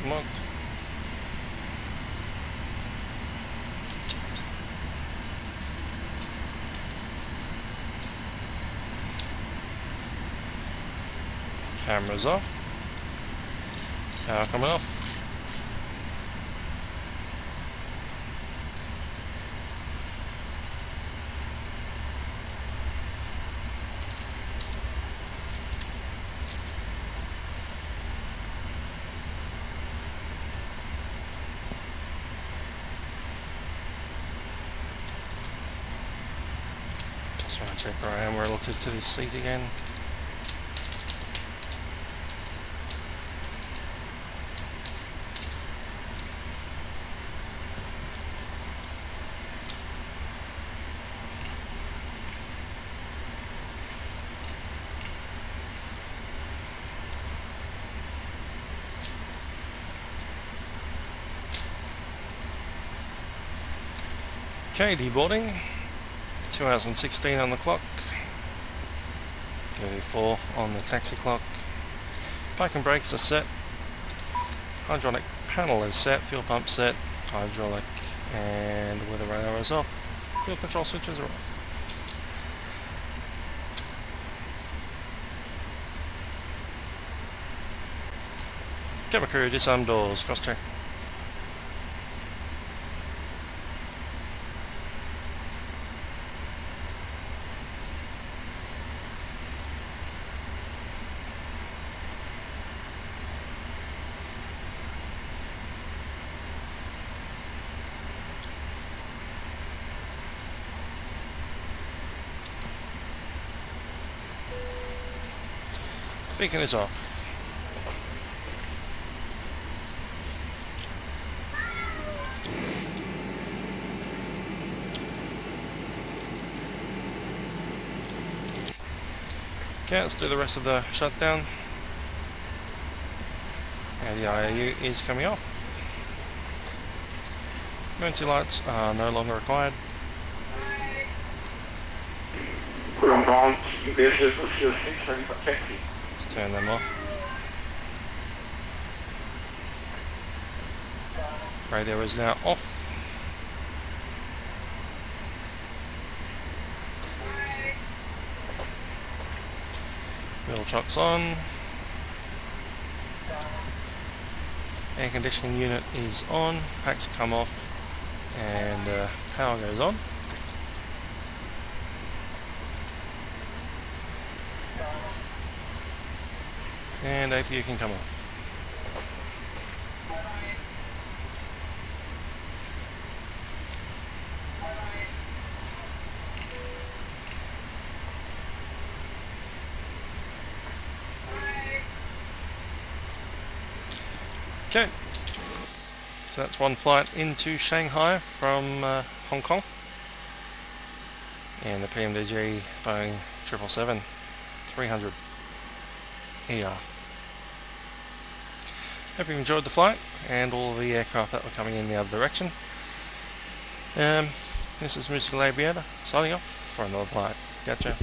Locked. Cameras off. Power coming off. Just want to check where I am relative to this seat again. Okay, deboarding. 2 hours and 16 on the clock. 34 on the taxi clock. Parking brakes are set. Hydraulic panel is set. Fuel pump set. Hydraulic and weather radar is off. Fuel control switches are off. Cabin crew, disarm doors. Cross check. Beacon is off. Okay, let's do the rest of the shutdown. And the IAU is coming off. Emergency lights are no longer required. Let's turn them off. Radio is now off. Wheel chocks on. Air conditioning unit is on. Packs come off and power goes on. And APU can come off. Okay, so that's one flight into Shanghai from Hong Kong, and the PMDG Boeing 777-300ER. Hope you enjoyed the flight and all the aircraft that were coming in the other direction. This is Musical Aviator signing off for another flight. Gotcha.